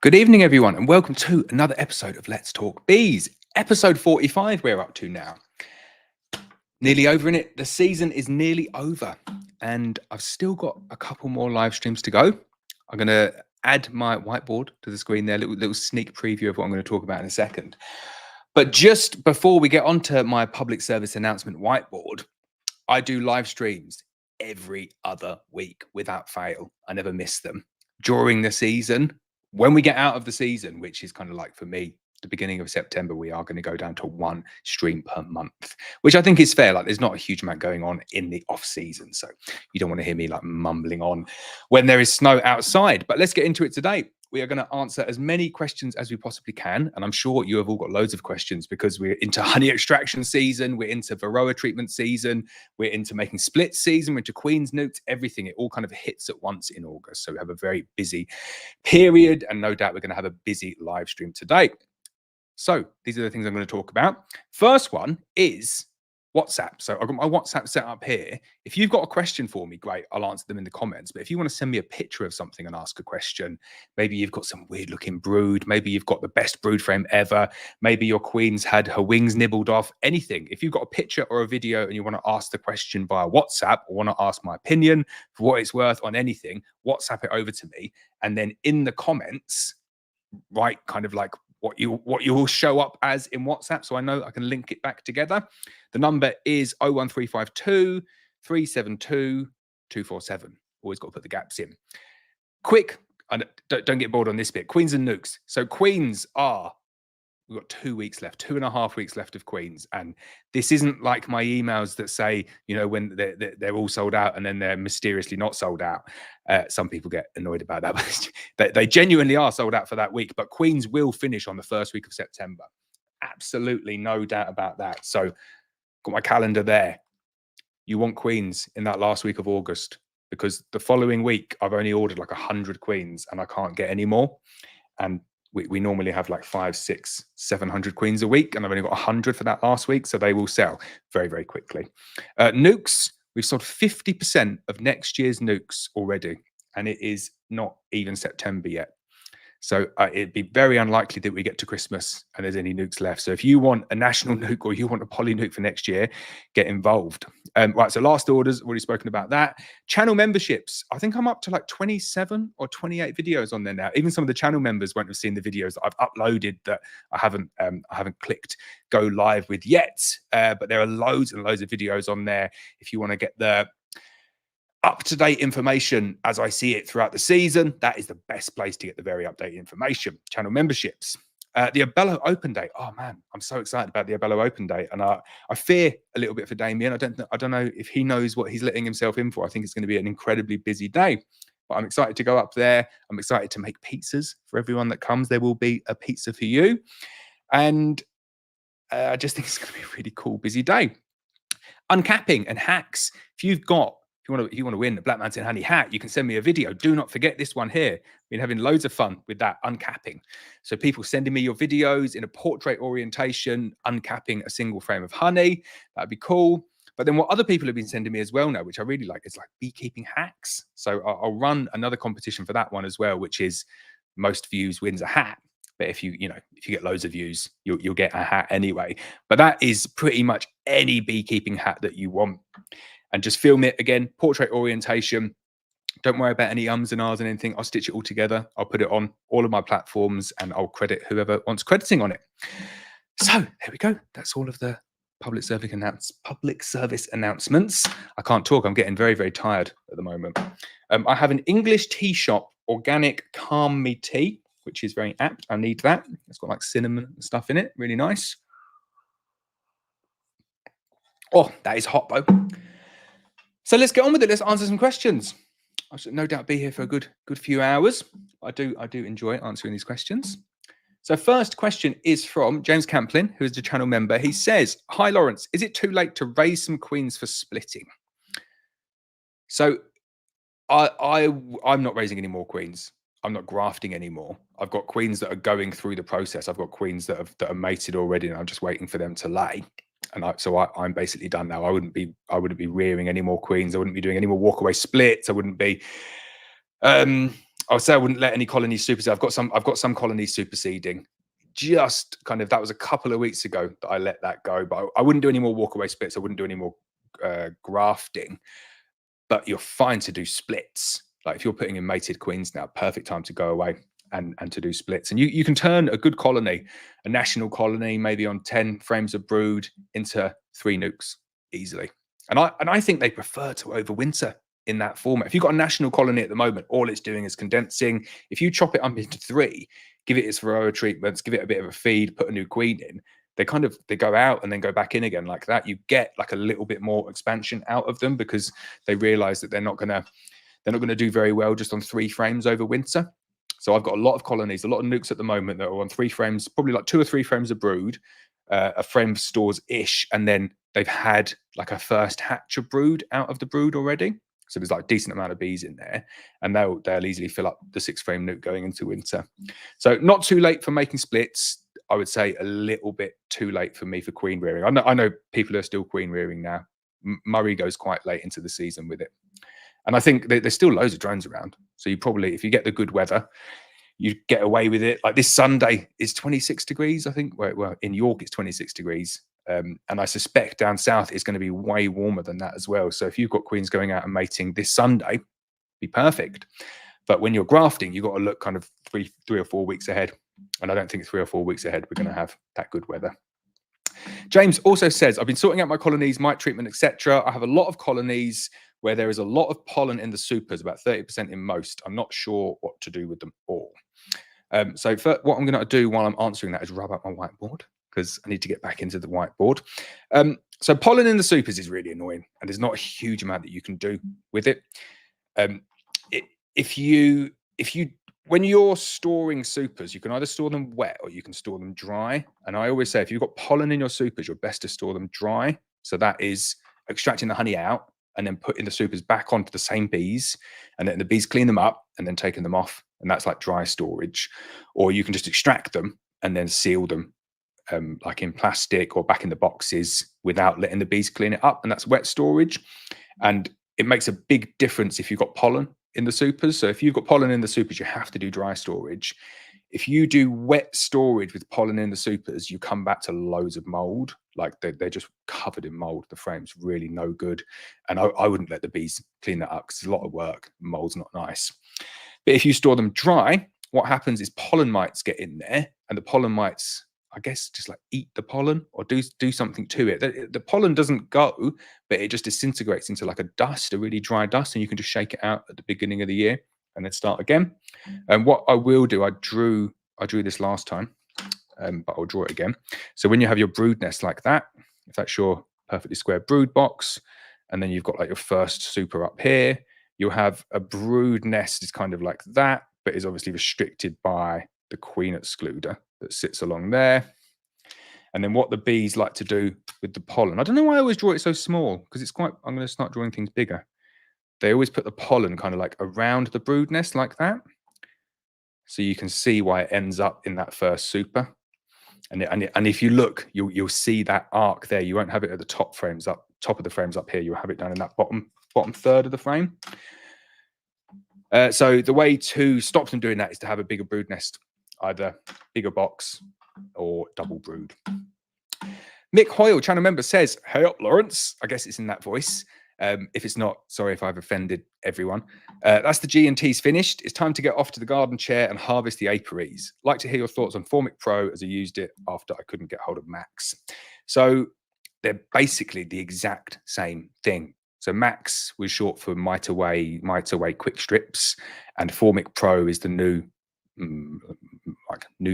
Good evening, everyone, and welcome to another episode of Let's Talk Bees. Episode 45, we're up to now. Nearly over in it. The season is nearly over, and I've still got a couple more live streams to go. I'm going to add my whiteboard to the screen there, little sneak preview of what I'm going to talk about in a second. But just before we get onto my public service announcement whiteboard, I do live streams every other week without fail. I never miss them. During the season, when we get out of the season, which is kind of like for me, the beginning of September, we are going to go down to one stream per month, which I think is fair. Like there's not a huge amount going on in the off season. So you don't want to hear me like mumbling on when there is snow outside. But let's get into it today. We are going to answer as many questions as we possibly can. And I'm sure you have all got loads of questions because we're into honey extraction season. We're into Varroa treatment season. We're into making split season. We're into Queen's nukes, everything. It all kind of hits at once in August. So we have a very busy period. And no doubt we're going to have a busy live stream today. So these are the things I'm going to talk about. First one is WhatsApp. So I've got my WhatsApp set up here. If you've got a question for me, great, I'll answer them in the comments. But if you want to send me a picture of something and ask a question, maybe you've got some weird looking brood, maybe you've got the best brood frame ever, maybe your queen's had her wings nibbled off, anything. If you've got a picture or a video and you want to ask the question via WhatsApp or want to ask my opinion for what it's worth on anything, WhatsApp it over to me. And then in the comments, write kind of like what you will show up as in WhatsApp, so I know I can link it back together. The number is 01352 372 247. Always got to put the gaps in. Quick, and don't get bored on this bit. Queens and nukes. So queens are, we've got 2 weeks left, 2.5 weeks left of queens. And this isn't like my emails that say, you know, when they're all sold out and then they're mysteriously not sold out. Some people get annoyed about that, but they genuinely are sold out for that week. But queens will finish on the first week of September. Absolutely no doubt about that. So got my calendar there. You want queens in that last week of August because the following week I've only ordered like 100 queens and I can't get any more. And we normally have like 500, 600, 700 queens a week, and I've only got 100 for that last week, so they will sell very, very quickly. Nukes, we've sold 50% of next year's nukes already, and it is not even September yet. So it'd be very unlikely that we get to Christmas and there's any nukes left. So if you want a national nuke or you want a poly nuke for next year, get involved. Right, so last orders, already spoken about that. Channel memberships. I think I'm up to like 27 or 28 videos on there now. Even some of the channel members won't have seen the videos that I've uploaded that I haven't clicked go live with yet. But there are loads and loads of videos on there if you want to get the up-to-date information as I see it throughout the season. That is the best place to get the very updated information. Channel memberships. The Abello Open Day. Oh man, I'm so excited about the Abello Open Day, and I fear a little bit for Damien. I don't know if he knows what he's letting himself in for. I think it's going to be an incredibly busy day, but I'm excited to go up there. I'm excited to make pizzas for everyone that comes. There will be a pizza for you, and I just think it's going to be a really cool, busy day. Uncapping and hacks. If you want to win a Black Mountain Honey hat, you can send me a video. Do not forget this one here. Been having loads of fun with that uncapping. So people sending me your videos in a portrait orientation, uncapping a single frame of honey. That'd be cool. But then what other people have been sending me as well now, which I really like, is like beekeeping hacks. So I'll run another competition for that one as well, which is most views wins a hat. But if you get loads of views, you'll get a hat anyway. But that is pretty much any beekeeping hat that you want. And just film it again, portrait orientation. Don't worry about any ums and ahs and anything. I'll stitch it all together. I'll put it on all of my platforms and I'll credit whoever wants crediting on it. So there we go. That's all of the public service announcements. I can't talk. I'm getting very, very tired at the moment. I have an English tea shop, organic calm me tea, which is very apt. I need that. It's got like cinnamon and stuff in it. Really nice. Oh, that is hot though. So let's get on with it. Let's answer some questions. I should no doubt be here for a good few hours. I do enjoy answering these questions. So first question is from James Camplin, who is a channel member. He says, "Hi Laurence, is it too late to raise some queens for splitting?" So I'm not raising any more queens. I'm not grafting anymore. I've got queens that are going through the process. I've got queens that are mated already, and I'm just waiting for them to lay. And I'm basically done now. I wouldn't be rearing any more queens. I wouldn't be doing any more walkaway splits. I wouldn't be I would say I wouldn't let any colonies supersede. I've got some colonies superseding. Just kind of, that was a couple of weeks ago that I let that go, but I wouldn't do any more walkaway splits. I wouldn't do any more grafting. But you're fine to do splits. Like if you're putting in mated queens now, perfect time to go away and to do splits. And you can turn a good colony, a national colony, maybe on 10 frames of brood, into 3 nukes easily. And I think they prefer to overwinter in that format. If you've got a national colony at the moment, all it's doing is condensing. If you chop it up into 3, give it its Varroa treatments, give it a bit of a feed, put a new queen in, they go out and then go back in again like that. You get like a little bit more expansion out of them because they realize that they're not gonna do very well just on 3 frames over winter. So I've got a lot of colonies, a lot of nukes at the moment that are on 3 frames, probably like 2 or 3 frames of brood, a frame of stores ish, and then they've had like a first hatch of brood out of the brood already. So there's like a decent amount of bees in there, and they'll easily fill up the 6 frame nuke going into winter. So not too late for making splits. I would say a little bit too late for me for queen rearing. I know people are still queen rearing now. Murray goes quite late into the season with it. And I think there's still loads of drones around. So you probably, if you get the good weather, you get away with it. Like this Sunday is 26 degrees, I think. Well, in York, it's 26 degrees. And I suspect down south it's going to be way warmer than that as well. So if you've got queens going out and mating this Sunday, be perfect. But when you're grafting, you've got to look kind of three or 4 weeks ahead. And I don't think 3 or 4 weeks ahead we're going to have that good weather. James also says, I've been sorting out my colonies, mite treatment, etc. I have a lot of colonies where there is a lot of pollen in the supers, about 30% in most. I'm not sure what to do with them all. So what I'm going to do while I'm answering that is rub out my whiteboard, because I need to get back into the whiteboard. So pollen in the supers is really annoying, and there's not a huge amount that you can do with it. When you're storing supers, you can either store them wet or you can store them dry. And I always say, if you've got pollen in your supers, you're best to store them dry. So that is extracting the honey out and then putting the supers back onto the same bees, and then the bees clean them up and then taking them off. And that's like dry storage. Or you can just extract them and then seal them like in plastic or back in the boxes without letting the bees clean it up. And that's wet storage. And it makes a big difference if you've got pollen in the supers. So if you've got pollen in the supers, you have to do dry storage. If you do wet storage with pollen in the supers, you come back to loads of mold. Like they're just covered in mold. The frame's really no good. And I wouldn't let the bees clean that up because it's a lot of work. Mold's not nice. But if you store them dry, what happens is pollen mites get in there, and the pollen mites, I guess, just like eat the pollen or do something to it. The pollen doesn't go, but it just disintegrates into like a dust, a really dry dust, and you can just shake it out at the beginning of the year and then start again. And what I will do, I drew this last time, but I'll draw it again. So when you have your brood nest like that, if that's your perfectly square brood box, and then you've got like your first super up here, you'll have a brood nest is kind of like that, but is obviously restricted by the queen excluder that sits along there. And then what the bees like to do with the pollen, I don't know why I always draw it so small, because it's quite, I'm going to start drawing things bigger. They always put the pollen kind of like around the brood nest like that. So you can see why it ends up in that first super. And if you look, you'll see that arc there. You won't have it at the top of the frames up here. You'll have it down in that bottom third of the frame. So the way to stop them doing that is to have a bigger brood nest, either bigger box or double brood. Mick Hoyle, channel member, says, "Hey up, Laurence." I guess it's in that voice. If it's not, sorry if I've offended everyone. That's the G&T's finished. It's time to get off to the garden chair and harvest the apiaries. Like to hear your thoughts on Formic Pro, as I used it after I couldn't get hold of Max. So they're basically the exact same thing. So Max was short for Mite Away Quick Strips, and Formic Pro is the new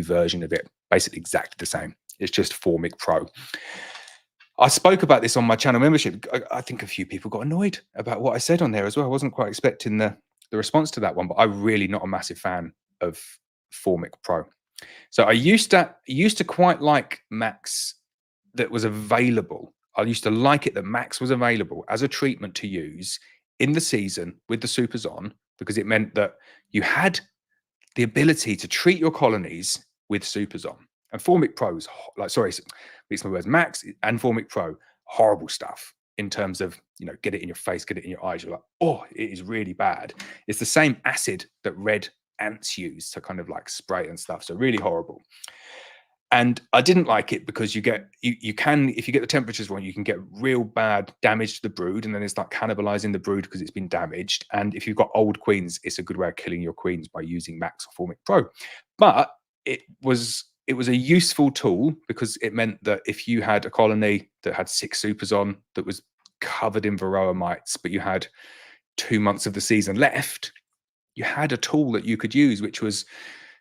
version of it. Basically exactly the same. It's just Formic Pro. I spoke about this on my channel membership. I think a few people got annoyed about what I said on there as well. I wasn't quite expecting the response to that one, but I'm really not a massive fan of Formic Pro. So I used to quite like Max that was available. I used to like it that Max was available as a treatment to use in the season with the supers on, because it meant that you had the ability to treat your colonies with supers on. And Formic Pro's these are my words, Max and Formic Pro, horrible stuff in terms of, get it in your face, get it in your eyes. You're like, oh, it is really bad. It's the same acid that Red ants use to kind of like spray and stuff. So really horrible. And I didn't like it because you can, if you get the temperatures wrong, you can get real bad damage to the brood, and then it's like cannibalizing the brood because it's been damaged. And if you've got old queens, it's a good way of killing your queens by using Max or Formic Pro. But it was a useful tool because it meant that if you had a colony that had 6 supers on that was covered in Varroa mites, but you had 2 months of the season left, you had a tool that you could use, which was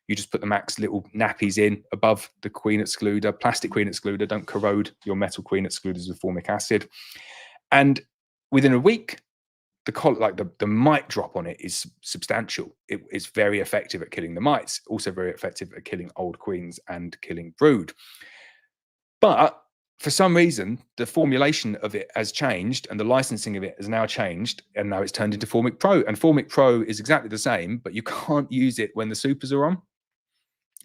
you just put the Max little nappies in above the queen excluder, plastic queen excluder. Don't corrode your metal queen excluders with formic acid. And within a week, the mite drop on it is substantial. It's very effective at killing the mites, also very effective at killing old queens and killing brood. But for some reason, the formulation of it has changed and the licensing of it has now changed, and now it's turned into Formic Pro. And Formic Pro is exactly the same, but you can't use it when the supers are on.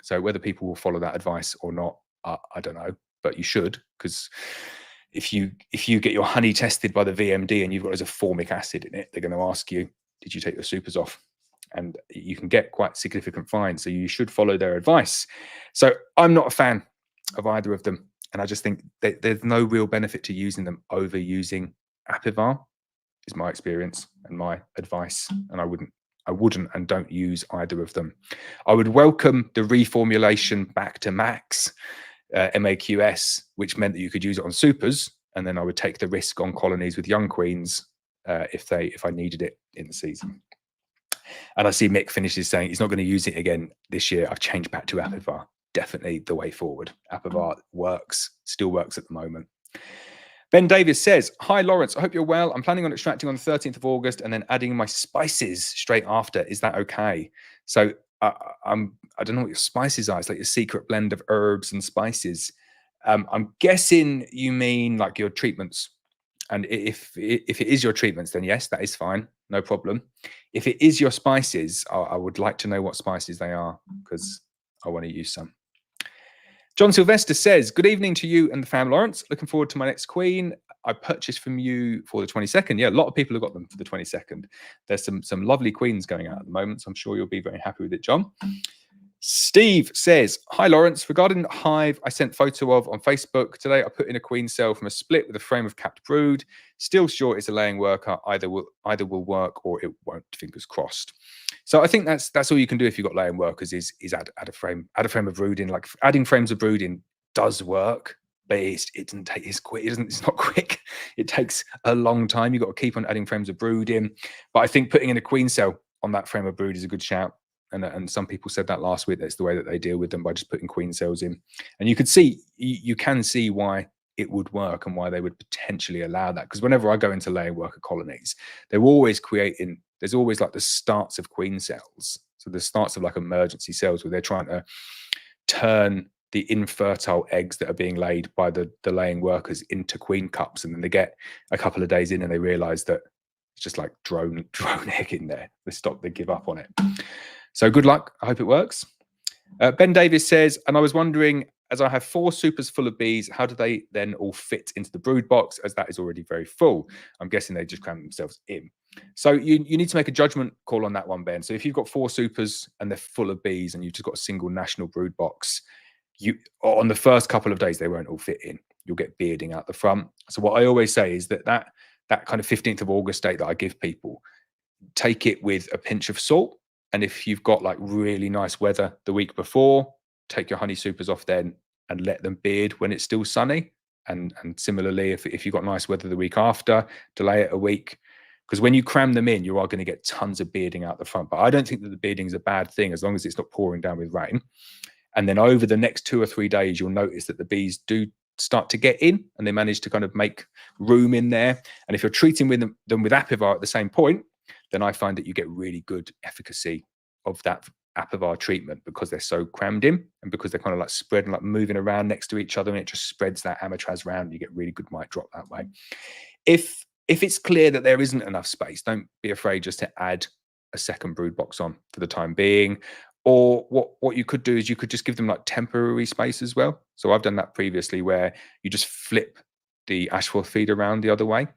So whether people will follow that advice or not, I don't know, but you should, because if you get your honey tested by the VMD and you've got loads of formic acid in it, they're going to ask you, did you take your supers off? And you can get quite significant fines. So you should follow their advice. So I'm not a fan of either of them. And I just think there's no real benefit to using them over using Apivar, is my experience and my advice. And I wouldn't and don't use either of them. I would welcome the reformulation back to Max, MAQS, which meant that you could use it on supers, and then I would take the risk on colonies with young queens if I needed it in the season. And I see Mick finishes saying he's not going to use it again this year. I've changed back to Apivar. Definitely the way forward. Apivar works, still works at the moment. Ben Davis says, hi, Laurence. I hope you're well. I'm planning on extracting on the 13th of August and then adding my spices straight after. Is that okay? So I don't know what your spices are. It's like your secret blend of herbs and spices. I'm guessing you mean like your treatments. And if it is your treatments, then yes, that is fine. No problem. If it is your spices, I would like to know what spices they are because I want to use some. John Sylvester says, good evening to you and the fam, Laurence. Looking forward to my next queen. I purchased from you for the 22nd. Yeah, a lot of people have got them for the 22nd. There's some lovely queens going out at the moment, so I'm sure you'll be very happy with it, John. Steve says, hi, Laurence. Regarding Hive, I sent photo of on Facebook today. I put in a queen cell from a split with a frame of capped brood. Still sure it's a laying worker. Either will work or it won't. Fingers crossed. So I think that's all you can do if you've got laying workers is add a frame of brood in. Like adding frames of brood in does work, but it doesn't take it's not quick. It takes a long time. You've got to keep on adding frames of brood in. But I think putting in a queen cell on that frame of brood is a good shout. And some people said that last week. That's the way that they deal with them, by just putting queen cells in. And you can see why it would work and why they would potentially allow that. Because whenever I go into laying worker colonies, they're always there's always like the starts of queen cells. So the starts of like emergency cells where they're trying to turn the infertile eggs that are being laid by the laying workers into queen cups. And then they get a couple of days in and they realize that it's just like drone egg in there. They give up on it. So good luck. I hope it works. Ben Davis says, and I was wondering, as I have 4 supers full of bees, how do they then all fit into the brood box, as that is already very full? I'm guessing they just cram themselves in. So you need to make a judgment call on that one, Ben. So if you've got 4 supers and they're full of bees and you've just got a single national brood box, on the first couple of days, they won't all fit in. You'll get bearding out the front. So what I always say is that kind of 15th of August date that I give people, take it with a pinch of salt. And if you've got like really nice weather the week before, take your honey supers off then and let them beard when it's still sunny. And similarly, if you've got nice weather the week after, delay it a week. Because when you cram them in, you are going to get tons of bearding out the front. But I don't think that the bearding is a bad thing as long as it's not pouring down with rain. And then over the next 2 or 3 days, you'll notice that the bees do start to get in and they manage to kind of make room in there. And if you're treating them with Apivar at the same point, then I find that you get really good efficacy of that Apivar treatment because they're so crammed in and because they're kind of like spread and like moving around next to each other, and it just spreads that amatraz round and you get really good mite drop that way. If it's clear that there isn't enough space, don't be afraid just to add a second brood box on for the time being. Or what you could do is you could just give them like temporary space as well. So I've done that previously where you just flip the ashford feed around the other way.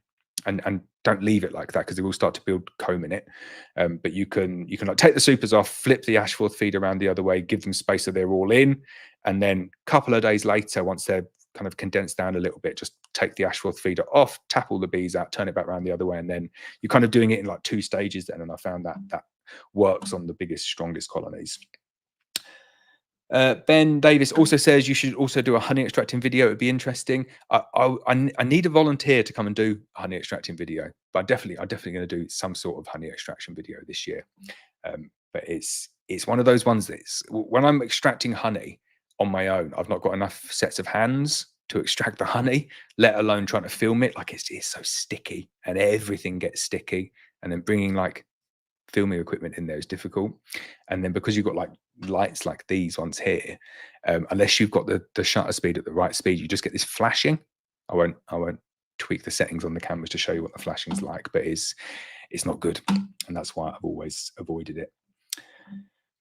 and don't leave it like that, because they will start to build comb in it. But you can like take the supers off, flip the ash forth feed around the other way, give them space so they're all in, and then a couple of days later, once they're kind of condensed down a little bit, just take the ash forth feeder off, tap all the bees out, turn it back around the other way, and then you're kind of doing it in like 2 stages then. And I found that works on the biggest, strongest colonies. Ben Davis also says you should also do a honey extracting video. It'd be interesting. I need a volunteer to come and do a honey extracting video, but I'm definitely going to do some sort of honey extraction video this year. But it's one of those ones that's, when I'm extracting honey on my own, I've not got enough sets of hands to extract the honey, let alone trying to film it. Like it's so sticky, and everything gets sticky, and then bringing like filming equipment in there is difficult. And then because you've got like lights like these ones here, unless you've got the shutter speed at the right speed, you just get this flashing. I won't tweak the settings on the cameras to show you what the flashing's like, but it's not good, and that's why I've always avoided it.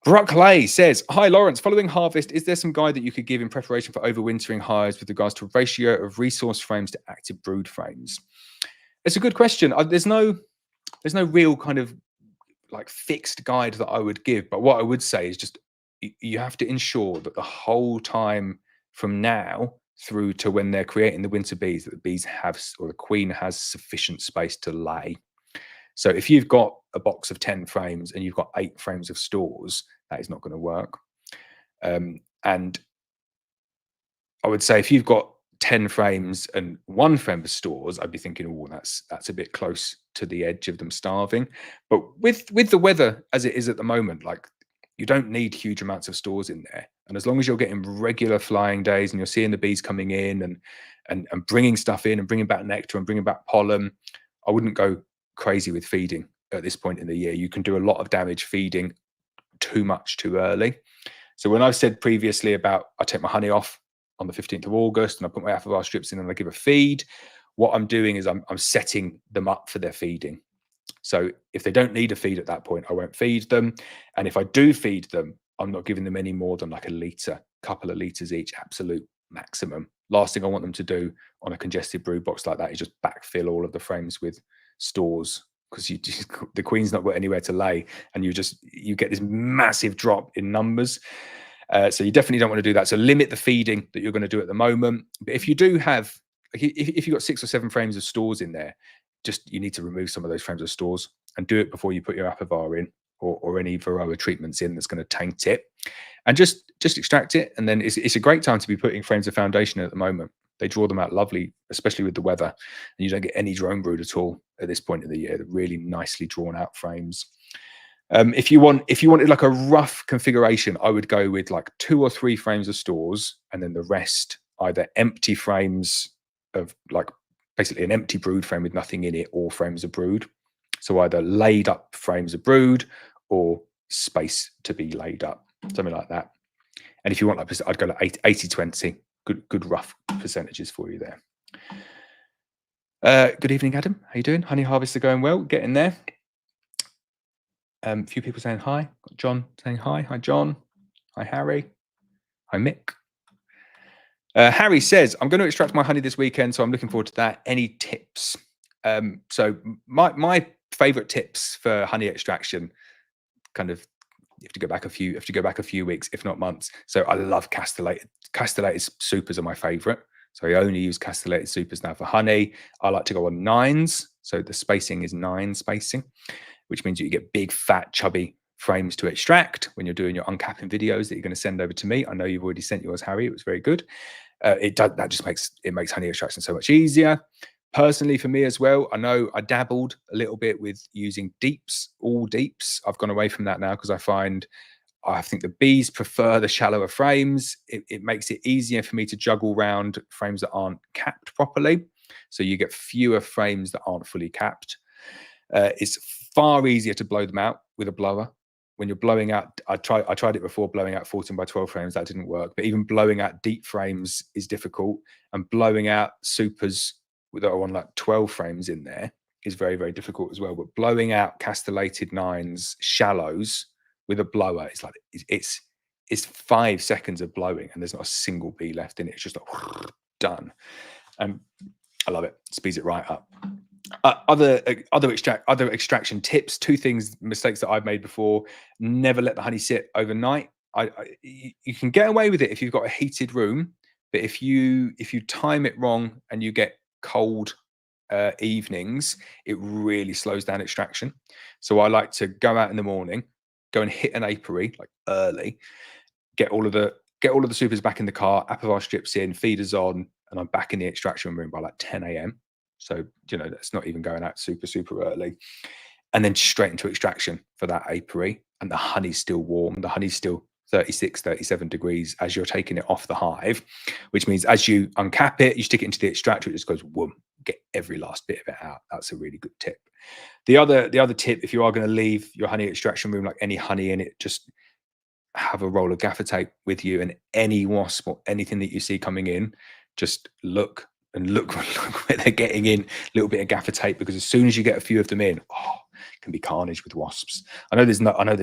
Brookley says, hi Laurence, following harvest, is there some guide that you could give in preparation for overwintering hives with regards to ratio of resource frames to active brood frames? It's a good question. There's no real kind of like fixed guide that I would give, but what I would say is just you have to ensure that the whole time from now through to when they're creating the winter bees, that the bees have, or the queen has, sufficient space to lay. So if you've got a box of 10 frames and you've got 8 frames of stores, that is not going to work. And I would say if you've got 10 frames and 1 frame of stores, I'd be thinking, oh, that's a bit close to the edge of them starving. But with the weather as it is at the moment, like, you don't need huge amounts of stores in there. And as long as you're getting regular flying days and you're seeing the bees coming in and bringing stuff in and bringing back nectar and bringing back pollen, I wouldn't go crazy with feeding at this point in the year. You can do a lot of damage feeding too much too early. So when I've said previously about I take my honey off on the 15th of August and I put my aphivar strips in and I give a feed, what I'm doing is I'm setting them up for their feeding. So if they don't need a feed at that point, I won't feed them. And if I do feed them, I'm not giving them any more than like a litre, couple of litres each, absolute maximum. Last thing I want them to do on a congested brood box like that is just backfill all of the frames with stores, because the queen's not got anywhere to lay, and you get this massive drop in numbers. So you definitely don't want to do that. So limit the feeding that you're going to do at the moment. But if you do have, like, if you've got 6 or 7 frames of stores in there, you need to remove some of those frames of stores and do it before you put your aphivar in or any Varroa treatments in that's going to taint it, and just extract it. And then it's a great time to be putting frames of foundation at the moment. They draw them out lovely, especially with the weather, and you don't get any drone brood at all at this point of the year. They're really nicely drawn out frames. If you wanted like a rough configuration, I would go with like 2 or 3 frames of stores, and then the rest either empty frames of, like, basically an empty brood frame with nothing in it, or frames of brood. So either laid up frames of brood or space to be laid up, something like that. And if you want, like, I'd go like 80-20, good rough percentages for you there. Good evening, Adam. How you doing? Honey harvests are going well, getting there. A few people saying hi. Got John saying hi. Hi, John. Hi, Harry. Hi, Mick. Harry says, I'm going to extract my honey this weekend, so I'm looking forward to that. Any tips? So my favorite tips for honey extraction, kind of, you have to go back a few weeks, if not months. So I love castellated supers are my favorite. So I only use castellated supers now for honey. I like to go on 9s. So the spacing is 9 spacing, which means you get big, fat, chubby frames to extract when you're doing your uncapping videos that you're going to send over to me. I know you've already sent yours, Harry. It was very good. That just makes honey extraction so much easier. Personally, for me as well, I know I dabbled a little bit with using deeps, all deeps. I've gone away from that now because I think the bees prefer the shallower frames. It makes it easier for me to juggle around frames that aren't capped properly. So you get fewer frames that aren't fully capped. It's far easier to blow them out with a blower. When you're blowing out, I tried it before, blowing out 14 by 12 frames, that didn't work. But even blowing out deep frames is difficult, and blowing out supers that are on like 12 frames in there is very, very difficult as well. But blowing out castellated 9s, shallows with a blower is like, it's 5 seconds of blowing and there's not a single bee left in it. It's just like done. And I love it. Speeds it right up. Other extraction tips. Two things, mistakes that I've made before. Never let the honey sit overnight. You can get away with it if you've got a heated room, but if you time it wrong and you get cold evenings, it really slows down extraction. So I like to go out in the morning, go and hit an apiary like early, get all of the supers back in the car, apivar strips in, feeders on, and I'm back in the extraction room by like 10 a.m. So, that's not even going out super early. And then straight into extraction for that apiary. And the honey's still warm. The honey's still 36, 37 degrees as you're taking it off the hive, which means as you uncap it, you stick it into the extractor, it just goes whoom, get every last bit of it out. That's a really good tip. The other tip, if you are going to leave your honey extraction room, like any honey in it, just have a roll of gaffer tape with you, and any wasp or anything that you see coming in, just look where they're getting in, a little bit of gaffer tape, because as soon as you get a few of them in, it can be carnage with wasps. I know there's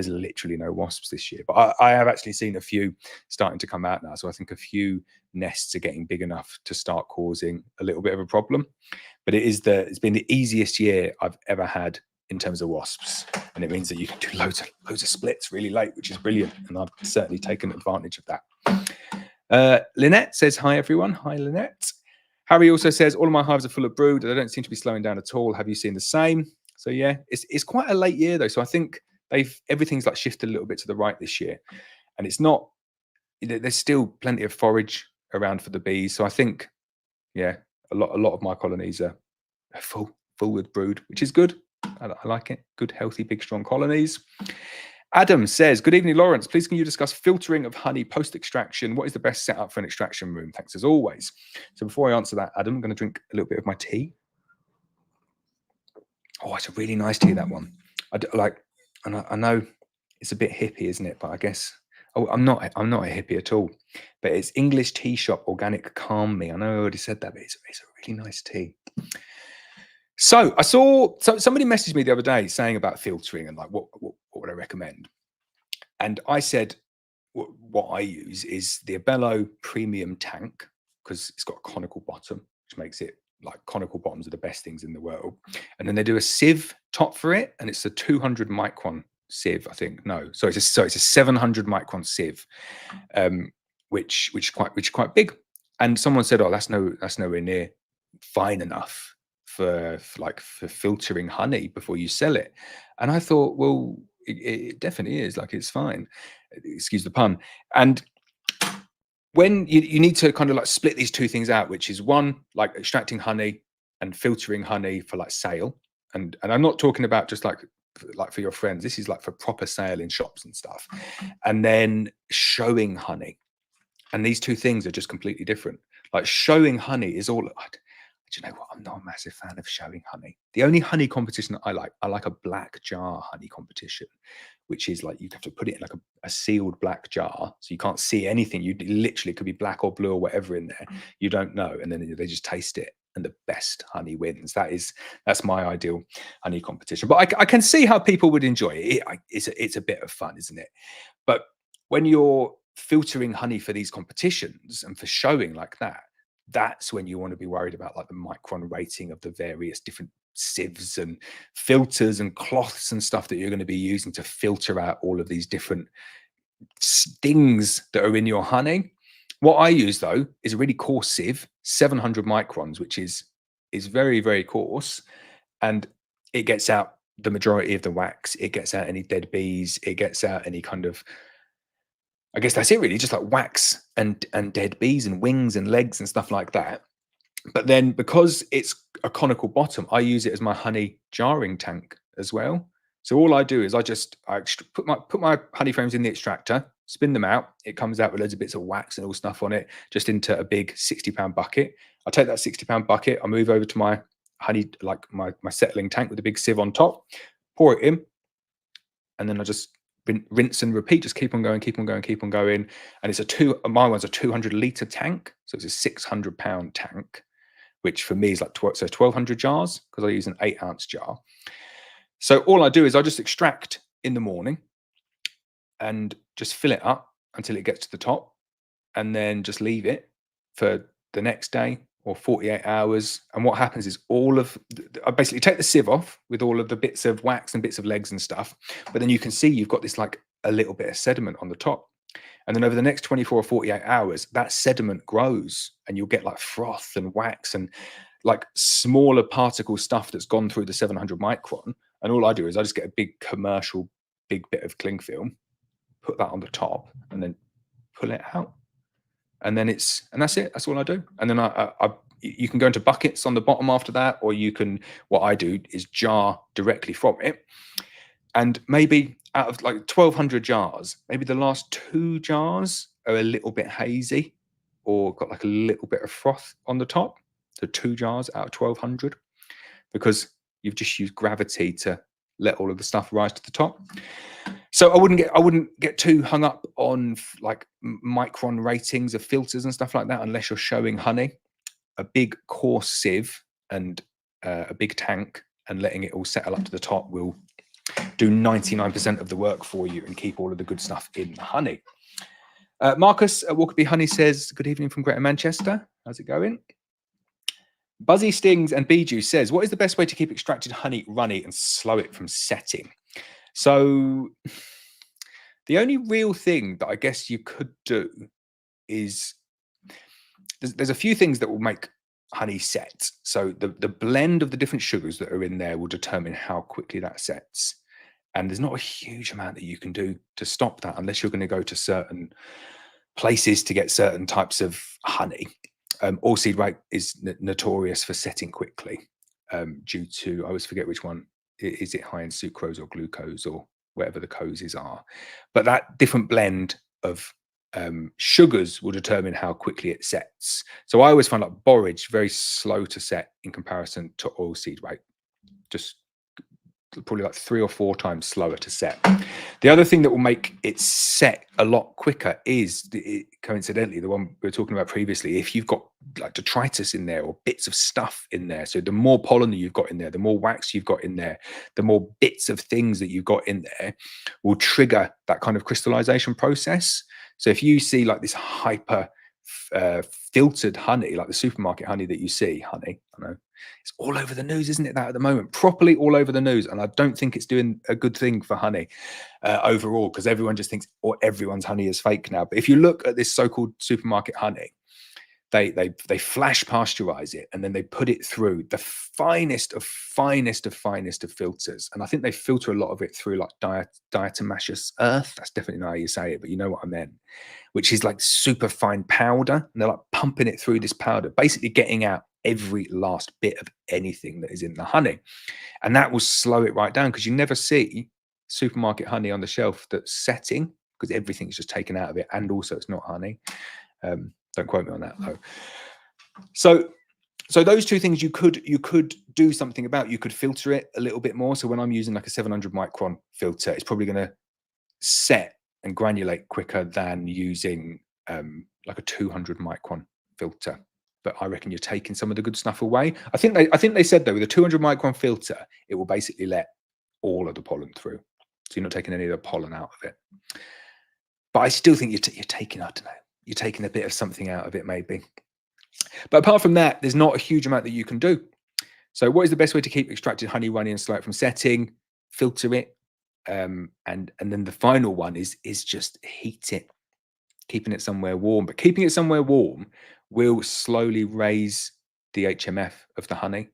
literally no wasps this year, but I have actually seen a few starting to come out now. So I think a few nests are getting big enough to start causing a little bit of a problem. But it's been the easiest year I've ever had in terms of wasps, and it means that you can do loads of splits really late, which is brilliant, and I've certainly taken advantage of that. Lynette says, hi everyone. Hi Lynette. Harry also says, all of my hives are full of brood. They don't seem to be slowing down at all. Have you seen the same? So yeah, it's quite a late year though, so I think everything's like shifted a little bit to the right this year, and it's not, there's still plenty of forage around for the bees. So I think, yeah, a lot of my colonies are full with brood, which is good. I like it. Good, healthy, big, strong colonies. Adam says, good evening, Laurence. Please can you discuss filtering of honey post-extraction? What is the best setup for an extraction room? Thanks as always. So before I answer that, Adam, I'm going to drink a little bit of my tea. Oh, it's a really nice tea, that one. I know it's a bit hippie, isn't it? But I guess, I'm not a hippie at all. But it's English Tea Shop Organic Calm Me. I know I already said that, but it's a really nice tea. So I saw somebody messaged me the other day saying about filtering and like what would I recommend? And I said what I use is the Abello Premium Tank, because it's got a conical bottom, which makes it, like, conical bottoms are the best things in the world. And then they do a sieve top for it, and it's a 200 micron sieve, I think. No, sorry, it's a 700 micron sieve, which is quite big. And someone said, oh, that's nowhere near fine enough for filtering honey before you sell it. And I thought, well, it definitely is, like, it's fine, excuse the pun. And when you need to kind of like split these two things out, which is one, like extracting honey and filtering honey for like sale, and I'm not talking about just like for your friends, this is like for proper sale in shops and stuff, and then showing honey. And these two things are just completely different. Like, showing honey is all, do you know what? I'm not a massive fan of showing honey. The only honey competition that I like a black jar honey competition, which is like you have to put it in like a sealed black jar, so you can't see anything. You literally, it could be black or blue or whatever in there. You don't know, and then they just taste it, and the best honey wins. That's my ideal honey competition. But I can see how people would enjoy it. It's a bit of fun, isn't it? But when you're filtering honey for these competitions and for showing like that, that's when you want to be worried about like the micron rating of the various different sieves and filters and cloths and stuff that you're going to be using to filter out all of these different things that are in your honey. What I use though is a really coarse sieve, 700 microns, which is very, very coarse, and it gets out the majority of the wax. It gets out any dead bees. It gets out any kind of, I guess that's it really, just like wax and dead bees and wings and legs and stuff like that. But then because it's a conical bottom, I use it as my honey jarring tank as well. So all I do is I put my honey frames in the extractor, spin them out. It comes out with loads of bits of wax and all stuff on it, just into a big 60-pound bucket. I take that 60-pound bucket, I move over to my honey, like my settling tank with a big sieve on top, pour it in, and then I just rinse and repeat, just keep on going. And my one's a 200-litre tank, so it's a 600-pound tank, which for me is like 1,200 jars, because I use an 8-ounce jar. So all I do is I just extract in the morning and just fill it up until it gets to the top, and then just leave it for the next day, or 48 hours. And what happens is I basically take the sieve off with all of the bits of wax and bits of legs and stuff. But then you can see you've got this like a little bit of sediment on the top. And then over the next 24 or 48 hours, that sediment grows and you'll get like froth and wax and like smaller particle stuff that's gone through the 700 micron. And all I do is I just get a big bit of cling film, put that on the top and then pull it out. And then that's it. That's all I do. And then you can go into buckets on the bottom after that, or what I do is jar directly from it. And maybe out of like 1,200 jars, maybe the last 2 jars are a little bit hazy or got like a little bit of froth on the top. So 2 jars out of 1,200, because you've just used gravity to let all of the stuff rise to the top. So I wouldn't get too hung up on like micron ratings of filters and stuff like that unless you're showing honey. A big coarse sieve and a big tank and letting it all settle up to the top will do 99% of the work for you and keep all of the good stuff in the honey. Marcus at Walker Bee Honey says, good evening from Greater Manchester. How's it going? Buzzy Stings and Bee Juice says, what is the best way to keep extracted honey runny and slow it from setting? So the only real thing that I guess you could do is there's a few things that will make honey set. So the blend of the different sugars that are in there will determine how quickly that sets. And there's not a huge amount that you can do to stop that unless you're going to go to certain places to get certain types of honey. Oilseed rape is notorious for setting quickly due to, I always forget which one. Is it high in sucrose or glucose or whatever the coses are? But that different blend of sugars will determine how quickly it sets. So I always find like borage very slow to set in comparison to oilseed rape. Just probably like 3 or 4 times slower to set. The other thing that will make it set a lot quicker is, coincidentally, the one we were talking about previously. If you've got like detritus in there or bits of stuff in there, so the more pollen that you've got in there, the more wax you've got in there, the more bits of things that you've got in there will trigger that kind of crystallization process. So if you see like this hyper filtered honey, like the supermarket honey that you see, I know it's all over the news, isn't it, that at the moment, properly all over the news. And I don't think it's doing a good thing for honey overall, because everyone just thinks, or everyone's honey is fake now. But if you look at this so-called supermarket honey, they flash pasteurize it and then they put it through the finest of filters. And I think they filter a lot of it through like diatomaceous earth. That's definitely not how you say it, but you know what I meant, which is like super fine powder. And they're like pumping it through this powder, basically getting out every last bit of anything that is in the honey. And that will slow it right down, because you never see supermarket honey on the shelf that's setting, because everything's just taken out of it. And also it's not honey. Don't quote me on that though. So those 2 things you could do something about. You could filter it a little bit more. So when I'm using like a 700 micron filter, it's probably going to set and granulate quicker than using like a 200 micron filter. But I reckon you're taking some of the good stuff away. I think they said though, with a 200 micron filter, it will basically let all of the pollen through. So you're not taking any of the pollen out of it. But I still think you're taking, I don't know, you're taking a bit of something out of it maybe. But apart from that, there's not a huge amount that you can do. So what is the best way to keep extracted honey runny and slow it from setting? Filter it. And then the final one is just heat it, keeping it somewhere warm. But keeping it somewhere warm will slowly raise the HMF of the honey,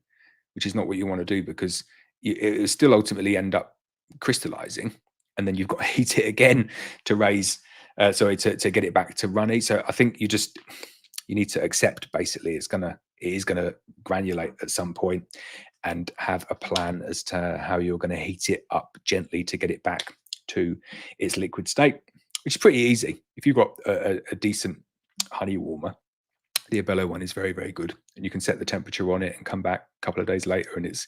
which is not what you want to do, because it will still ultimately end up crystallizing. And then you've got to heat it again to raise, to get it back to runny. So I think you need to accept basically it is gonna granulate at some point, and have a plan as to how you're going to heat it up gently to get it back to its liquid state, which is pretty easy. If you've got a decent honey warmer, the Abello one is very, very good, and you can set the temperature on it and come back a couple of days later and it's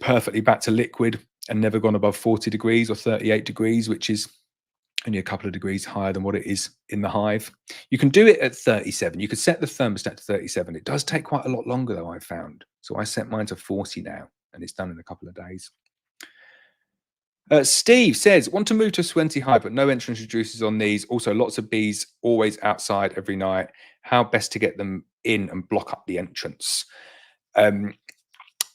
perfectly back to liquid and never gone above 40 degrees or 38 degrees, which is only a couple of degrees higher than what it is in the hive. You can do it at 37. You could set the thermostat to 37. It does take quite a lot longer though, I've found. So I set mine to 40 now, and it's done in a couple of days. Steve says, want to move to a Swienty hive, but no entrance reducers on these. Also, lots of bees always outside every night. How best to get them in and block up the entrance. Yeah,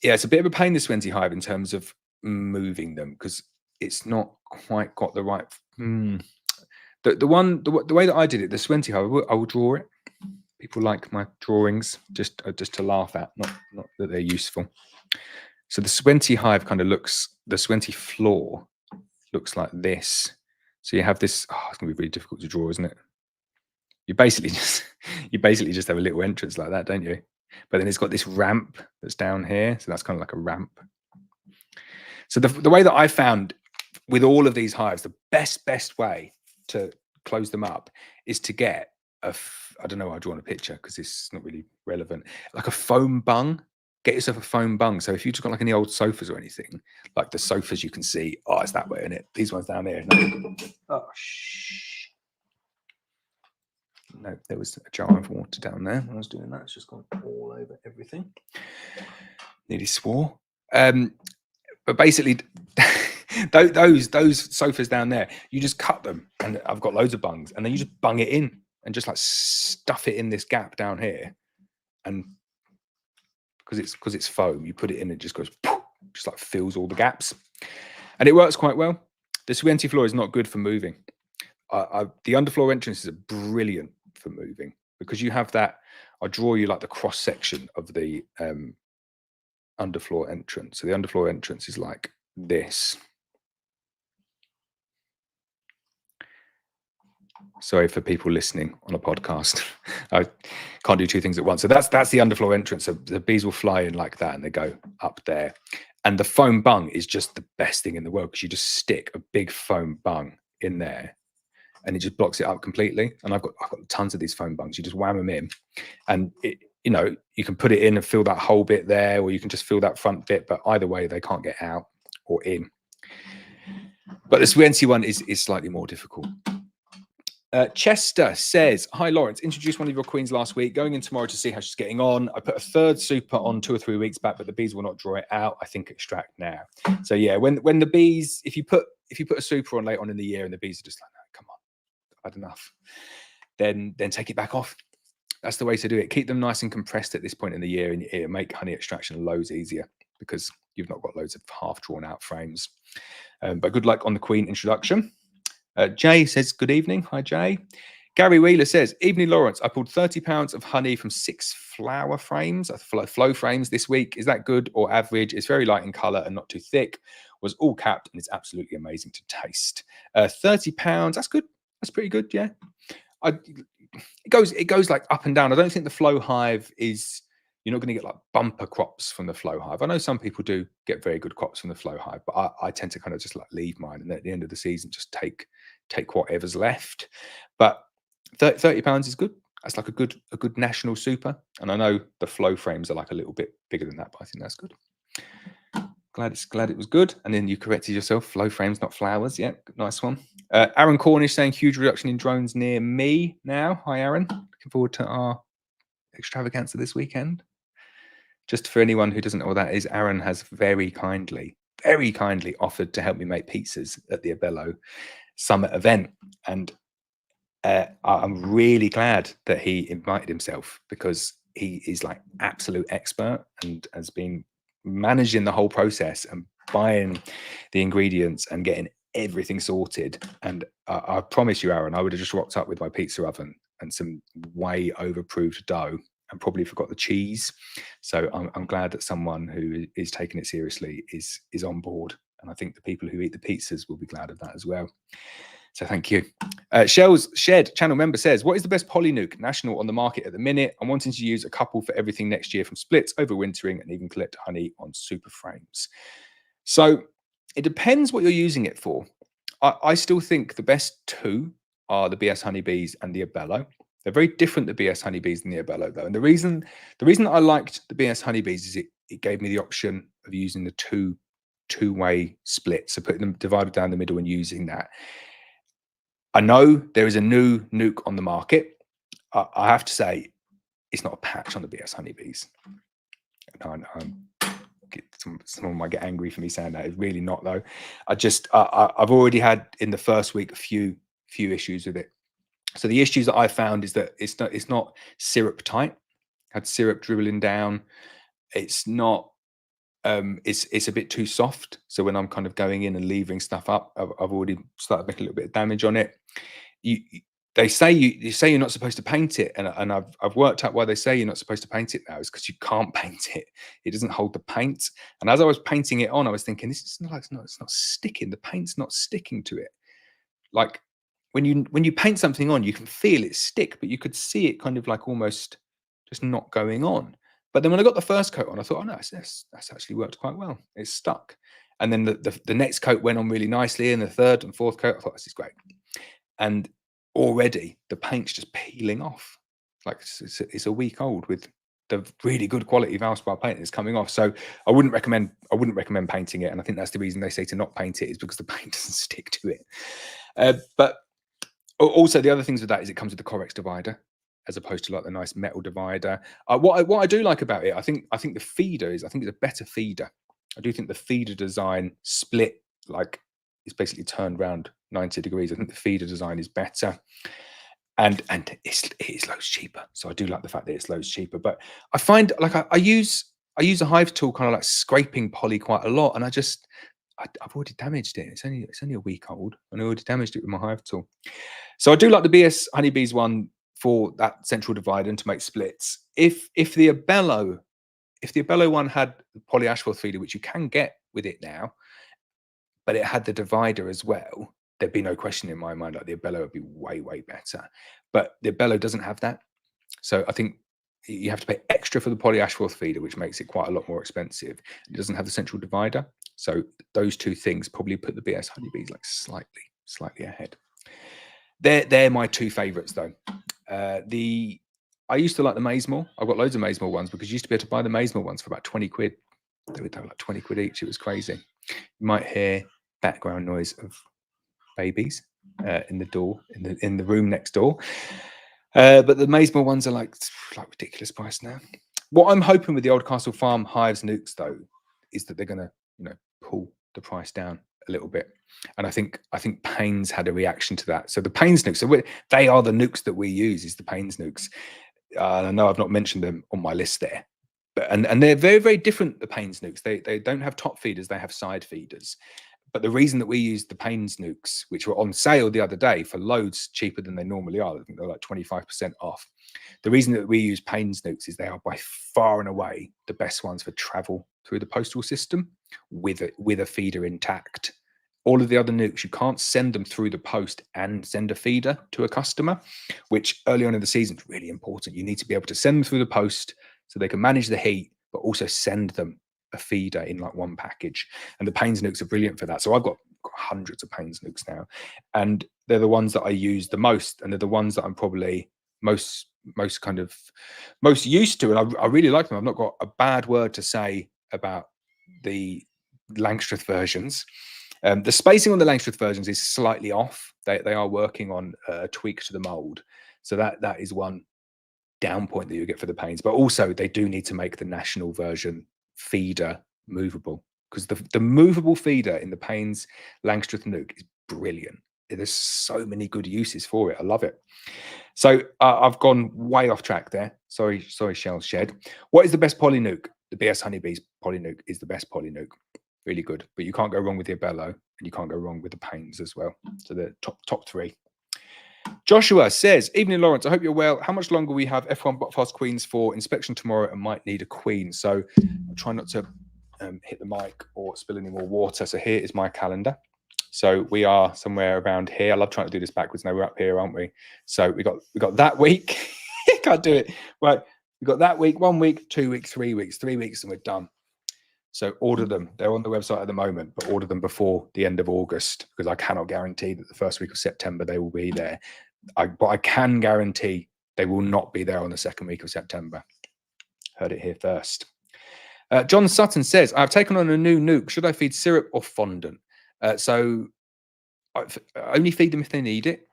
it's a bit of a pain, the Swienty hive, in terms of moving them, because it's not quite got the right. The way that I did it, the Swienty hive, I will draw it. People like my drawings just to laugh at, not that they're useful. So the Swienty hive kind of looks, the Swienty floor looks like this. So you have this. Oh, it's gonna be really difficult to draw, isn't it? You basically just have a little entrance like that, don't you? But then it's got this ramp that's down here, so that's kind of like a ramp. So the way that I found with all of these hives, the best way to close them up is to get I don't know why I draw a picture because it's not really relevant, like a foam bung. Get yourself a foam bung. So if you just got like any old sofas or anything, like the sofas you can see, oh, it's that way, isn't it? These ones down here. Oh, shh. No, there was a jar of water down there when I was doing that. It's just gone all over everything. Nearly swore. But basically, those sofas down there, you just cut them, and I've got loads of bungs, and then you just bung it in and just like stuff it in this gap down here, and because it's foam, you put it in, it just goes, just like fills all the gaps, and it works quite well. The Swienty floor is not good for moving. The underfloor entrances are brilliant for moving because you have that. I draw you like the cross section of the underfloor entrance. So the underfloor entrance is like this. Sorry for people listening on a podcast. I can't do two things at once. So that's the underfloor entrance. So the bees will fly in like that and they go up there. And the foam bung is just the best thing in the world because you just stick a big foam bung in there and it just blocks it up completely. And I've got tons of these foam bungs. You just wham them in, and you can put it in and fill that whole bit there, or you can just fill that front bit. But either way, they can't get out or in. But the Swienty one is slightly more difficult. Chester says, hi Laurence, introduced one of your queens last week, going in tomorrow to see how she's getting on. I put a third super on 2 or 3 weeks back, but the bees will not draw it out. I think extract now. So yeah, when the bees, if you put a super on late on in the year and the bees are just like, no, come on, I've had enough, then take it back off. That's the way to do it. Keep them nice and compressed at this point in the year, and it'll make honey extraction loads easier because you've not got loads of half drawn out frames. But good luck on the queen introduction. Jay says, good evening. Hi, Jay. Gary Wheeler says, evening, Laurence. I pulled 30 pounds of honey from 6 flower frames, flow frames this week. Is that good or average? It's very light in color and not too thick. Was all capped and it's absolutely amazing to taste. 30 pounds. That's good. That's pretty good. Yeah. It goes like up and down. I don't think the flow hive is, you're not going to get like bumper crops from the flow hive. I know some people do get very good crops from the flow hive, but I tend to kind of just like leave mine and at the end of the season just take whatever's left. But 30 pounds is good. That's like a good national super. And I know the flow frames are like a little bit bigger than that, but I think that's good. Glad it was good. And then you corrected yourself. Flow frames, not flowers. Yeah, nice one. Aaron Cornish saying huge reduction in drones near me now. Hi, Aaron. Looking forward to our extravaganza this weekend. Just for anyone who doesn't know what that is, Aaron has very kindly offered to help me make pizzas at the Abello Summit event. And I'm really glad that he invited himself because he is like absolute expert and has been managing the whole process and buying the ingredients and getting everything sorted. And I promise you, Aaron, I would have just rocked up with my pizza oven and some way overapproved dough and probably forgot the cheese. So I'm glad that someone who is taking it seriously is on board. And I think the people who eat the pizzas will be glad of that as well. So thank you. Shell's Shed channel member says, what is the best polynuke national on the market at the minute? I'm wanting to use a couple for everything next year from splits, overwintering, and even collect honey on super frames. So it depends what you're using it for. I still think the best two are the BS honeybees and the Abello. They're very different, the BS honeybees and the Abello, though. And the reason that I liked the BS honeybees is it gave me the option of using the two-way split. So putting them divided down the middle and using that. I know there is a new nuke on the market. I have to say, it's not a patch on the BS honeybees. Someone might get angry for me saying that. It's really not, though. I've already had in the first week a few issues with it. So the issues that I found is that it's not syrup tight. had syrup dribbling down. It's not. It's a bit too soft. So when I'm kind of going in and leaving stuff up, I've already started making a little bit of damage on it. They say you say you're not supposed to paint it, and I've worked out why they say you're not supposed to paint it now is because you can't paint it. It doesn't hold the paint. And as I was painting it on, I was thinking, this is like it's not sticking. The paint's not sticking to it. Like when you paint something on, you can feel it stick, but you could see it kind of like almost just not going on. But then when I got the first coat on, I thought, oh no, that's actually worked quite well. It's stuck. And then the next coat went on really nicely, and the third and fourth coat, I thought, this is great. And already the paint's just peeling off. Like it's a week old with the really good quality Valspar paint that's coming off. So I wouldn't recommend painting it. And I think that's the reason they say to not paint it, is because the paint doesn't stick to it. But also the other things with that is it comes with the Corex divider, as opposed to like the nice metal divider. What I do like about it, I think the feeder is, I think it's a better feeder. I do think the feeder design split, like it's basically turned around 90 degrees. I think the feeder design is better, and it is loads cheaper. So I do like the fact that it's loads cheaper. But I find like I use a Hive tool kind of like scraping poly quite a lot, and I've already damaged it. It's only a week old, and I already damaged it with my Hive tool. So I do like the BS Honeybees one for that central divider and to make splits. If the Abello one had the polyashford feeder, which you can get with it now, but it had the divider as well, there'd be no question in my mind, like the Abello would be way, way better. But the Abello doesn't have that. So I think you have to pay extra for the polyashford feeder, which makes it quite a lot more expensive. It doesn't have the central divider. So those two things probably put the BS Honeybees like slightly ahead. They're my two favorites though. I used to like the Mazemore. I've got loads of Mazemore ones because you used to be able to buy the Mazemore ones for about 20 quid. They were like 20 quid each. It was crazy. You might hear background noise of babies in the door, in the room next door. But the Mazemore ones are like ridiculous price now. What I'm hoping with the Oldcastle Farm Hives nukes though is that they're going to pull the price down a little bit. And I think Payne's had a reaction to that. So the Payne's nukes, so they are the nukes that we use, is the Payne's nukes. I know I've not mentioned them on my list there, but and they're very, very different, the Payne's nukes. They don't have top feeders, they have side feeders. But the reason that we use the Payne's nukes, which were on sale the other day for loads cheaper than they normally are, I think they're like 25% off. The reason that we use Payne's nukes is they are by far and away the best ones for travel through the postal system with a feeder intact. All of the other nukes, you can't send them through the post and send a feeder to a customer, which early on in the season is really important. You need to be able to send them through the post so they can manage the heat, but also send them a feeder in like one package. And the Payne's nukes are brilliant for that. So I've got hundreds of Payne's nukes now, and they're the ones that I use the most, and they're the ones that I'm probably most used to, and I really like them. I've not got a bad word to say about the Langstrath versions. The spacing on the Langstrath versions is slightly off. They are working on a tweak to the mold, so that is one down point that you get for the Paynes. But also they do need to make the national version feeder movable, because the movable feeder in the Paynes Langstrath nuke is brilliant. There's so many good uses for it. I love it. So I've gone way off track there. Sorry, Shell Shed. What is the best poly nuke? The BS Honeybees poly nuke is the best poly nuke. Really good. But you can't go wrong with the Abello, and you can't go wrong with the Paynes as well. So the top three. Joshua says, evening, Laurence. I hope you're well. How much longer we have F1 Botfast Queens for inspection tomorrow, and might need a queen? So I'll try not to hit the mic or spill any more water. So here is my calendar. So we are somewhere around here. I love trying to do this backwards. Now we're up here, aren't we? So we got that week. Can't do it. Right. We got that week, 1 week, 2 weeks, 3 weeks, 3 weeks, and we're done. So order them. They're on the website at the moment, but order them before the end of August, because I cannot guarantee that the first week of September they will be there. But I can guarantee they will not be there on the second week of September. Heard it here first. John Sutton says, I've taken on a new nuke. Should I feed syrup or fondant? So I only feed them if they need it,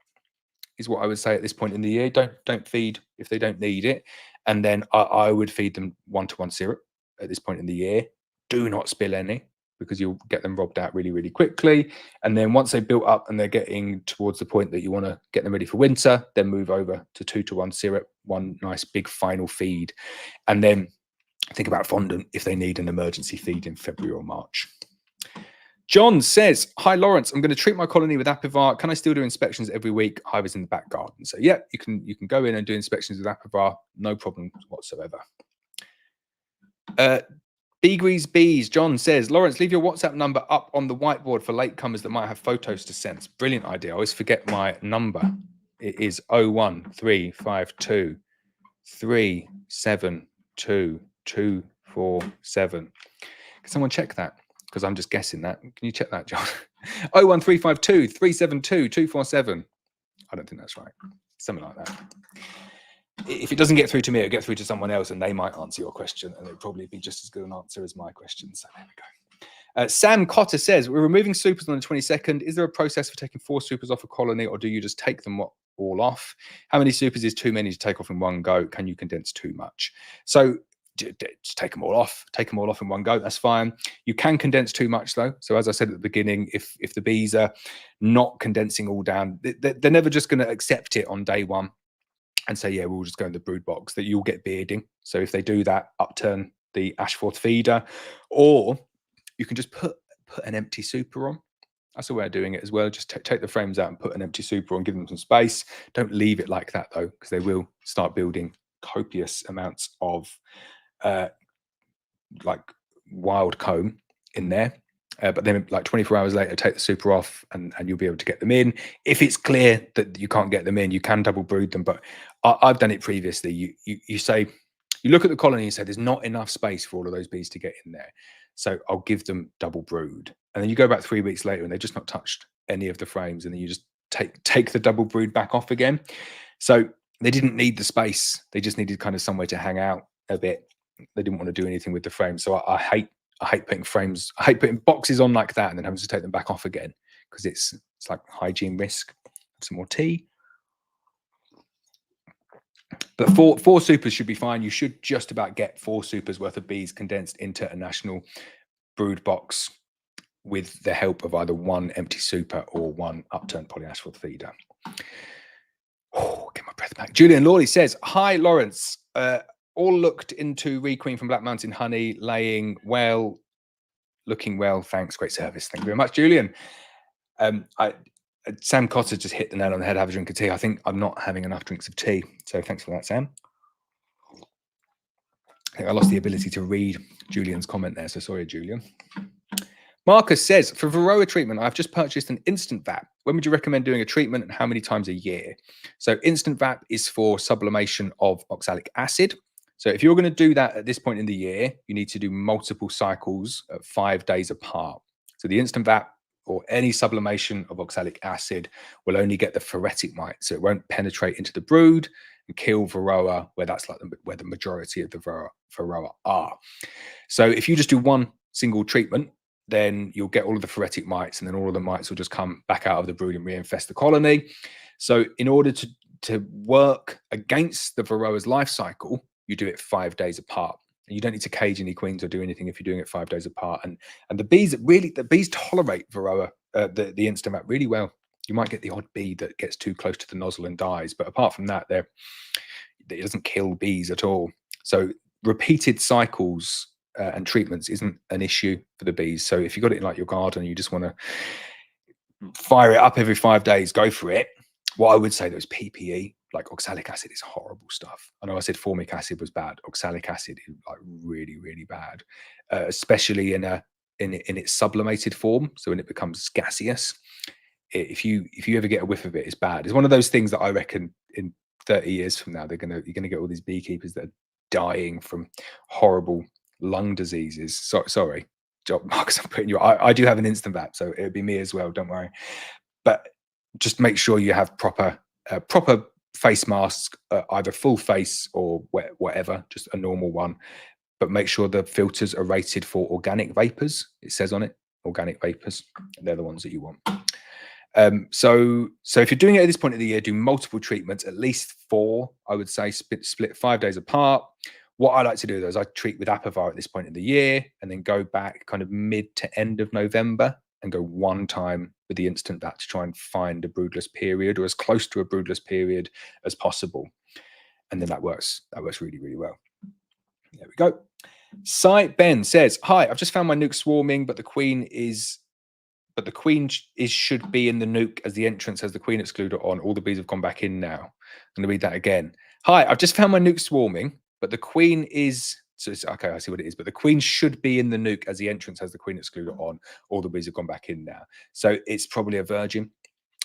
is what I would say at this point in the year. Don't feed if they don't need it. And then I would feed them 1-to-1 syrup at this point in the year. Do not spill any, because you'll get them robbed out really, really quickly. And then once they've built up and they're getting towards the point that you want to get them ready for winter, then move over to 2-to-1 syrup, one nice big final feed. And then think about fondant if they need an emergency feed in February or March. John says, hi, Laurence, I'm going to treat my colony with Apivar. Can I still do inspections every week? Hive is in the back garden. So yeah, you can go in and do inspections with Apivar. No problem whatsoever. Beegrees Bees, John says, Laurence, leave your WhatsApp number up on the whiteboard for latecomers that might have photos to send. Brilliant idea. I always forget my number. It is 01352 372 247. Can someone check that? Because I'm just guessing that. Can you check that, John? 01352 372 247. I don't think that's right. Something like that. If it doesn't get through to me, it'll get through to someone else and they might answer your question and it'll probably be just as good an answer as my question. So there we go. Sam Cotter says, we're removing supers on the 22nd. Is there a process for taking 4 supers off a colony or do you just take them all off? How many supers is too many to take off in one go? Can you condense too much? So just take them all off in one go. That's fine. You can condense too much though. So as I said at the beginning, if the bees are not condensing all down, they're never just going to accept it on day one and say, yeah, we'll just go in the brood box. That you'll get bearding. So if they do that, upturn the Ashforth feeder, or you can just put an empty super on. That's a way of doing it as well. Just take the frames out and put an empty super on, give them some space. Don't leave it like that though, because they will start building copious amounts of like wild comb in there. But then like 24 hours later, take the super off and you'll be able to get them in. If it's clear that you can't get them in, you can double brood them. But I've done it previously. You say, you look at the colony and say, there's not enough space for all of those bees to get in there. So I'll give them double brood. And then you go back 3 weeks later and they've just not touched any of the frames. And then you just take the double brood back off again. So they didn't need the space. They just needed kind of somewhere to hang out a bit. They didn't want to do anything with the frame. So I hate putting frames. I hate putting boxes on like that and then having to take them back off again because it's like hygiene risk. Some more tea. But four supers should be fine. You should just about get 4 supers worth of bees condensed into a national brood box with the help of either 1 empty super or 1 upturned polyashford feeder. Oh, get my breath back. Julian Lawley says, hi, Laurence. All looked into Requeen from Black Mountain Honey, laying well, looking well. Thanks. Great service. Thank you very much, Julian. Sam Cotter just hit the nail on the head. Have a drink of tea. I think I'm not having enough drinks of tea. So thanks for that, Sam. I think I lost the ability to read Julian's comment there. So sorry, Julian. Marcus says, for Varroa treatment, I've just purchased an instant VAP. When would you recommend doing a treatment and how many times a year? So instant VAP is for sublimation of oxalic acid. So if you're going to do that at this point in the year, you need to do multiple cycles at 5 days apart. So the instant VAP or any sublimation of oxalic acid will only get the phoretic mite. So it won't penetrate into the brood and kill Varroa, where that's like where the majority of the Varroa are. So if you just do one single treatment, then you'll get all of the phoretic mites and then all of the mites will just come back out of the brood and reinfest the colony. So in order to work against the Varroa's life cycle, you do it 5 days apart. And you don't need to cage any queens or do anything if you're doing it 5 days apart. And the bees tolerate Varroa, the instant VAP really well. You might get the odd bee that gets too close to the nozzle and dies, but apart from that, it doesn't kill bees at all. So repeated cycles and treatments isn't an issue for the bees. So if you've got it in like your garden, you just want to fire it up every 5 days, go for it. What I would say though is PPE, like oxalic acid is horrible stuff. I know I said formic acid was bad. Oxalic acid is like really, really bad, especially in its sublimated form. So when it becomes gaseous, if you ever get a whiff of it, it's bad. It's one of those things that I reckon in 30 years from now, you're gonna get all these beekeepers that are dying from horrible lung diseases. Sorry, Marcus, I'm putting you. I do have an instant VAP, so it would be me as well. Don't worry. But just make sure you have proper face masks, either full face or whatever, just a normal one. But make sure the filters are rated for organic vapors. It says on it, organic vapors. They're the ones that you want. So if you're doing it at this point of the year, do multiple treatments, at least 4, I would say, split 5 days apart. What I like to do though is I treat with Apivar at this point in the year and then go back kind of mid to end of November and go one time with the instant bat to try and find a broodless period or as close to a broodless period as possible. And then that works really, really well. There we go. Ben says, hi, I've just found my nuke swarming, but the queen should be in the nuke as the entrance has the queen excluder on. All the bees have gone back in now. I'm going to read that again. Hi, I've just found my nuke swarming, but the queen is... So it's, okay, I see what it is. But the queen should be in the nuke as the entrance has the queen excluder on. All the bees have gone back in now. So it's probably a virgin,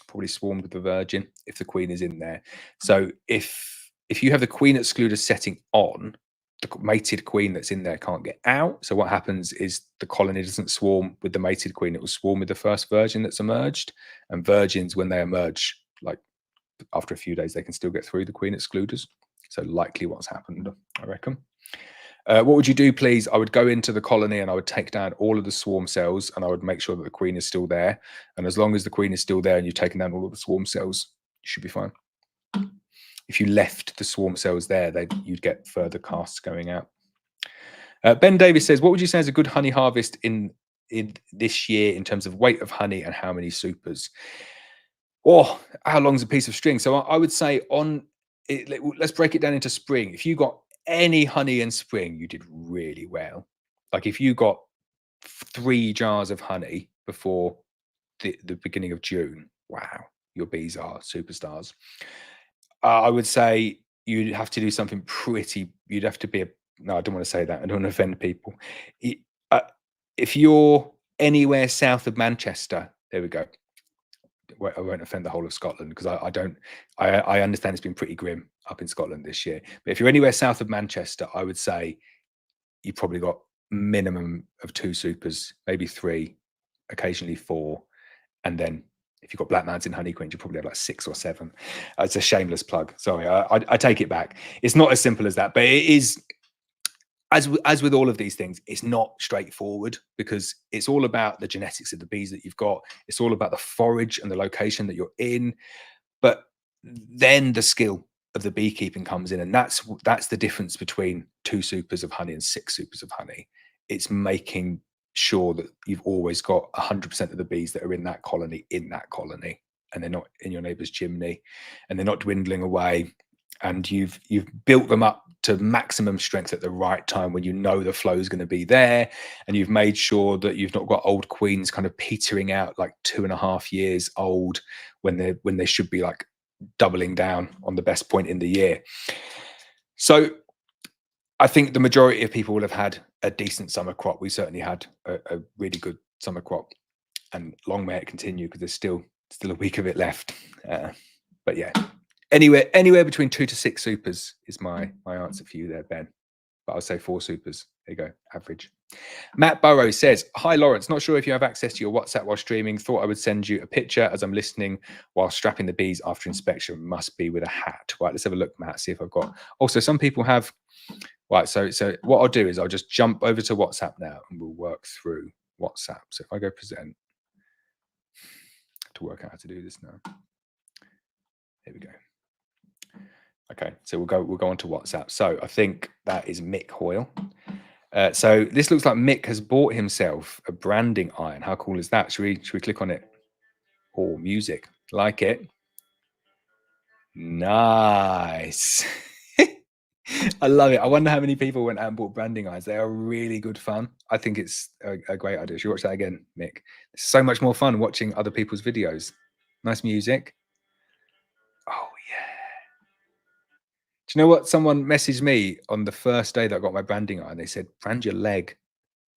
probably swarmed with the virgin if the queen is in there. So if you have the queen excluder setting on, the mated queen that's in there can't get out. So what happens is the colony doesn't swarm with the mated queen. It will swarm with the first virgin that's emerged. And virgins, when they emerge, like after a few days, they can still get through the queen excluders. So likely what's happened, I reckon. What would you do, please? I would go into the colony and I would take down all of the swarm cells and I would make sure that the queen is still there. And as long as the queen is still there and you've taken down all of the swarm cells, you should be fine. If you left the swarm cells there, you'd get further casts going out. Ben Davis says, what would you say is a good honey harvest in this year in terms of weight of honey and how many supers? Or how long's a piece of string? So I would say let's break it down into spring. If you got any honey in spring, you did really well. Like if you got 3 jars of honey before the beginning of June, wow, your bees are superstars. I would say you'd have to do something pretty, you'd have to be no, I don't want to say that. I don't want to offend people. If you're anywhere south of Manchester, there we go. I won't offend the whole of Scotland because I understand it's been pretty grim up in Scotland this year. But if you're anywhere south of Manchester, I would say you probably got minimum of 2 supers, maybe 3, occasionally 4. And then if you've got Black Mountain Honeyqueens, you probably have like 6 or 7. It's a shameless plug. Sorry, I take it back. It's not as simple as that, but it is. As with all of these things, it's not straightforward because it's all about the genetics of the bees that you've got. It's all about the forage and the location that you're in. But then the skill of the beekeeping comes in, and that's the difference between 2 supers of honey and 6 supers of honey. It's making sure that you've always got 100% of the bees that are in that colony, and they're not in your neighbour's chimney, and they're not dwindling away. And you've built them up to maximum strength at the right time when you know the flow is going to be there, and you've made sure that you've not got old queens kind of petering out like 2.5 years old when they should be like doubling down on the best point in the year. So I think the majority of people will have had a decent summer crop. We certainly had a really good summer crop, and long may it continue because there's still a week of it left. But yeah. Anywhere between 2 to 6 supers is my answer for you there, Ben. But I'll say 4 supers. There you go, average. Matt Burrow says, hi, Laurence. Not sure if you have access to your WhatsApp while streaming. Thought I would send you a picture as I'm listening while strapping the bees after inspection. Must be with a hat. Right, let's have a look, Matt, see if I've got... Also, some people have... Right, so what I'll do is I'll just jump over to WhatsApp now and we'll work through WhatsApp. So if I go present... to work out how to do this now. Here we go. Okay, so we'll go on to WhatsApp. So I think that is Mick Hoyle. So this looks like Mick has bought himself a branding iron. How cool is that? Should we click on it? Oh, music. Like it. Nice. I love it. I wonder how many people went out and bought branding irons. They are really good fun. I think it's a great idea. Should we watch that again, Mick? It's so much more fun watching other people's videos. Nice music. Oh, yeah. Do you know what? Someone messaged me on the first day that I got my branding iron. They said, brand your leg.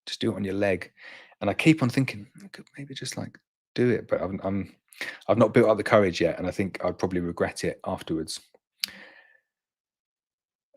Just do it on your leg. And I keep on thinking, I could maybe just like do it. But I've not built up the courage yet. And I think I'd probably regret it afterwards.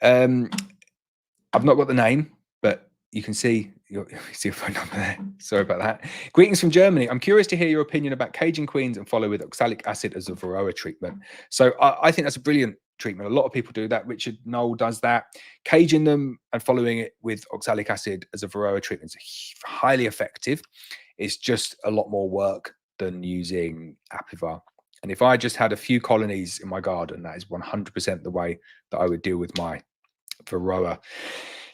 I've not got the name, but you can see your phone number there. Sorry about that. Greetings from Germany. I'm curious to hear your opinion about caging queens and follow with oxalic acid as a Varroa treatment. So I think that's a brilliant treatment. A lot of people do that. Richard Knoll does that. Caging them and following it with oxalic acid as a Varroa treatment is highly effective. It's just a lot more work than using Apivar. And if I just had a few colonies in my garden, that is 100% the way that I would deal with my Varroa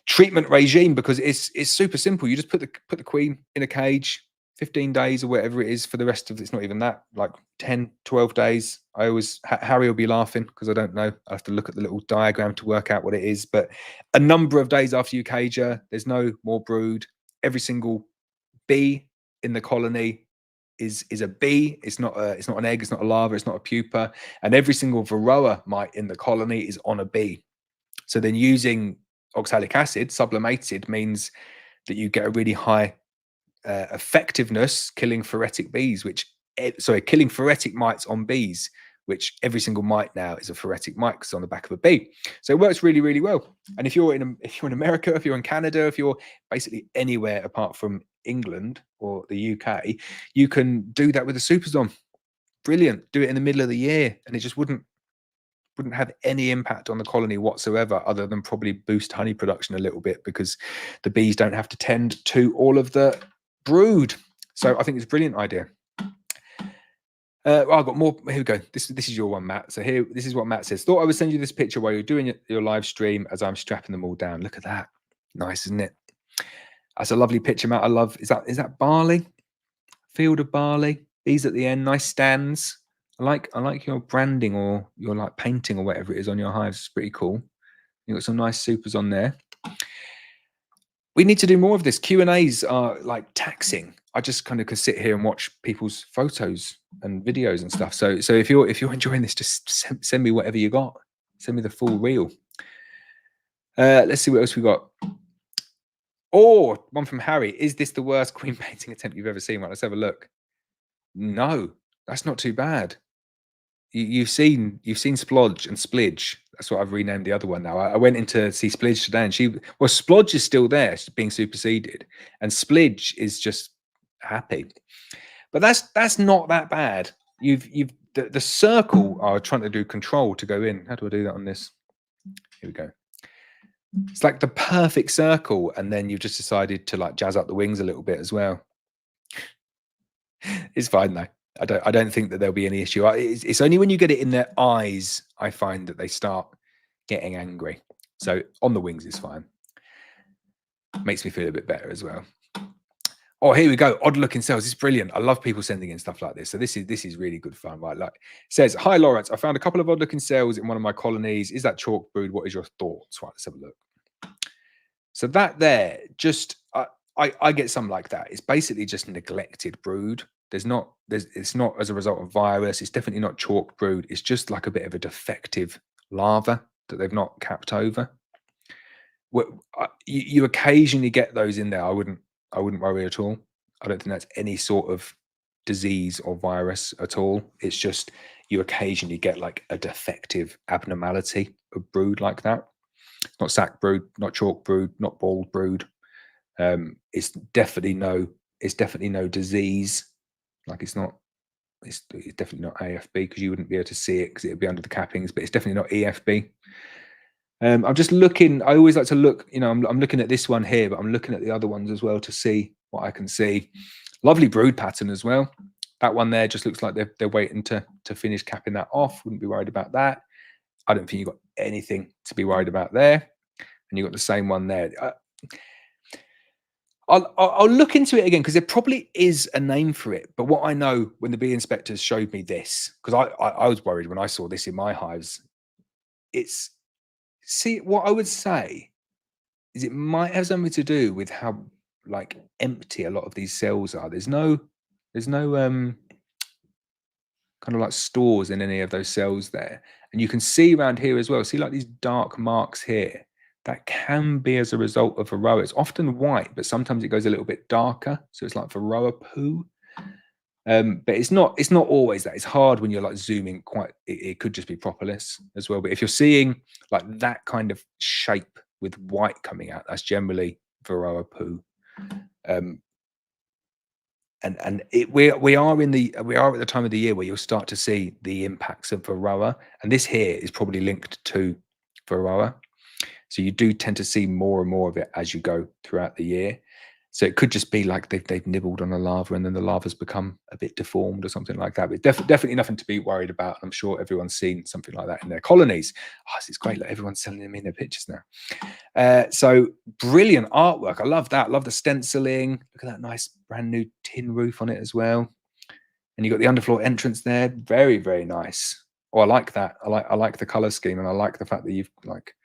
treatment regime, because it's super simple. You just put the queen in a cage, 15 days or whatever it is for the rest of it's not even that, like 10, 12 days. I always Harry will be laughing because I don't know. I have to look at the little diagram to work out what it is. But a number of days after you cage her, there's no more brood. Every single bee in the colony is a bee. It's not an egg, it's not a larva, it's not a pupa. And every single Varroa mite in the colony is on a bee. So then using oxalic acid sublimated means that you get a really high effectiveness killing phoretic bees, killing phoretic mites on bees, which every single mite now is a phoretic mite because it's on the back of a bee. So it works really, really well. And if you're in America, if you're in Canada, if you're basically anywhere apart from England or the UK, you can do that with a Superstorm. Brilliant. Do it in the middle of the year, and it just wouldn't have any impact on the colony whatsoever, other than probably boost honey production a little bit because the bees don't have to tend to all of the brood. So I think it's a brilliant idea. I've got more. Here we go. This is your one, Matt. So here, this is what Matt says. Thought I would send you this picture while you're doing your live stream as I'm strapping them all down. Look at that. Nice, isn't it? That's a lovely picture, Matt. I love. Is that barley? Field of barley. Bees at the end. Nice stands. I like your branding or your like painting or whatever it is on your hives. It's pretty cool. You've got some nice supers on there. We need to do more of this. Q&As are like taxing. I just kind of could sit here and watch people's photos and videos and stuff. So if you're enjoying this, just send me whatever you got. Send me the full reel. Let's see what else we got. Oh, one from Harry. Is this the worst queen painting attempt you've ever seen? Right, let's have a look. No, that's not too bad. You've seen Splodge and Splidge. That's what I've renamed the other one now. I went in to see Splidge today, and Splodge is still there, being superseded, and Splidge is just happy. But that's not that bad. The circle are trying to do control to go in. How do I do that on this? Here we go. It's like the perfect circle, and then you've just decided to like jazz up the wings a little bit as well. It's fine though. I don't think that there'll be any issue. It's only when you get it in their eyes, I find that they start getting angry. So on the wings is fine. Makes me feel a bit better as well. Oh, here we go. Odd looking cells. It's brilliant. I love people sending in stuff like this. So this is really good fun, right? Like it says, hi Laurence, I found a couple of odd looking cells in one of my colonies. Is that chalk brood? What is your thoughts? Right, let's have a look. So that there, just I get some like that. It's basically just neglected brood. It's not as a result of virus. It's definitely not chalk brood. It's just like a bit of a defective larva that they've not capped over. You occasionally get those in there. I wouldn't worry at all. I don't think that's any sort of disease or virus at all. It's just you occasionally get like a defective abnormality of brood like that. It's not sac brood, not chalk brood, not bald brood. It's definitely no disease. Like it's definitely not AFB, because you wouldn't be able to see it because it would be under the cappings, but it's definitely not EFB. I'm just looking. I always like to look, I'm looking at this one here, but I'm looking at the other ones as well to see what I can see. Lovely brood pattern as well. That one there just looks like they're waiting to finish capping that off. Wouldn't be worried about that. I don't think you've got anything to be worried about there. And you've got the same one there. I'll look into it again, because there probably is a name for it. But what I know, when the bee inspectors showed me this, because I was worried when I saw this in my hives, what I would say is it might have something to do with how like empty a lot of these cells are. There's no kind of like stores in any of those cells there. And you can see around here as well, see like these dark marks here. That can be as a result of Varroa. It's often white, but sometimes it goes a little bit darker. So it's like Varroa poo. But it's not always that. It's hard when you're like zooming quite. It could just be propolis as well. But if you're seeing like that kind of shape with white coming out, that's generally Varroa poo. We are at the time of the year where you'll start to see the impacts of Varroa, and this here is probably linked to Varroa. So you do tend to see more and more of it as you go throughout the year. So it could just be like they've nibbled on a larva and then the larva's become a bit deformed or something like that. But definitely nothing to be worried about. I'm sure everyone's seen something like that in their colonies. Oh, this is great. Like everyone's sending them in their pictures now. So brilliant artwork. I love that. Love the stenciling. Look at that nice brand new tin roof on it as well. And you've got the underfloor entrance there. Very, very nice. Oh, I like that. I like the color scheme, and I like the fact that you've like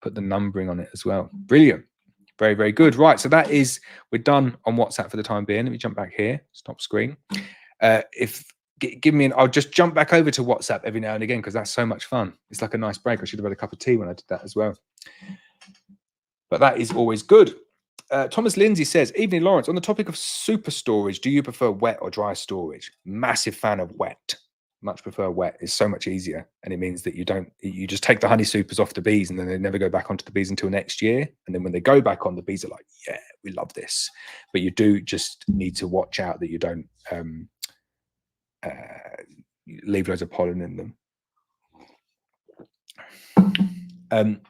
put the numbering on it as well. Brilliant. Very, very good. Right, so we're done on WhatsApp for the time being. Let me jump back here, stop screen. Give me I'll just jump back over to WhatsApp every now and again because that's so much fun. It's like a nice break. I should have had a cup of tea when I did that as well. But that is always good. Thomas Lindsay says, evening, Lawrence. On the topic of super storage, do you prefer wet or dry storage? Massive fan of wet. Much prefer wet. It's so much easier, and it means that you just take the honey supers off the bees, and then they never go back onto the bees until next year. And then when they go back on, the bees are like, yeah, we love this. But you do just need to watch out that you don't leave loads of pollen in them.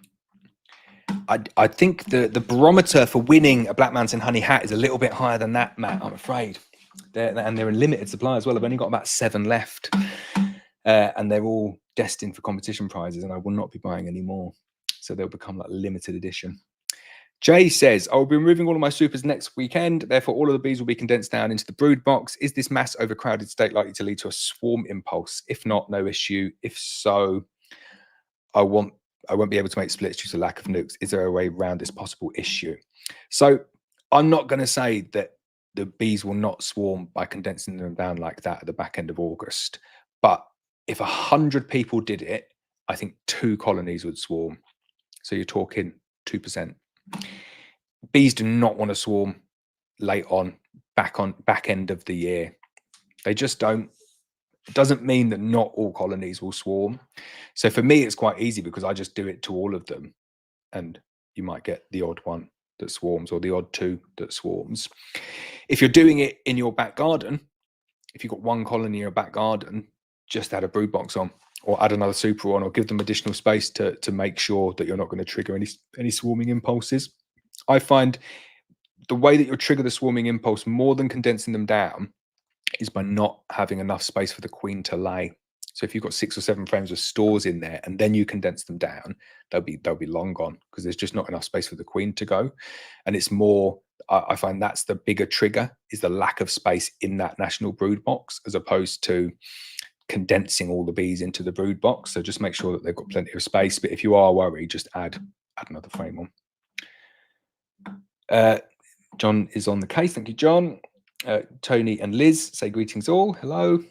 I think the barometer for winning a Black Mountain honey hat is a little bit higher than that, Matt, I'm afraid. They're in limited supply as well. I've only got about 7 left, and they're all destined for competition prizes, and I will not be buying any more. So they'll become like limited edition. Jay says, I will be removing all of my supers next weekend. Therefore, all of the bees will be condensed down into the brood box. Is this mass overcrowded state likely to lead to a swarm impulse? If not, no issue. If so, I won't be able to make splits due to lack of nukes. Is there a way around this possible issue? So I'm not going to say that the bees will not swarm by condensing them down like that at the back end of August. But if 100 people did it, I think 2 colonies would swarm. So you're talking 2%. Bees do not want to swarm late on, back end of the year. They just don't. It doesn't mean that not all colonies will swarm. So for me, it's quite easy because I just do it to all of them. And you might get the odd one that swarms or the odd 2 that swarms. If you're doing it in your back garden, if you've got 1 colony in your back garden, just add a brood box on or add another super on or give them additional space to make sure that you're not going to trigger any swarming impulses. I find the way that you'll trigger the swarming impulse more than condensing them down is by not having enough space for the queen to lay. So if you've got 6 or 7 frames of stores in there and then you condense them down, they'll be long gone because there's just not enough space for the queen to go. And it's more, I find that's the bigger trigger, is the lack of space in that national brood box as opposed to condensing all the bees into the brood box. So just make sure that they've got plenty of space. But if you are worried, just add another frame on. John is on the case. Thank you, John. Tony and Liz say greetings all. Hello.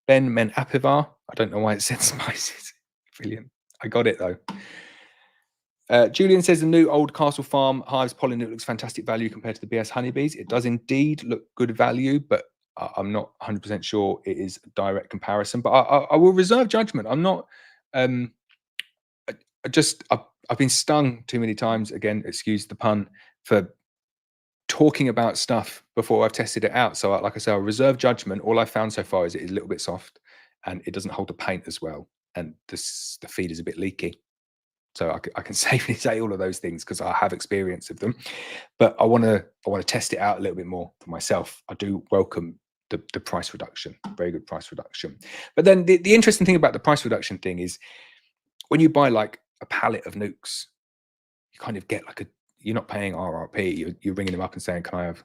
Ben Men Apivar. I don't know why it said spices. Brilliant. I got it though. Julian says the new old Castle Farm hives pollen, it looks fantastic value compared to the BS honeybees. It does indeed look good value, but I'm not 100% sure it is a direct comparison. But I will reserve judgment. I'm not. I've been stung too many times. Again, excuse the pun, for talking about stuff before I've tested it out. So like I say, I'll reserve judgment. All I've found so far is it is a little bit soft and it doesn't hold the paint as well. And the feed is a bit leaky. So I can safely say all of those things because I have experience of them. But I want to test it out a little bit more for myself. I do welcome the price reduction, very good price reduction. But then the interesting thing about the price reduction thing is when you buy like a pallet of nukes, you kind of get like you're not paying RRP. You're ringing them up and saying, "Can I have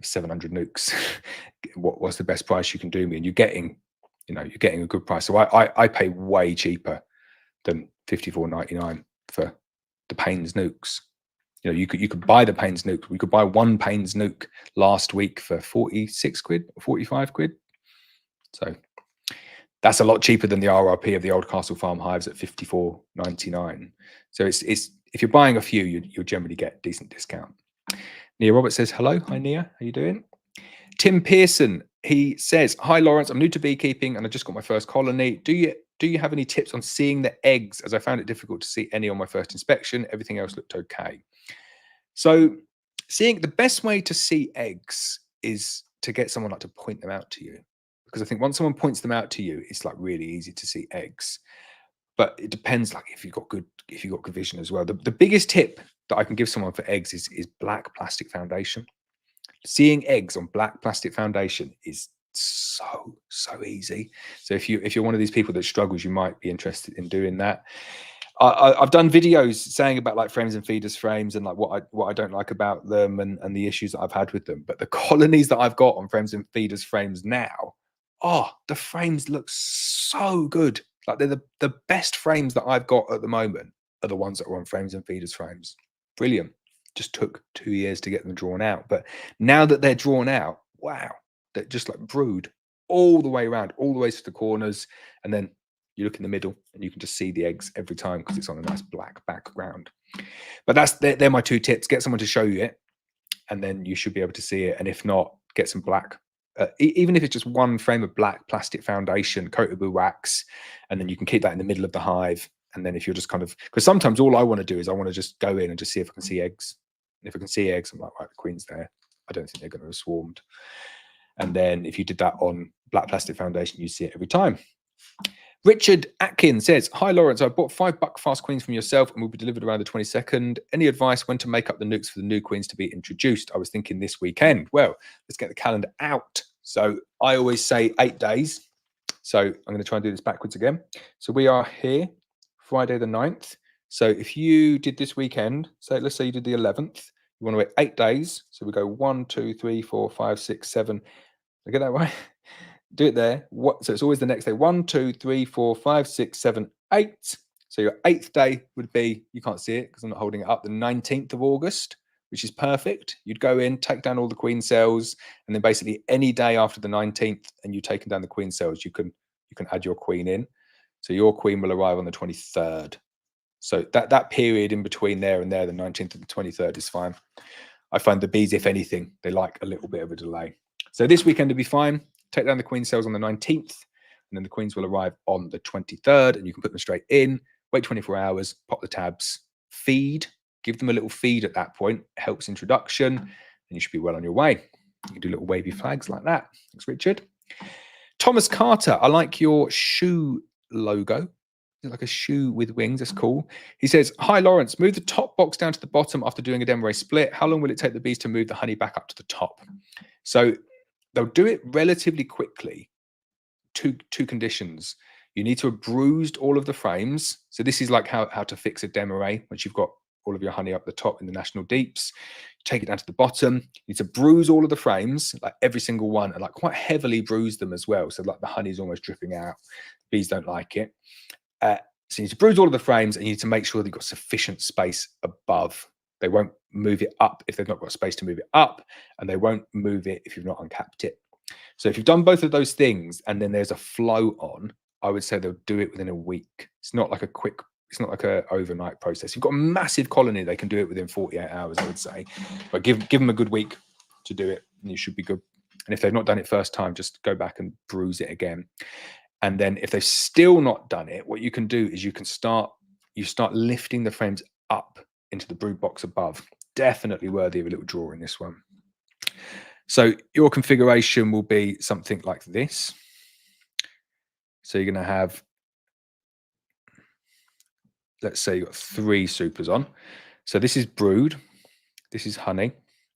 700 nukes? What's the best price you can do me?" And you're getting a good price. So I pay way cheaper than $54.99 for the Payne's nukes. You know, you could buy the Payne's nuke. We could buy 1 Payne's nuke last week for 46 quid or 45 quid. So that's a lot cheaper than the RRP of the old Castle Farm hives at $54.99. So it's if you're buying a few, you'll generally get a decent discount. Nia Roberts says, hello. Hi, Nia. How you doing? Tim Pearson, he says, hi, Lawrence. I'm new to beekeeping and I just got my first colony. Do you have any tips on seeing the eggs, as I found it difficult to see any on my first inspection? Everything else looked okay. So the best way to see eggs is to get someone like to point them out to you. Because I think once someone points them out to you, it's like really easy to see eggs. But it depends, like if you've got good vision as well. The biggest tip that I can give someone for eggs is black plastic foundation. Seeing eggs on black plastic foundation is so easy. So if you're one of these people that struggles, you might be interested in doing that. I've done videos saying about like frames and feeders frames and like what I don't like about them and the issues that I've had with them. But the colonies that I've got on frames and feeders frames now, oh, the frames look so good. Like they're the best frames that I've got at the moment are the ones that are on frames and feeders frames. Brilliant. Just took 2 years to get them drawn out. But now that they're drawn out, wow, they're just like brood all the way around, all the way to the corners. And then you look in the middle and you can just see the eggs every time because it's on a nice black background. But they're my 2 tips. Get someone to show you it, and then you should be able to see it. And if not, get some black. Even if it's just one frame of black plastic foundation coated with wax, and then you can keep that in the middle of the hive. And then if you're just kind of, because sometimes all I want to do is I want to just go in and just see if I can see eggs. And if I can see eggs, I'm like, right, the queen's there. I don't think they're going to have swarmed. And then if you did that on black plastic foundation, you see it every time. Richard Atkins says, hi, Laurence. I bought 5 Buckfast queens from yourself and will be delivered around the 22nd. Any advice when to make up the nukes for the new queens to be introduced? I was thinking this weekend. Well, let's get the calendar out. So I always say 8 days. So I'm going to try and do this backwards again. So we are here, Friday the 9th. So if you did this weekend, so let's say you did the 11th, you want to wait 8 days. So we go 1, 2, 3, 4, 5, 6, 7. Did I get that right? Do it there. So it's always the next day. 1, 2, 3, 4, 5, 6, 7, 8. So your 8th day would be, you can't see it because I'm not holding it up, the 19th of August, which is perfect. You'd go in, take down all the queen cells, and then basically any day after the 19th and you've taken down the queen cells, you can add your queen in. So your queen will arrive on the 23rd. So that period in between there and there, the 19th and the 23rd, is fine. I find the bees, if anything, they like a little bit of a delay. So this weekend will be fine. Take down the queen cells on the 19th, and then the queens will arrive on the 23rd, and you can put them straight in, wait 24 hours, pop the tabs, feed, give them a little feed at that point, helps introduction, and you should be well on your way. You can do little wavy flags like that. Thanks, Richard. Thomas Carter, I like your shoe logo. Like a shoe with wings. That's cool. He says, hi, Laurence, move the top box down to the bottom after doing a demo split. How long will it take the bees to move the honey back up to the top? So they'll do it relatively quickly. Two conditions. You need to have bruised all of the frames. So this is like how to fix a demo once you've got all of your honey up the top in the national deeps. Take it down to the bottom. You need to bruise all of the frames, like every single one, and like quite heavily bruise them as well. So like the honey's almost dripping out. Bees don't like it. So you need to bruise all of the frames, and you need to make sure that you've got sufficient space above. They won't move it up if they've not got space to move it up, and they won't move it if you've not uncapped it. So if you've done both of those things and then there's a flow on, I would say they'll do it within a week. It's not like it's not like an overnight process. You've got a massive colony, they can do it within 48 hours, I would say. But give them a good week to do it, and you should be good. And if they've not done it first time, just go back and bruise it again. And then if they've still not done it, what you can do is you start lifting the frames up into the brood box above. Definitely worthy of a little draw in this one. So your configuration will be something like this. So you're going to have, let's say you've got 3 supers on. So this is brood, this is honey,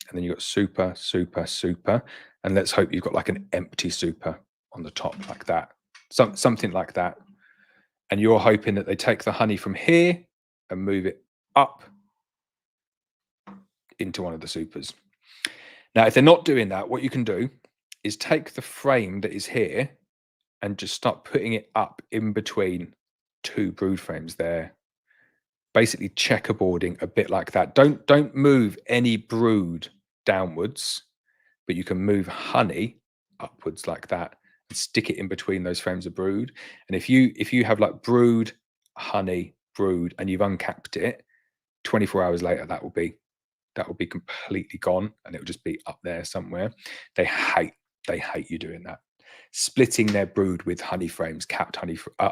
and then you've got super, super, super. And let's hope you've got like an empty super on the top like that. Something like that. And you're hoping that they take the honey from here and move it up into one of the supers. Now, if they're not doing that, what you can do is take the frame that is here and just start putting it up in between 2 brood frames there. Basically checkerboarding a bit like that. Don't move any brood downwards, but you can move honey upwards like that. Stick it in between those frames of brood. And if you have like brood, honey, brood, and you've uncapped it, 24 hours later that will be completely gone, and it will just be up there somewhere. They hate you doing that, splitting their brood with honey frames,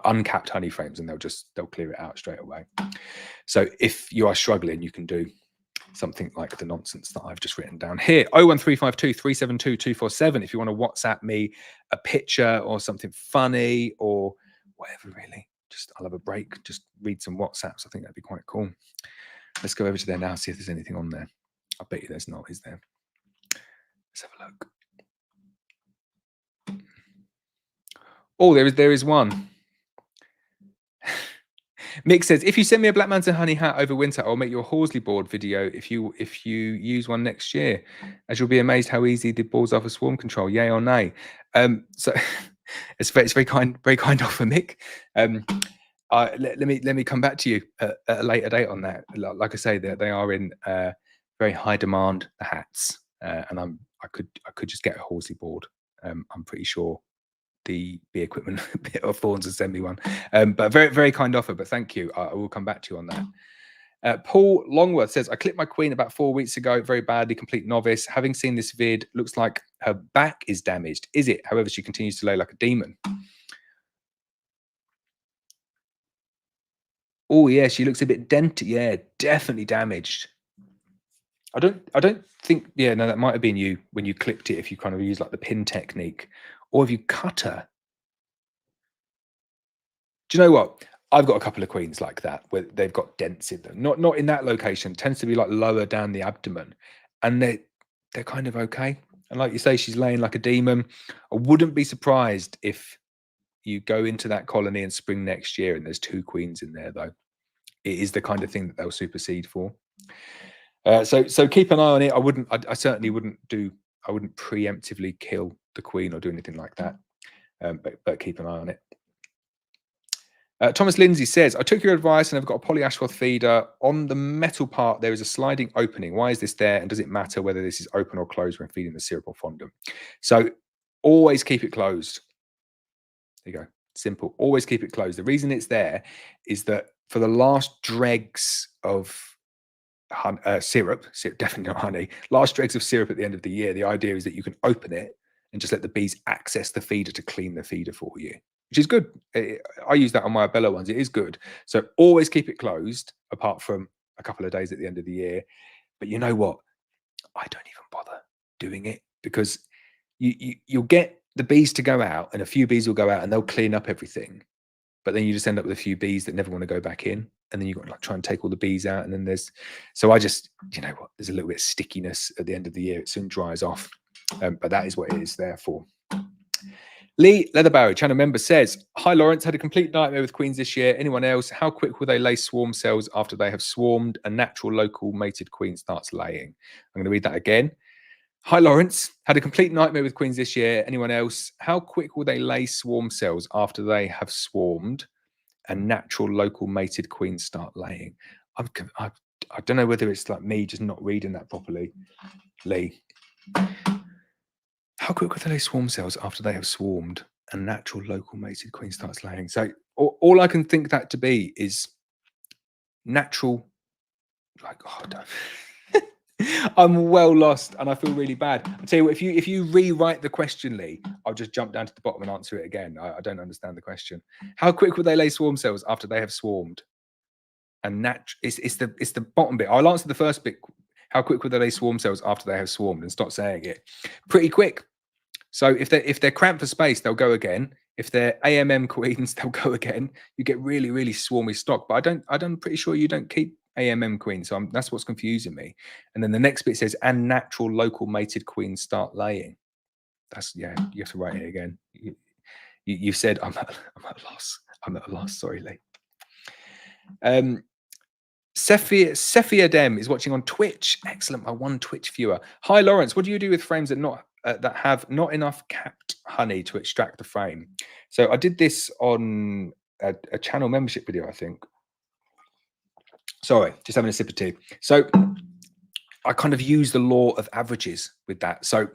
uncapped honey frames, and they'll clear it out straight away. So if you are struggling, you can do something like the nonsense that I've just written down here. 01352 372 247 if you want to WhatsApp me a picture or something funny or whatever, really. I'll have a break, just read some WhatsApps. I think that'd be quite cool. Let's go over to there now, see if there's anything on there. I bet you there's not, is there? Let's have a look. Oh, there is one. Mick says, if you send me a Black Mountain honey hat over winter, I'll make you a Horsley board video if you use one next year, as you'll be amazed how easy the boards are for swarm control. Yay or nay? So it's very kind offer, Mick. Let me come back to you at a later date on that. Like I say, they are in very high demand, the hats, and I could just get a Horsley board. I'm pretty sure the bee equipment bit of Thorns and send me one, but very kind offer, but thank you. I will come back to you on that. Paul Longworth says, I clipped my queen about 4 weeks ago, very badly, complete novice. Having seen this vid, looks like her back is damaged. Is it? However, she continues to lay like a demon. Oh yeah, she looks a bit dented. Yeah, definitely damaged. I don't think, yeah, no, that might have been you when you clipped it, if you kind of use like the pin technique, or if you cut her. Do you know what? I've got a couple of queens like that where they've got dents in them. Not in that location. It tends to be like lower down the abdomen, and they're kind of okay. And like you say, she's laying like a demon. I wouldn't be surprised if you go into that colony in spring next year and there's 2 queens in there, though. It is the kind of thing that they'll supersede for. So keep an eye on it. I certainly wouldn't preemptively kill the queen or do anything like that. But keep an eye on it. Thomas Lindsay says, I took your advice and I've got a polyashwoth feeder. On the metal part, there is a sliding opening. Why is this there? And does it matter whether this is open or closed when feeding the syrup or fondant? So always keep it closed. There you go. Simple. Always keep it closed. The reason it's there is that for the last dregs of syrup, definitely not honey, last dregs of syrup at the end of the year, the idea is that you can open it and just let the bees access the feeder to clean the feeder for you, which is good. I use that on my Abella ones. It is good. So always keep it closed, apart from a couple of days at the end of the year. But you know what? I don't even bother doing it, because you'll get the bees to go out, and a few bees will go out and they'll clean up everything. But then you just end up with a few bees that never want to go back in. And then you've got to like try and take all the bees out. And then so I just, you know what, there's a little bit of stickiness at the end of the year. It soon dries off. But that is what it is there for. Lee Leatherbarrow, channel member, says, hi Laurence, had a complete nightmare with queens this year. Anyone else? How quick will they lay swarm cells after they have swarmed? A natural local mated queen starts laying. I'm going to read that again. Hi Laurence, had a complete nightmare with queens this year. Anyone else? How quick will they lay swarm cells after they have swarmed? And natural local mated queens start laying. I don't know whether it's like me just not reading that properly, Lee. How quick will they lay swarm cells after they have swarmed and natural local mated queen starts laying? So all I can think that to be is natural, like, oh, I'm well lost and I feel really bad. I'll tell you what, if you rewrite the question, Lee, I'll just jump down to the bottom and answer it again. I don't understand the question. How quick will they lay swarm cells after they have swarmed? And it's the bottom bit. I'll answer the first bit. How quick will they lay swarm cells after they have swarmed, and stop saying it? Pretty quick. So if they're cramped for space, they'll go again. If they're AMM queens, they'll go again. You get really, really swarmy stock. But I'm pretty sure you don't keep AMM queens. So that's what's confusing me. And then the next bit says, and natural local mated queens start laying. That's, yeah, you have to write it again. You said I'm at a loss. I'm at a loss. Sorry, Lee. Cephia Dem is watching on Twitch. Excellent, my one Twitch viewer. Hi Laurence, what do you do with frames that have not enough capped honey to extract the frame? So I did this on a channel membership video, I think. Sorry, just having a sip of tea. So I kind of use the law of averages with that. So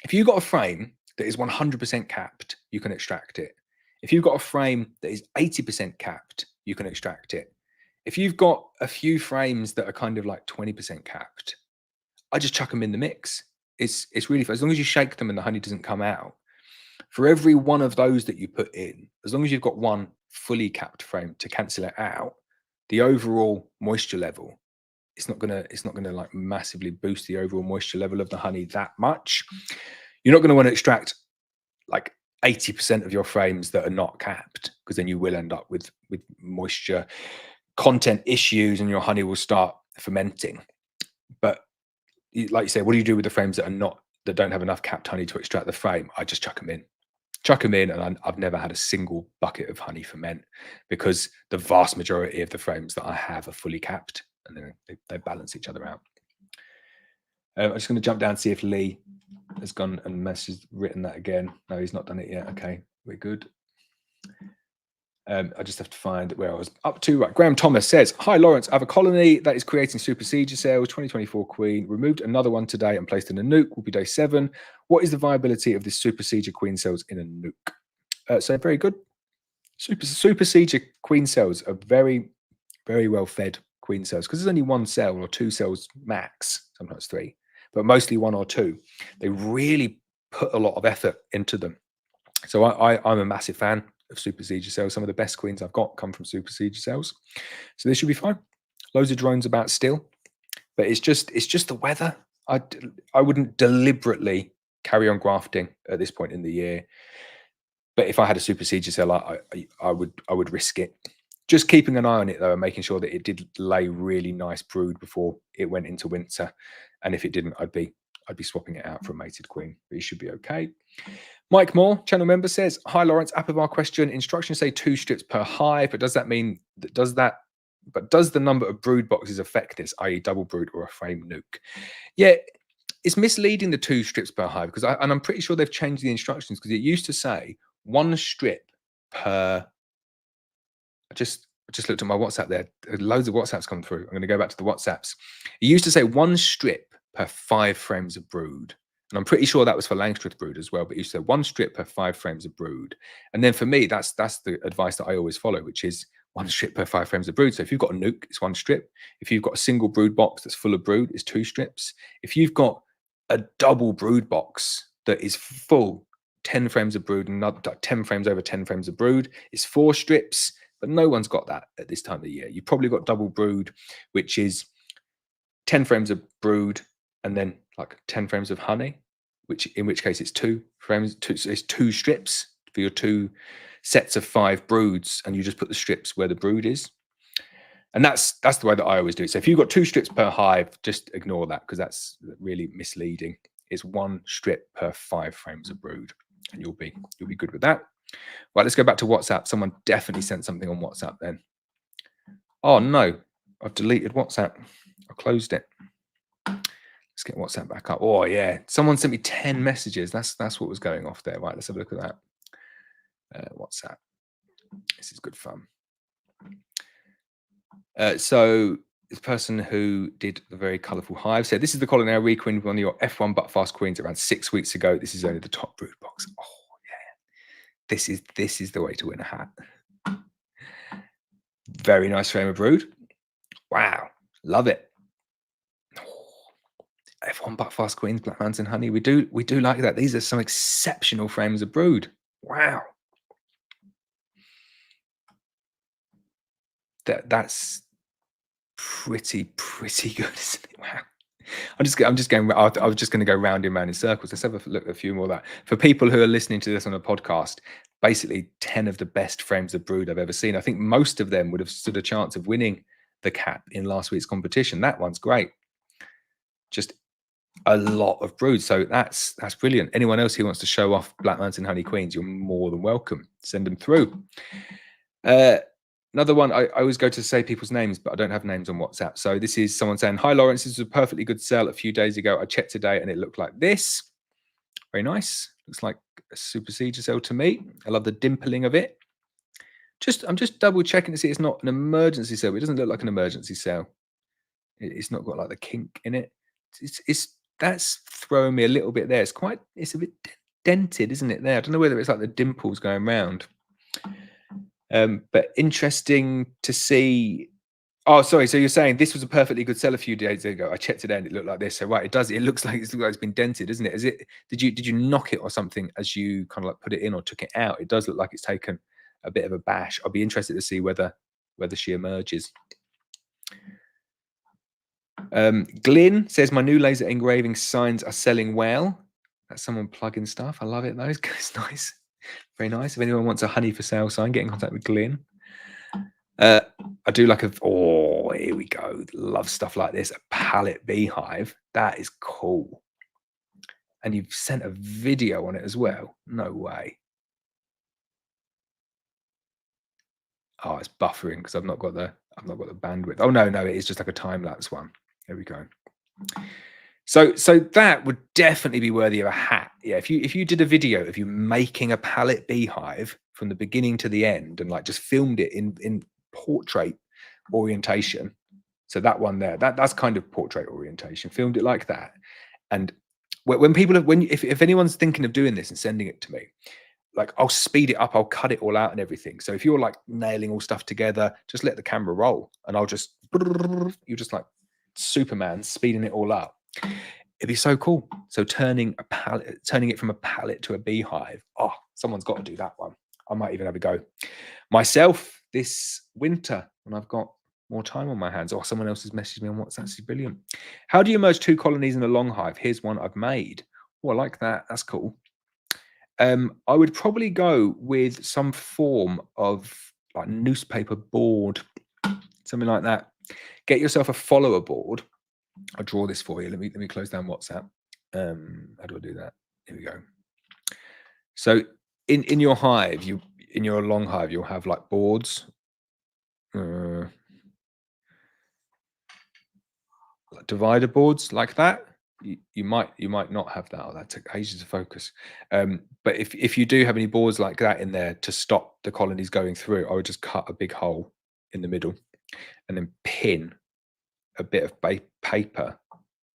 if you've got a frame that is 100% capped, you can extract it. If you've got a frame that is 80% capped, you can extract it. If you've got a few frames that are kind of like 20% capped, I just chuck them in the mix. It's really fun. As long as you shake them and the honey doesn't come out, for every one of those that you put in, as long as you've got one fully capped frame to cancel it out, the overall moisture level, it's not gonna like massively boost the overall moisture level of the honey that much. You're not going to want to extract like 80% of your frames that are not capped, because then you will end up with moisture content issues and your honey will start fermenting. But like you say, what do you do with the frames that are not that don't have enough capped honey to extract the frame, I just chuck them in. Chuck them in, and I've never had a single bucket of honey ferment because the vast majority of the frames that I have are fully capped, and then they balance each other out. I'm just going to jump down and see if Lee has gone and written that again. No, he's not done it yet. Okay, we're good. I just have to find where I was up to. Right, Graham Thomas says, "Hi Laurence, I have a colony that is creating supersedure cells. 2024 queen removed another one today and placed in a nuke. Will be day 7. What is the viability of this supersedure queen cells in a nuke?" So very good. Supersedure queen cells are very, very well fed queen cells because there's only 1 cell or 2 cells max, sometimes 3, but mostly 1 or 2. They really put a lot of effort into them. So I'm a massive fan of supersedure cells. Some of the best queens I've got come from supersedure cells. So this should be fine. Loads of drones about still, but it's just the weather. I wouldn't deliberately carry on grafting at this point in the year. But if I had a supersedure cell, I would risk it. Just keeping an eye on it though, and making sure that it did lay really nice brood before it went into winter. And if it didn't, I'd be swapping it out for a mated queen. But it should be okay. Mike Moore, channel member, says, "Hi Laurence, Apivar question. Instructions say 2 strips per hive, but does that mean does the number of brood boxes affect this, i.e. double brood or a frame nuke?" Yeah, it's misleading, the 2 strips per hive, because I'm pretty sure they've changed the instructions, because it used to say 1 strip per. I just looked at my WhatsApp there. Loads of WhatsApps come through. I'm going to go back to the WhatsApps. It used to say 1 strip per 5 frames of brood. And I'm pretty sure that was for Langstroth brood as well, but you said 1 strip per 5 frames of brood. And then for me, that's the advice that I always follow, which is 1 strip per 5 frames of brood. So if you've got a nuke, it's 1 strip. If you've got a single brood box that's full of brood, it's 2 strips. If you've got a double brood box that is full, 10 frames of brood and another 10 frames over 10 frames of brood, it's 4 strips. But no one's got that at this time of the year. You've probably got double brood, which is 10 frames of brood and then like 10 frames of honey, in which case it's 2 frames, it's 2 strips for your 2 sets of 5 broods, and you just put the strips where the brood is. And that's the way that I always do it. So if you've got 2 strips per hive, just ignore that, because that's really misleading. It's 1 strip per 5 frames of brood, and you'll be good with that. Right, let's go back to WhatsApp. Someone definitely sent something on WhatsApp then. Oh no, I've deleted WhatsApp. I closed it. Let's get WhatsApp back up. Oh yeah, someone sent me 10 messages. That's what was going off there. Right, let's have a look at that. WhatsApp. This is good fun. So this person who did the very colourful hive said, "This is the colony I requeened one of your F1 buttfast queens around 6 weeks ago. This is only the top brood box." Oh yeah, this is the way to win a hat. Very nice frame of brood. Wow, love it. F1 buttfast queens, black mountain honey. We do like that. These are some exceptional frames of brood. Wow. That's pretty good, isn't it? Wow. I was just going to go round and round in circles. Let's have a look at a few more of that. For people who are listening to this on a podcast, basically 10 of the best frames of brood I've ever seen. I think most of them would have stood a chance of winning the cap in last week's competition. That one's great. Just a lot of brood. So that's brilliant. Anyone else who wants to show off Black Mountain Honey Queens, you're more than welcome. Send them through. Another one, I always go to say people's names, but I don't have names on WhatsApp. So this is someone saying, "Hi, Laurence, this was a perfectly good sell a few days ago. I checked today and it looked like this." Very nice. Looks like a supersedure cell to me. I love the dimpling of it. I'm just double checking to see it's not an emergency cell. It doesn't look like an emergency cell. It's not got like the kink in it. That's throwing me a little bit there. It's a bit dented, isn't it there? I don't know whether it's like the dimples going round. But interesting to see. Oh, sorry. So you're saying this was a perfectly good sell a few days ago. I checked it out and it looked like this. So right, it looks like it's been dented, isn't it? Did you knock it or something as you kind of like put it in or took it out? It does look like it's taken a bit of a bash. I'll be interested to see whether she emerges. Glyn says, "My new laser engraving signs are selling well." That's someone plugging stuff. I love it. Those guys, nice. Very nice. If anyone wants a honey for sale sign, get in contact with Glyn. I do like here we go. Love stuff like this. A pallet beehive. That is cool. And you've sent a video on it as well? No way. Oh, it's buffering because I've not got the bandwidth. Oh no, it is just like a time lapse one. There we go. So that would definitely be worthy of a hat. Yeah, if you did a video of you making a pallet beehive from the beginning to the end and like just filmed it in portrait orientation. So that one there, that's kind of portrait orientation. Filmed it like that. And when people have, if anyone's thinking of doing this and sending it to me, like I'll speed it up, I'll cut it all out and everything. So if you're like nailing all stuff together, just let the camera roll and I'll just, you just like Superman speeding it all up. It'd be so cool. So turning it from a pallet to a beehive. Oh, someone's got to do that one. I might even have a go myself this winter when I've got more time on my hands. Or someone else has messaged me on WhatsApp. This is brilliant. How do you merge 2 colonies in a long hive? Here's one I've made. Oh, I like that. That's cool. I would probably go with some form of like newspaper board, something like that. Get yourself a follower board. I'll draw this for you. Let me close down WhatsApp. How do I do that? Here we go. So in your hive, in your long hive, you'll have like boards. Like divider boards like that. You might not have that. Oh, that took ages to focus. But if you do have any boards like that in there to stop the colonies going through, I would just cut a big hole in the middle and then pin a bit of paper,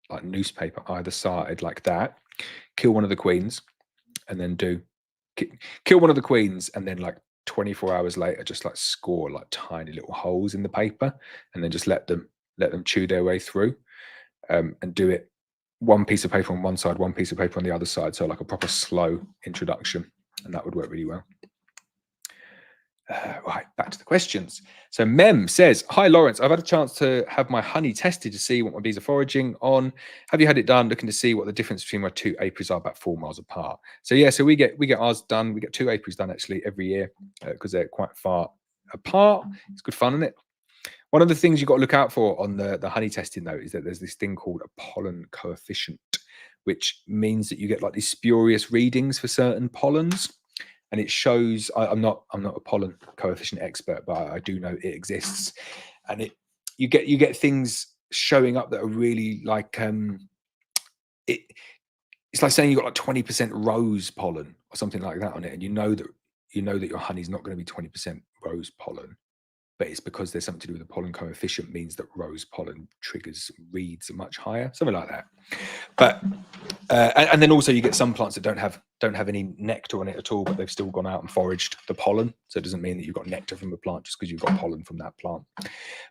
like newspaper, either side like that. Kill one of the queens, and then kill one of the queens, and then like 24 hours later, just like score like tiny little holes in the paper, and then just let them chew their way through, and do it. One piece of paper on one side, one piece of paper on the other side. So like a proper slow introduction, and that would work really well. Right, back to the questions. So Mem says, hi Laurence, I've had a chance to have my honey tested to see what my bees are foraging on. Have you had it done? Looking to see what the difference between my 2 apiaries are about 4 miles apart. So yeah, so we get ours done. We get 2 apiaries done actually every year because they're quite far apart. It's good fun, isn't it? One of the things you've got to look out for on the honey testing, though, is that there's this thing called a pollen coefficient, which means that you get like these spurious readings for certain pollens. And it shows, I'm not a pollen coefficient expert, but I do know it exists. And you get things showing up that are really like, it's like saying you've got like 20% rose pollen or something like that on it. And you know that your honey's not going to be 20% rose pollen. But it's because there's something to do with the pollen coefficient means that rose pollen triggers reads much higher, something like that. But and then also you get some plants that don't have any nectar on it at all, but they've still gone out and foraged the pollen. So it doesn't mean that you've got nectar from a plant just because you've got pollen from that plant.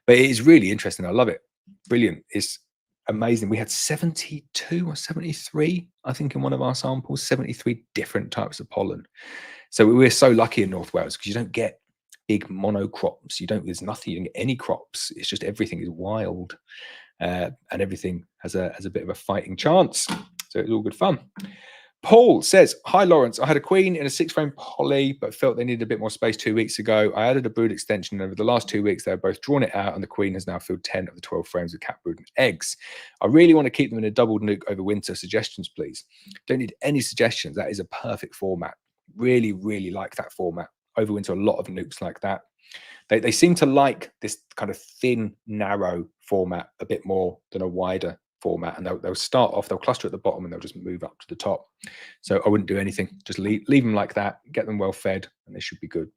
But it is really interesting. I love it. Brilliant. It's amazing. We had 72 or 73, I think, in one of our samples, 73 different types of pollen. So we're so lucky in North Wales because you don't get big monocrops. There's nothing, you don't get any crops. It's just everything is wild, and everything has a bit of a fighting chance. So it's all good fun. Paul says, hi Laurence, I had a queen in a 6-frame poly, but felt they needed a bit more space 2 weeks ago. I added a brood extension, and over the last 2 weeks, they've both drawn it out, and the queen has now filled 10 of the 12 frames with cat brood and eggs. I really want to keep them in a doubled nuke over winter. Suggestions, please. Don't need any suggestions. That is a perfect format. Really, really like that format. Overwinter a lot of nukes like that. They seem to like this kind of thin, narrow format a bit more than a wider format, and they'll start off, they'll cluster at the bottom and they'll just move up to the top. So I wouldn't do anything, just leave them like that, get them well fed, and they should be good.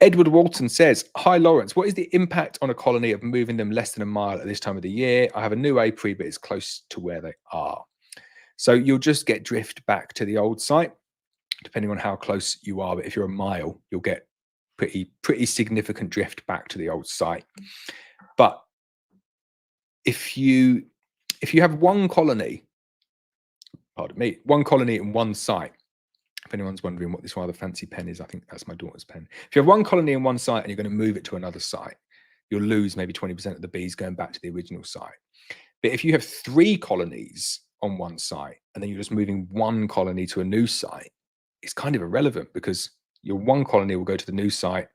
Edward Walton says, hi Laurence, what is the impact on a colony of moving them less than a mile at this time of the year? I have a new apiary, but it's close to where they are. So you'll just get drift back to the old site, depending on how close you are. But if you're a mile, you'll get pretty significant drift back to the old site. But if you have one colony, one colony in one site, if anyone's wondering what this rather fancy pen is, I think that's my daughter's pen. If you have one colony in one site and you're going to move it to another site, you'll lose maybe 20% of the bees going back to the original site. But if you have 3 colonies on one site and then you're just moving one colony to a new site, it's kind of irrelevant because your one colony will go to the new site.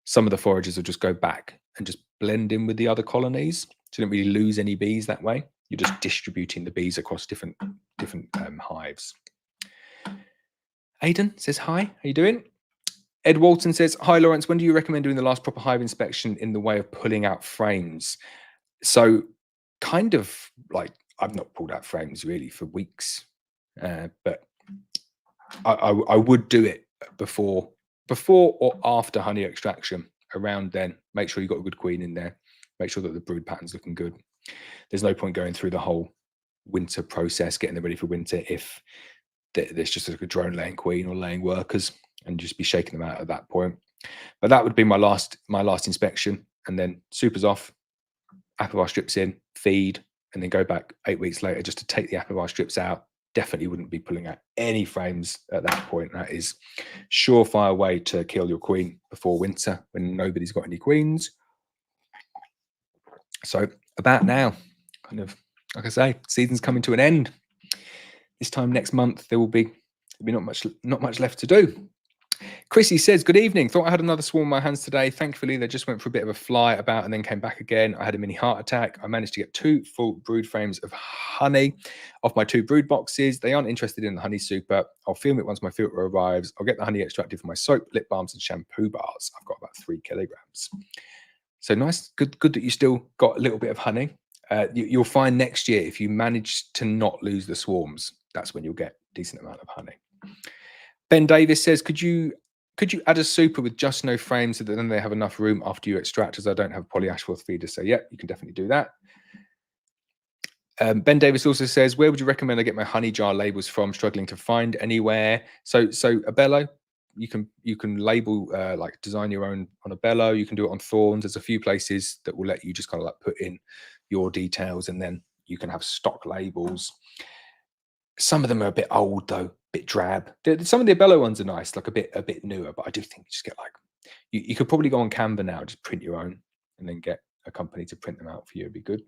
Some of the foragers will just go back and just blend in with the other colonies. So you don't really lose any bees that way. You're just distributing the bees across different hives. Aidan says, hi, how you doing? Ed Walton says, hi, Laurence, when do you recommend doing the last proper hive inspection in the way of pulling out frames? So kind of like, I've not pulled out frames really for weeks, but I would do it before or after honey extraction. Around then, make sure you've got a good queen in there. Make sure that the brood pattern's looking good. There's no point going through the whole winter process, getting them ready for winter, if there's just like a drone laying queen or laying workers, and just be shaking them out at that point. But that would be my last inspection, and then supers off, apivar strips in, feed, and then go back 8 weeks later just to take the apivar strips out. Definitely wouldn't be pulling out any frames at that point. That is surefire way to kill your queen before winter when nobody's got any queens. So about now, kind of like I say, season's coming to an end. This time next month there'll be not much left to do. Chrissy says, good evening. Thought I had another swarm in my hands today. Thankfully, they just went for a bit of a fly about and then came back again. I had a mini heart attack. I managed to get 2 full brood frames of honey off my 2 brood boxes. They aren't interested in the honey super. I'll film it once my filter arrives. I'll get the honey extracted for my soap, lip balms, and shampoo bars. I've got about 3 kilograms. So nice, good that you still got a little bit of honey. You'll find next year, if you manage to not lose the swarms, that's when you'll get a decent amount of honey. Ben Davis says, could you add a super with just no frames so that then they have enough room after you extract, as I don't have a polyashworth feeder? So yeah, you can definitely do that. Ben Davis also says, where would you recommend I get my honey jar labels from? Struggling to find anywhere. So a bellow, you can label, like design your own on a bellow. You can do it on thorns. There's a few places that will let you just kind of like put in your details, and then you can have stock labels. Some of them are a bit old though, a bit drab. Some of the bellow ones are nice, like a bit newer, but I do think you just get like, you could probably go on Canva now, just print your own and then get a company to print them out for you. It'd be good.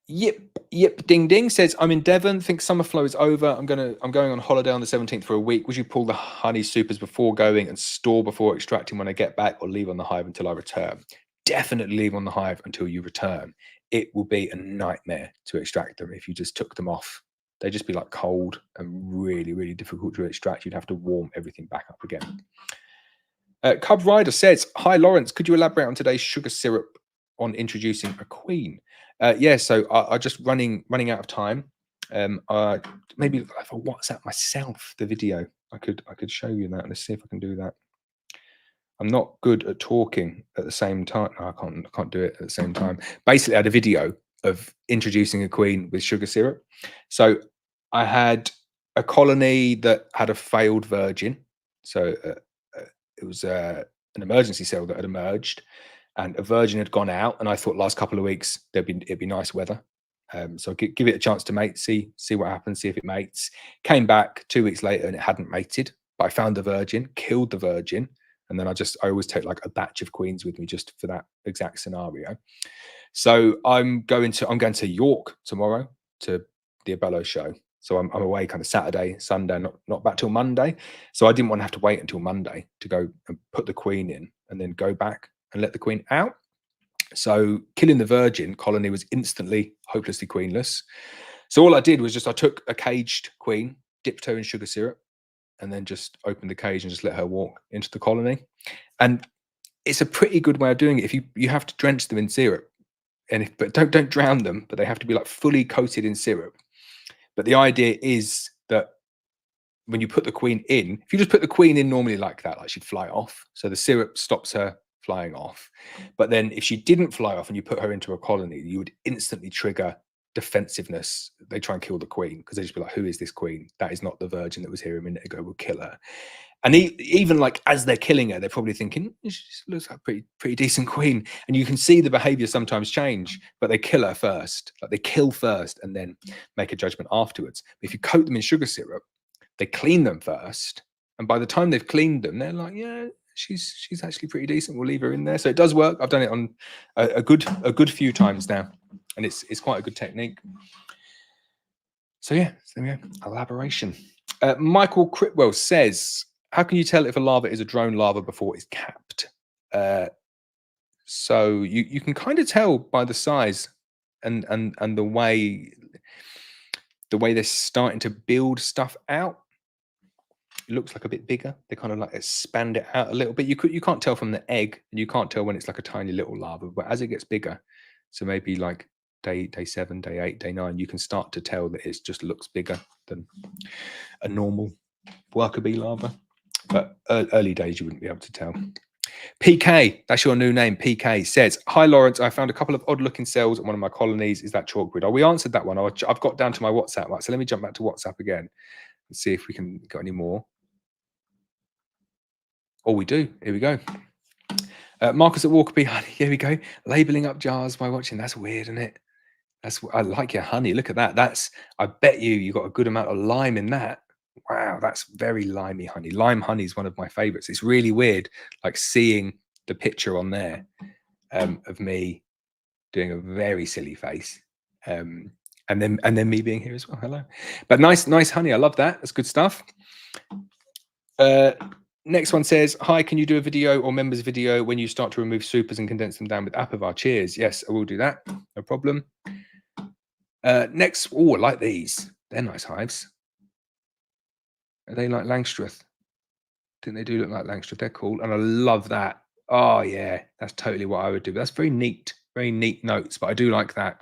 Yip Ding Ding says, I'm in Devon, think summer flow is over. I'm going on holiday on the 17th for a week. Would you pull the honey supers before going and store before extracting when I get back, or leave on the hive until I return? Definitely leave on the hive until you return. It will be a nightmare to extract them if you just took them off. They'd just be like cold and really, really difficult to extract. You'd have to warm everything back up again. Cub Rider says, hi Laurence, could you elaborate on today's sugar syrup on introducing a queen? Yeah, so I just running out of time. Maybe if I WhatsApp myself the video, I could show you that. Let's see if I can do that. I'm not good at talking at the same time. No, I can't do it at the same time. Basically, I had a video of introducing a queen with sugar syrup. So I had a colony that had a failed virgin. So it was an emergency cell that had emerged, and a virgin had gone out. And I thought last couple of weeks it'd be nice weather. So give it a chance to mate, see what happens, see if it mates. Came back 2 weeks later and it hadn't mated, but I found the virgin, killed the virgin. And then I always take like a batch of queens with me just for that exact scenario. So I'm going to York tomorrow to the Abello show. So I'm away kind of Saturday, Sunday, not back till Monday. So I didn't want to have to wait until Monday to go and put the queen in and then go back and let the queen out. So killing the virgin colony was instantly hopelessly queenless. So all I did was I took a caged queen, dipped her in sugar syrup, and then just opened the cage and just let her walk into the colony. And it's a pretty good way of doing it. If you have to drench them in syrup, but don't drown them, but they have to be like fully coated in syrup. But the idea is that when you put the queen in, if you just put the queen in normally like that, like she'd fly off. So the syrup stops her flying off. But then if she didn't fly off and you put her into a colony, you would instantly trigger defensiveness. They try and kill the queen because they just be like, who is this queen? That is not the virgin that was here a minute ago. We'll kill her. And even like as they're killing her, they're probably thinking, she looks like a pretty decent queen. And you can see the behavior sometimes change, but they kill her first. Like they kill first and then make a judgment afterwards. But if you coat them in sugar syrup, they clean them first. And by the time they've cleaned them, they're like, yeah, she's actually pretty decent. We'll leave her in there. So it does work. I've done it on a good few times now. And it's quite a good technique. So yeah, there we go. Elaboration. Michael Critwell says, how can you tell if a larva is a drone larva before it's capped? So you can kind of tell by the size and the way they're starting to build stuff out. It looks like a bit bigger. They kind of like expand it out a little bit. You can't tell from the egg, and you can't tell when it's like a tiny little larva. But as it gets bigger, so maybe like day 7, day 8, day 9, you can start to tell that it just looks bigger than a normal worker bee larva. But early days, you wouldn't be able to tell. PK, that's your new name. PK says, "Hi Laurence, I found a couple of odd-looking cells in one of my colonies. Is that chalkwood?" Oh, we answered that one. I've got down to my WhatsApp. Right, so let me jump back to WhatsApp again and see if we can get any more. Oh, we do. Here we go. Marcus at Walker Bee Honey. Here we go. Labeling up jars by watching. That's weird, isn't it? I like your honey. Look at that. I bet you got a good amount of lime in that. Wow, that's very limey honey. Lime honey is one of my favorites. It's really weird, like seeing the picture on there of me doing a very silly face, and then me being here as well. Hello, but nice honey. I love that. That's good stuff. Next one says, "Hi, can you do a video or members video when you start to remove supers and condense them down with Apivar? Cheers." Yes, I will do that. No problem. Next, oh, I like these. They're nice hives. Are they like Langstroth? Didn't they do look like Langstroth? They're cool, and I love that. Oh yeah, that's totally what I would do. That's very neat notes, but I do like that.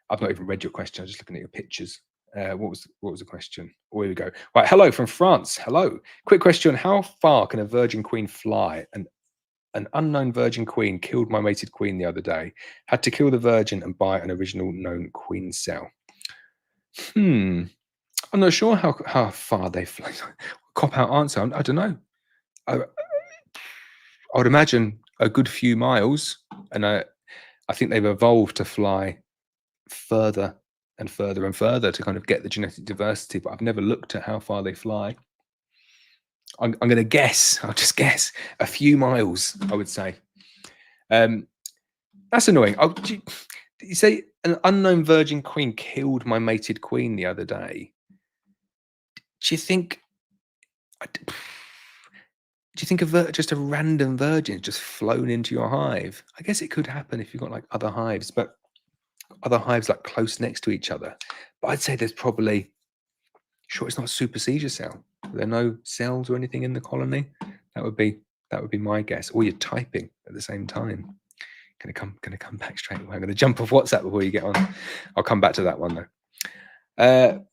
I've not even read your question. I'm just looking at your pictures. What was the question? Oh, here we go. Right, hello from France. Hello. Quick question: how far can a virgin queen fly? An unknown virgin queen killed my mated queen the other day. Had to kill the virgin and buy an original known queen cell. I'm not sure how far they fly. Cop out answer. I don't know. I would imagine a good few miles, and I think they've evolved to fly further and further and further to kind of get the genetic diversity. But I've never looked at how far they fly. I'm going to guess. I'll just guess a few miles. I would say. That's annoying. You say an unknown virgin queen killed my mated queen the other day. Do you think just a random virgin just flown into your hive? I guess it could happen if you've got like other hives, but other hives like close next to each other. But I'd say there's probably, sure, it's not a super seizure cell. Are there no cells or anything in the colony? That would be my guess. Or you're typing at the same time. Gonna come back straight away. I'm gonna jump off WhatsApp before you get on. I'll come back to that one though.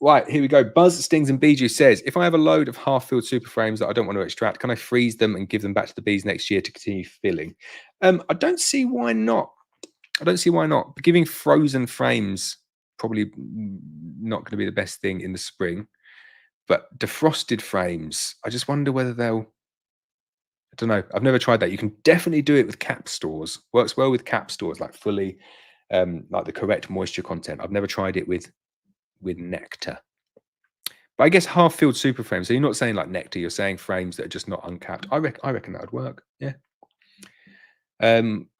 Right, here we go. Buzz Stings and Bijou says, if I have a load of half-filled super frames that I don't want to extract, can I freeze them and give them back to the bees next year to continue filling? I don't see why not. But giving frozen frames probably not going to be the best thing in the spring. But defrosted frames, I just wonder whether they'll. I don't know. I've never tried that. You can definitely do it with cap stores. Works well with cap stores, like fully, like the correct moisture content. I've never tried it with nectar. But I guess half-filled super frames. So you're not saying like nectar. You're saying frames that are just not uncapped. I reckon that would work. Yeah.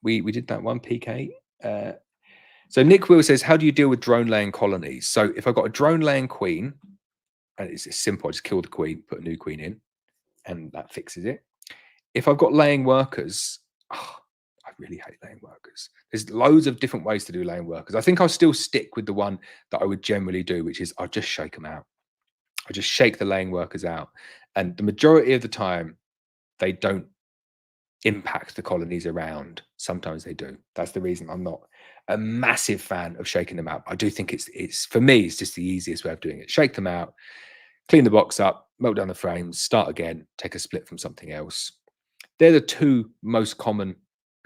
We did that one. PK. So Nick Will says, how do you deal with drone laying colonies? So if I've got a drone laying queen, and it's simple, I just kill the queen, put a new queen in, and that fixes it. If I've got laying workers, I really hate laying workers. There's loads of different ways to do laying workers. I think I'll still stick with the one that I would generally do, which is I'll just shake them out. I just shake the laying workers out. And the majority of the time, they don't impact the colonies around. Sometimes they do. That's the reason I'm not a massive fan of shaking them out. I do think it's for me, it's just the easiest way of doing it. Shake them out, clean the box up, melt down the frames, start again, take a split from something else. They're the two most common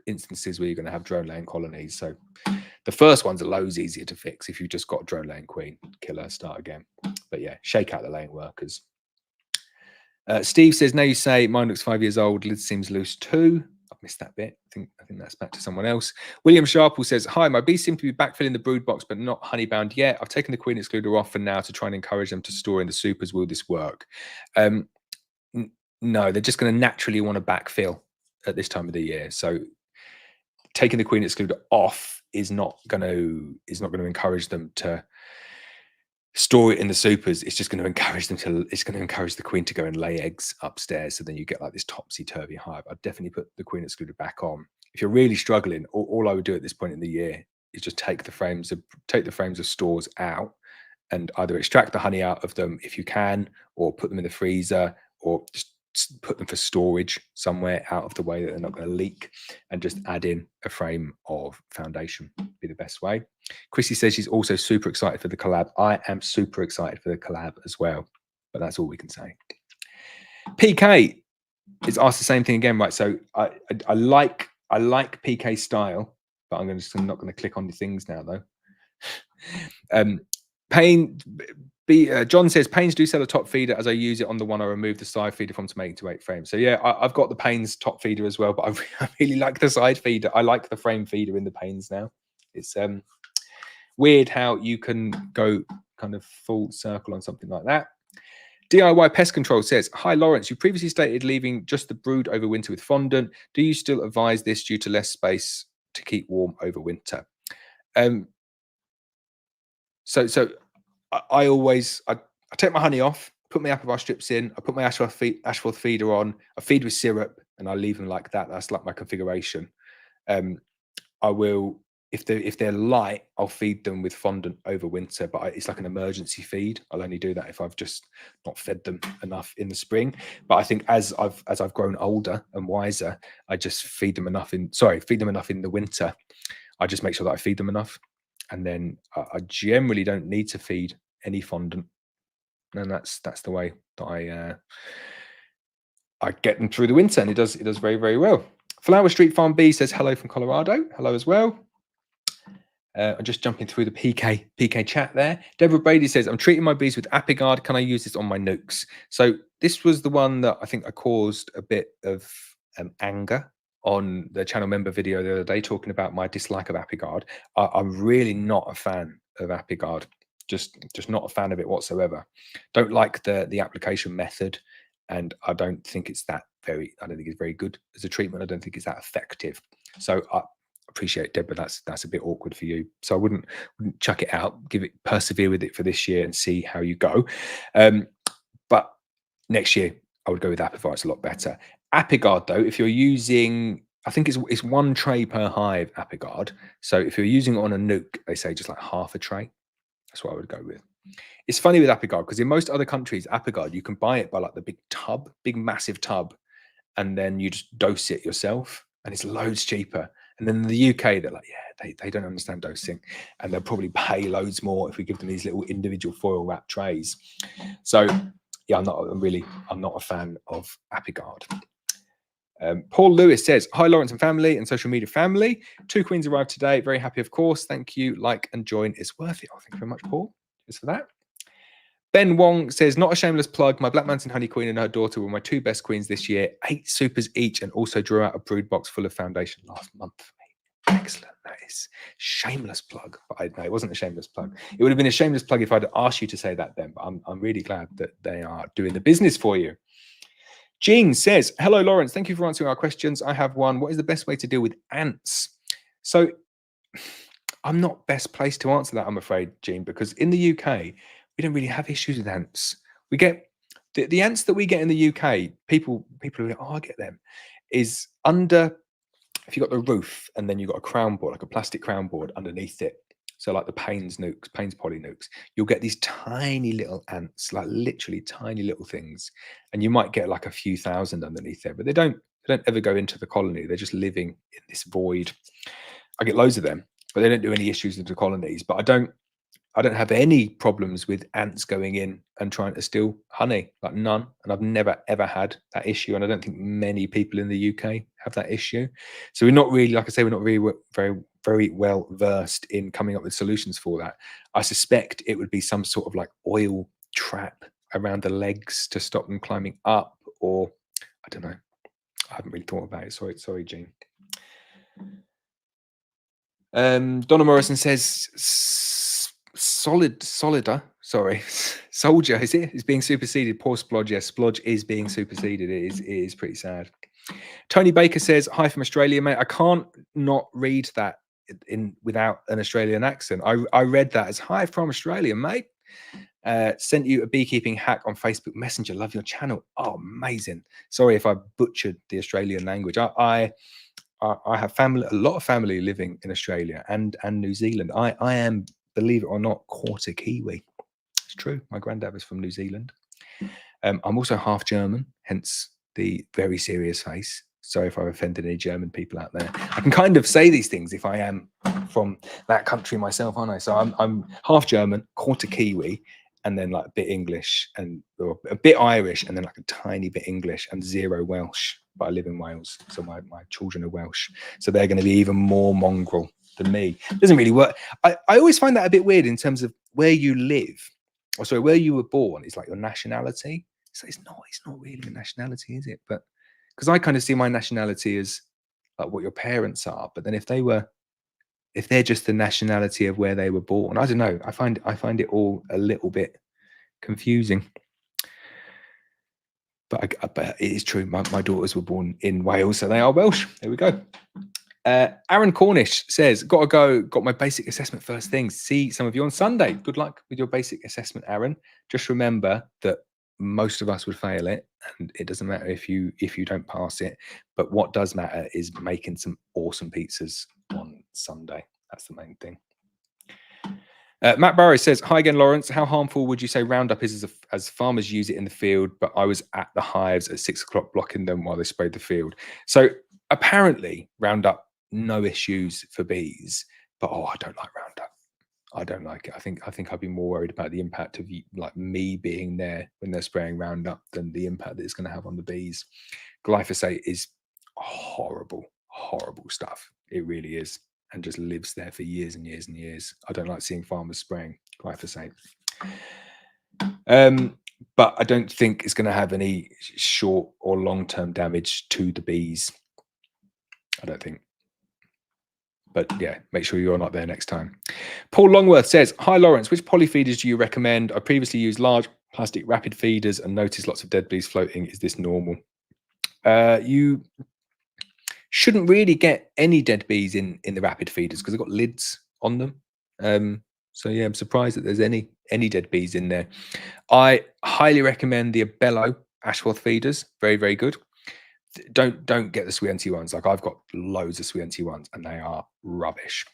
instances where you're going to have drone laying colonies. So the first ones are loads easier to fix. If you've just got a drone laying queen, kill her, start again. But yeah, shake out the laying workers. Steve says, now you say mine looks 5 years old, lid seems loose too. I've missed that bit. I think that's back to someone else. William Sharple says, hi, my bees seem to be backfilling the brood box, but not honey bound yet. I've taken the queen excluder off for now to try and encourage them to store in the supers. Will this work? No, they're just going to naturally want to backfill at this time of the year. So taking the queen excluder off is not going to encourage them to store it in the supers. It's just going to encourage the queen to go and lay eggs upstairs. So then you get like this topsy-turvy hive. I'd definitely put the queen excluder back on. if you're really struggling, all I would do at this point in the year is just take the frames of stores out and either extract the honey out of them if you can, or put them in the freezer, or just put them for storage somewhere out of the way that they're not going to leak, and just add in a frame of foundation be the best way. Chrissy says she's also super excited for the collab. I am super excited for the collab as well, but that's all we can say. PK is asked the same thing again, right? So I like PK's style, but I'm not going to click on the things now though. John says Pains do sell a top feeder as I use it on the one I removed the side feeder from to make into 8 frames. So yeah, I've got the Pains top feeder as well, but I really like the side feeder. I like the frame feeder in the Pains now. It's weird how you can go kind of full circle on something like that. DIY Pest Control says, hi Laurence, you previously stated leaving just the brood over winter with fondant. Do you still advise this due to less space to keep warm over winter? So I take my honey off, put my apple strips in, I put my ashforth feeder on, I feed with syrup, and I leave them like that. That's like my configuration. I will, if they're light, I'll feed them with fondant over winter, but it's like an emergency feed. I'll only do that if I've just not fed them enough in the spring. But I think as I've grown older and wiser, I just feed them enough in the winter. I just make sure that I feed them enough. And then I generally don't need to feed any fondant, and that's the way that I get them through the winter, and it does very, very well. Flower Street Farm B says hello from Colorado. Hello as well. I'm just jumping through the PK chat there. Deborah Brady says, I'm treating my bees with Apigard. Can I use this on my nukes? So this was the one that I think I caused a bit of anger on the channel member video the other day, talking about my dislike of Apigard. I'm really not a fan of Apigard. Just not a fan of it whatsoever. Don't like the application method, and I don't think it's very good as a treatment. I don't think it's that effective. So I appreciate, Deborah, that's a bit awkward for you. So I wouldn't chuck it out. Persevere with it for this year and see how you go. But next year I would go with Apivar. It's a lot better. Apigard though, if you're using, I think it's 1 tray per hive, Apigard. So if you're using it on a nuke, they say just like half a tray. That's what I would go with. It's funny with Apigard because in most other countries, Apigard, you can buy it by like the big massive tub, and then you just dose it yourself, and it's loads cheaper. And then in the UK, they're like, yeah, they don't understand dosing, and they'll probably pay loads more if we give them these little individual foil wrap trays. So yeah, I'm not a fan of Apigard. Paul Lewis says, hi Laurence and family and social media family. 2 queens arrived today. Very happy, of course. Thank you. Like and join is worth it. Oh, thank you very much, Paul. Just for that. Ben Wong says, not a shameless plug. My Black Mountain Honey Queen and her daughter were my 2 best queens this year. 8 supers each, and also drew out a brood box full of foundation last month for me. Excellent. That is shameless plug. But no, it wasn't a shameless plug. It would have been a shameless plug if I'd asked you to say that then. But I'm really glad that they are doing the business for you. Jean says, hello, Laurence. Thank you for answering our questions. I have one. What is the best way to deal with ants? So I'm not best placed to answer that, I'm afraid, Jean, because in the UK, we don't really have issues with ants. We get the ants that we get in the UK, people are like, oh, I get them, is under, if you've got the roof and then you've got a crown board, like a plastic crown board underneath it. So like the Pains poly nukes, you'll get these tiny little ants, like literally tiny little things. And you might get like a few thousand underneath there, but they don't ever go into the colony. They're just living in this void. I get loads of them, but they don't do any issues with the colonies. But I don't have any problems with ants going in and trying to steal honey, like none. And I've never, ever had that issue. And I don't think many people in the UK have that issue. So we're not really, like I say, we're not really very well versed in coming up with solutions for that. I suspect it would be some sort of like oil trap around the legs to stop them climbing up, or I don't know. I haven't really thought about it. Sorry, Jean. Donna Morrison says, soldier is being superseded. Poor Splodge. Yes, Splodge is being superseded. It is pretty sad. Tony Baker says, hi from Australia, mate. I can't not read that without an Australian accent. I read that as hi from Australia, mate. Sent you a beekeeping hack on Facebook Messenger. Love your channel. Oh, amazing. Sorry if I butchered the Australian language. I have family, a lot of family living in Australia and New Zealand. I am, believe it or not, quarter Kiwi. It's true. My granddad was from New Zealand. I'm also half German, hence the very serious face. Sorry if I've offended any German people out there. I can kind of say these things if I am from that country myself, aren't I? So I'm half German, quarter Kiwi, and then like a bit English and or a bit Irish, and then like a tiny bit English and zero Welsh. But I live in Wales, so my children are Welsh. So they're going to be even more mongrel than me. It doesn't really work. I always find that a bit weird in terms of where you live. Or sorry, where you were born is like your nationality. So it's not really a nationality, is it? But because I kind of see my nationality as like what your parents are. But then if they're just the nationality of where they were born, I don't know. I find it all a little bit confusing. But it is true. My daughters were born in Wales, so they are Welsh. There we go. Aaron Cornish says, "Gotta go. Got my basic assessment first thing. See some of you on Sunday. Good luck with your basic assessment, Aaron. Just remember that most of us would fail it, and it doesn't matter if you don't pass it. But what does matter is making some awesome pizzas on Sunday. That's the main thing." Matt Barrow says, "Hi again, Laurence. How harmful would you say Roundup is as farmers use it in the field? But I was at the hives at 6 o'clock blocking them while they sprayed the field." So apparently Roundup, no issues for bees. But I don't like Roundup. I don't like it. I think I'd be more worried about the impact of like me being there when they're spraying Roundup than the impact that it's going to have on the bees. Glyphosate is horrible, horrible stuff. It really is. And just lives there for years and years and years. I don't like seeing farmers spraying glyphosate. But I don't think it's going to have any short or long-term damage to the bees. I don't think. But yeah, make sure you're not there next time. Paul Longworth says, "Hi Laurence, which poly feeders do you recommend? I previously used large plastic rapid feeders and noticed lots of dead bees floating. Is this normal?" You shouldn't really get any dead bees in the rapid feeders because they've got lids on them. So yeah, I'm surprised that there's any dead bees in there. I highly recommend the Abello Ashworth feeders. Very, very good. Don't get the Swienty ones. Like I've got loads of Swienty ones and they are rubbish.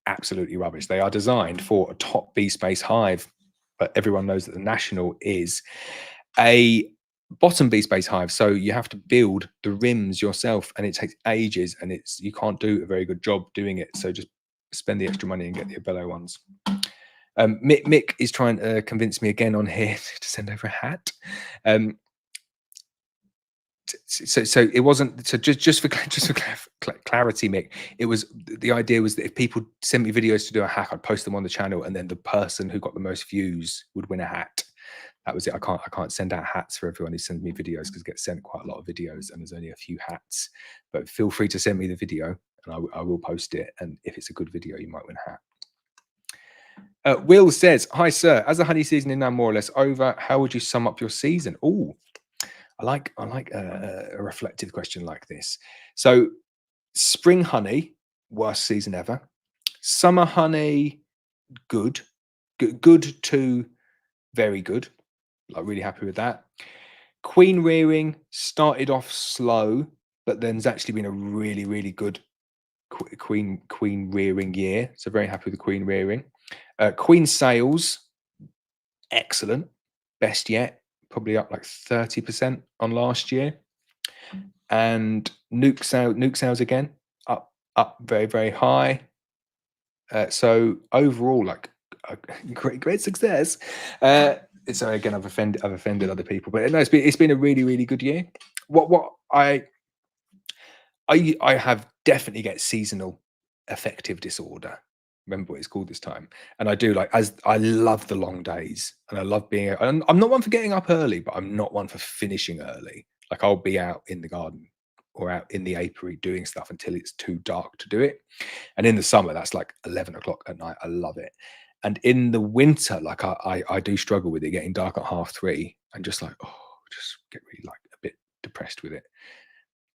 Absolutely rubbish. They are designed for a top bee space hive, but everyone knows that the National is a bottom bee space hive, so you have to build the rims yourself and it takes ages and you can't do a very good job doing it. So just spend the extra money and get the Abello ones. Mick is trying to convince me again on here to send over a hat. So it wasn't, so just for clarity, Mick, it was, the idea was that if people sent me videos to do a hack, I'd post them on the channel and then the person who got the most views would win a hat. That was it. I can't send out hats for everyone who sends me videos because I get sent quite a lot of videos and there's only a few hats. But feel free to send me the video and I will post it. And if it's a good video, you might win a hat. Will says, "Hi sir, as the honey season is now more or less over, how would you sum up your season?" Oh, I like a reflective question like this. So spring honey, worst season ever. Summer honey, good to very good. Like really happy with that. Queen rearing started off slow, but then's actually been a really, really good queen rearing year. So very happy with the queen rearing. Queen sales, excellent, best yet, probably up like 30% on last year. And nuke sales again, up very, very high. So overall, like a great success. So again, I've offended other people, but no, it's been a really, really good year. What I have definitely get seasonal affective disorder. Remember what it's called this time. And I do, like, as I love the long days and I love being, I'm not one for getting up early, but I'm not one for finishing early. Like I'll be out in the garden or out in the apiary doing stuff until it's too dark to do it. And in the summer, that's like 11 o'clock at night. I love it. And in the winter, like I do struggle with it getting dark at 3:30 and just like, just get really like a bit depressed with it.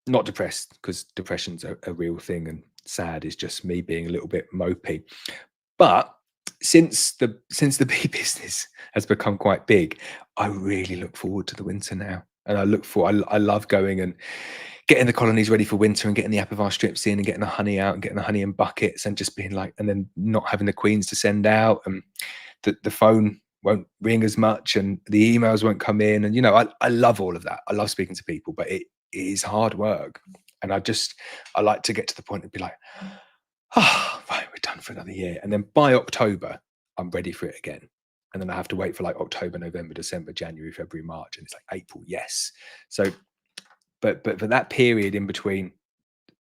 Not depressed because depression's a real thing and sad is just me being a little bit mopey. But since the bee business has become quite big, I really look forward to the winter now. And I love going and getting the colonies ready for winter and getting the apivar strips in and getting the honey out and getting the honey in buckets and just being like, and then not having the queens to send out, and the phone won't ring as much and the emails won't come in. And, I love all of that. I love speaking to people, but it is hard work. And I like to get to the point and be like, oh, right, we're done for another year. And then by October, I'm ready for it again. And then I have to wait for like October, November, December, January, February, March. And it's like April, yes. So, but for that period in between,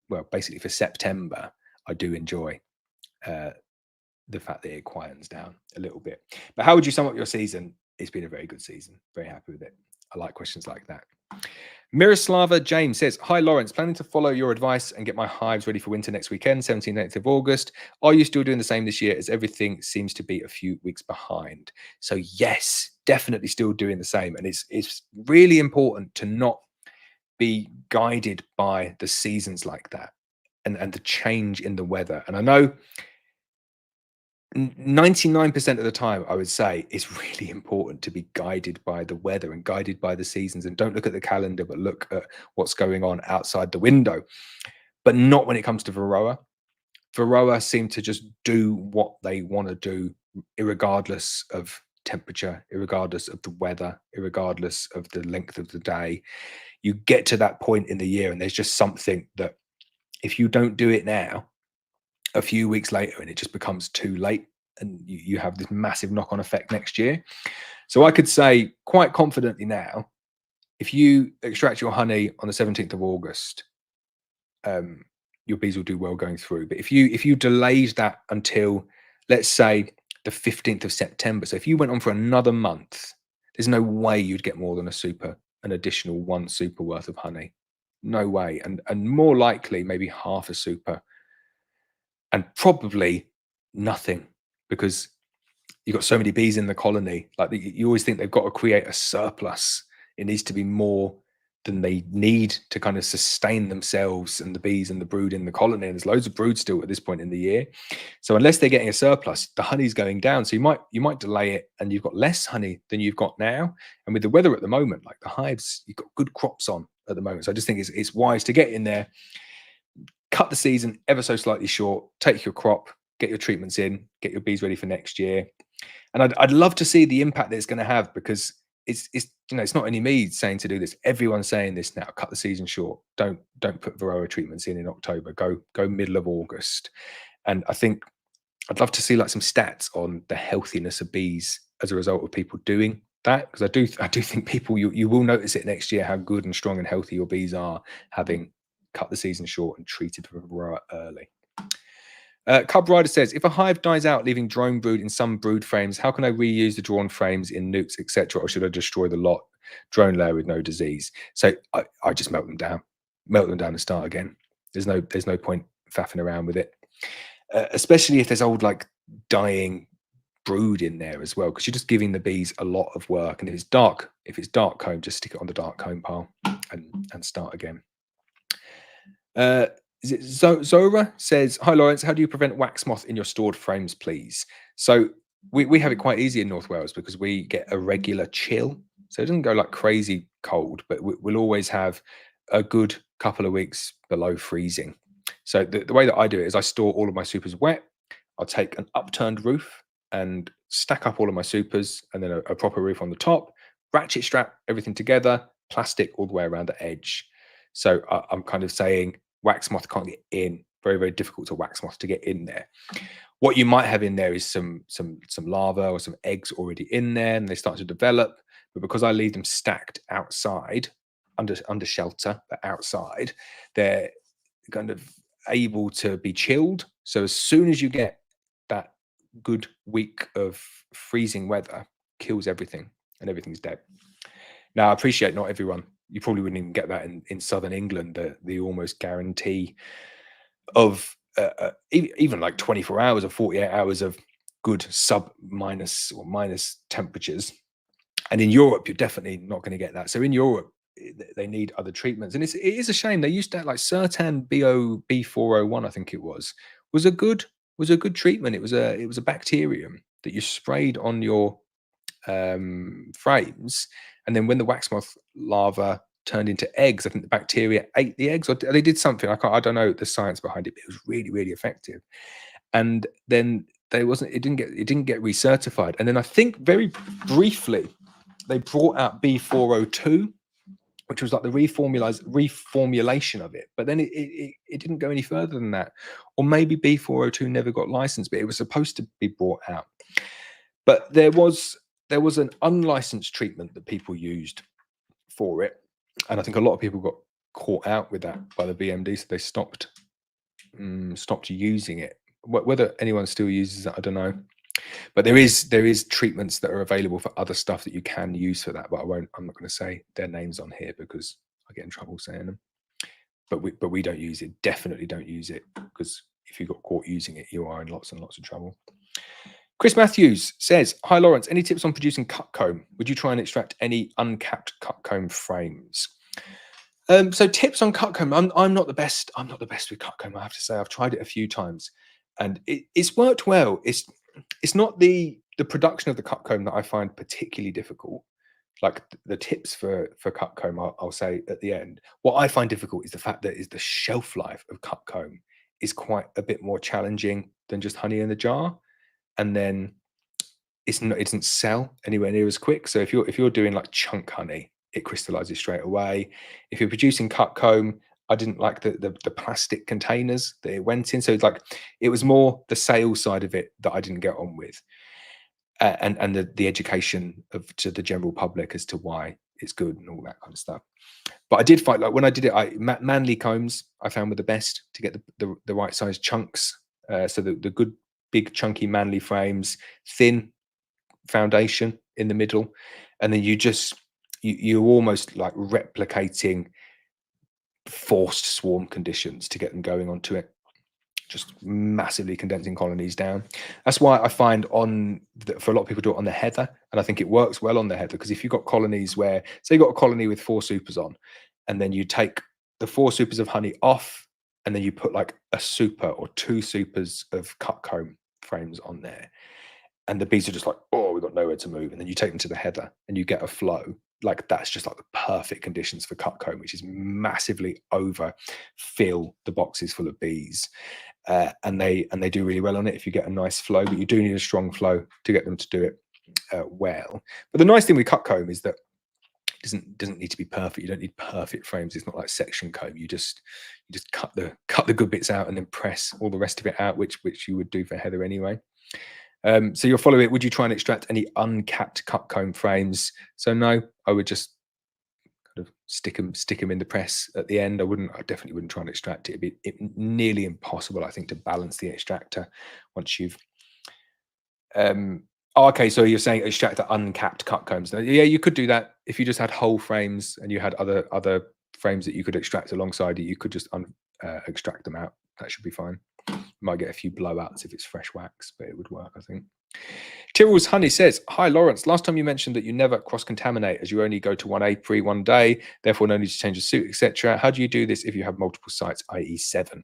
well, basically for September, I do enjoy the fact that it quietens down a little bit. But how would you sum up your season? It's been a very good season. Very happy with it. I like questions like that. Miroslava James says, hi, Laurence. Planning to follow your advice and get my hives ready for winter next weekend, 17th, 18th of August. Are you still doing the same this year, as everything seems to be a few weeks behind? So yes, definitely still doing the same. And it's really important to not be guided by the seasons like that and the change in the weather. And I know 99% of the time, I would say it's really important to be guided by the weather and guided by the seasons, and don't look at the calendar, but look at what's going on outside the window. But not when it comes to Varroa. Varroa seem to just do what they want to do, irregardless of temperature, irregardless of the weather, irregardless of the length of the day. You get to that point in the year, and there's just something that if you don't do it now, a few weeks later, and it just becomes too late, and you have this massive knock-on effect next year. So I could say quite confidently now, if you extract your honey on the 17th of August, your bees will do well going through. But if you delayed that until, let's say, the 15th of September, so if you went on for another month, there's no way you'd get more than an additional 1 super worth of honey. No way. And more likely, maybe half a super, and probably nothing, because you've got so many bees in the colony. Like, you always think they've got to create a surplus. It needs to be more than they need to kind of sustain themselves and the bees and the brood in the colony. And there's loads of brood still at this point in the year. So unless they're getting a surplus, the honey's going down. So you might delay it, and you've got less honey than you've got now. And with the weather at the moment, like the hives, you've got good crops on at the moment. So I just think it's wise to get in there, cut the season ever so slightly short, take your crop, get your treatments in, get your bees ready for next year. And I'd love to see the impact that it's going to have, because it's it's not only me saying to do this. Everyone's saying this now. Cut the season short. Don't put Varroa treatments in October. Go middle of August. And I think I'd love to see like some stats on the healthiness of bees as a result of people doing that, because I do think people, you will notice it next year, how good and strong and healthy your bees are, having cut the season short and treated for Varroa early. Cub Rider says, if a hive dies out, leaving drone brood in some brood frames, how can I reuse the drawn frames in nukes, etc., or should I destroy the lot drone layer with no disease? So I just melt them down and start again. There's no point faffing around with it, especially if there's old like dying brood in there as well, because you're just giving the bees a lot of work. And if it's dark comb, just stick it on the dark comb pile and start again. Zora says, hi, Laurence, how do you prevent wax moth in your stored frames, please? So we have it quite easy in North Wales, because we get a regular chill. So it doesn't go like crazy cold, but we'll always have a good couple of weeks below freezing. So the way that I do it is I store all of my supers wet. I'll take an upturned roof and stack up all of my supers, and then a proper roof on the top, ratchet strap everything together, plastic all the way around the edge. So I'm kind of saying wax moth can't get in. Very, very difficult to wax moth to get in there. What you might have in there is some larvae or some eggs already in there, and they start to develop. But because I leave them stacked outside, under shelter, but outside, they're kind of able to be chilled. So as soon as you get that good week of freezing weather, kills everything, and everything's dead. Now, I appreciate not everyone, you probably wouldn't even get that in southern England, the almost guarantee of even like 24 hours or 48 hours of good minus temperatures. And in Europe, you're definitely not going to get that. So in Europe, they need other treatments. And it is a shame. They used to have like Sertan B401, I think it was a good treatment. It was a bacterium that you sprayed on your frames, and then when the wax moth larva turned into eggs. I think the bacteria ate the eggs, or they did something. I don't know the science behind it, but it was really, really effective. And then it didn't get recertified. And then I think very briefly they brought out B402, which was like the reformulation of it. But then it didn't go any further than that. Or maybe B402 never got licensed, but it was supposed to be brought out. But there was an unlicensed treatment that people used for it. And I think a lot of people got caught out with that by the BMD, so they stopped using it. Whether anyone still uses it, I don't know. But there is treatments that are available for other stuff that you can use for that. But I'm not going to say their names on here because I get in trouble saying them. But we don't use it. Definitely don't use it, because if you got caught using it, you are in lots and lots of trouble. Chris Matthews says, "Hi Laurence, any tips on producing cut comb? Would you try and extract any uncapped cut comb frames?" So tips on cut comb. I'm not the best. I'm not the best with cut comb, I have to say. I've tried it a few times, and it's worked well. It's not the production of the cut comb that I find particularly difficult. Like the tips for cut comb, I'll say at the end. What I find difficult is the fact that the shelf life of cut comb is quite a bit more challenging than just honey in the jar, and then it doesn't sell anywhere near as quick. So if you're doing like chunk honey, it crystallizes straight away. If you're producing cut comb, I didn't like the plastic containers that it went in. So it's like it was more the sales side of it that I didn't get on with, and the education to the general public as to why it's good and all that kind of stuff. But I did find, like when I did it, manly combs I found were the best to get the right size chunks. So the good big chunky manly frames, thin foundation in the middle, and then you're almost like replicating forced swarm conditions to get them going onto it, just massively condensing colonies down. That's why I find for a lot of people do it on the heather, and I think it works well on the heather, because if you've got colonies where, say, you've got a colony with 4 supers on, and then you take the 4 supers of honey off, and then you put like a super or 2 supers of cut comb frames on there, and the bees are just like, oh, we've got nowhere to move, and then you take them to the heather and you get a flow. Like that's just like the perfect conditions for cut comb, which is massively overfill the boxes full of bees. And they do really well on it if you get a nice flow, but you do need a strong flow to get them to do it well. But the nice thing with cut comb is that it doesn't need to be perfect. You don't need perfect frames. It's not like section comb. You just cut the good bits out and then press all the rest of it out, which you would do for heather anyway. So you'll follow it. Would you try and extract any uncapped cut comb frames? So no, I would just kind of stick them in the press at the end. I definitely wouldn't try and extract it. It'd be nearly impossible, I think, to balance the extractor once you've. Okay, so you're saying extract the uncapped cut combs. Now, yeah, you could do that if you just had whole frames and you had other frames that you could extract alongside it. You could just extract them out. That should be fine. Might get a few blowouts if it's fresh wax, but it would work, I think. Tyrrell's Honey says, "Hi Laurence, last time you mentioned that you never cross-contaminate as you only go to one apiary one day, therefore no need to change the suit, etc. How do you do this if you have multiple sites, i.e. 7?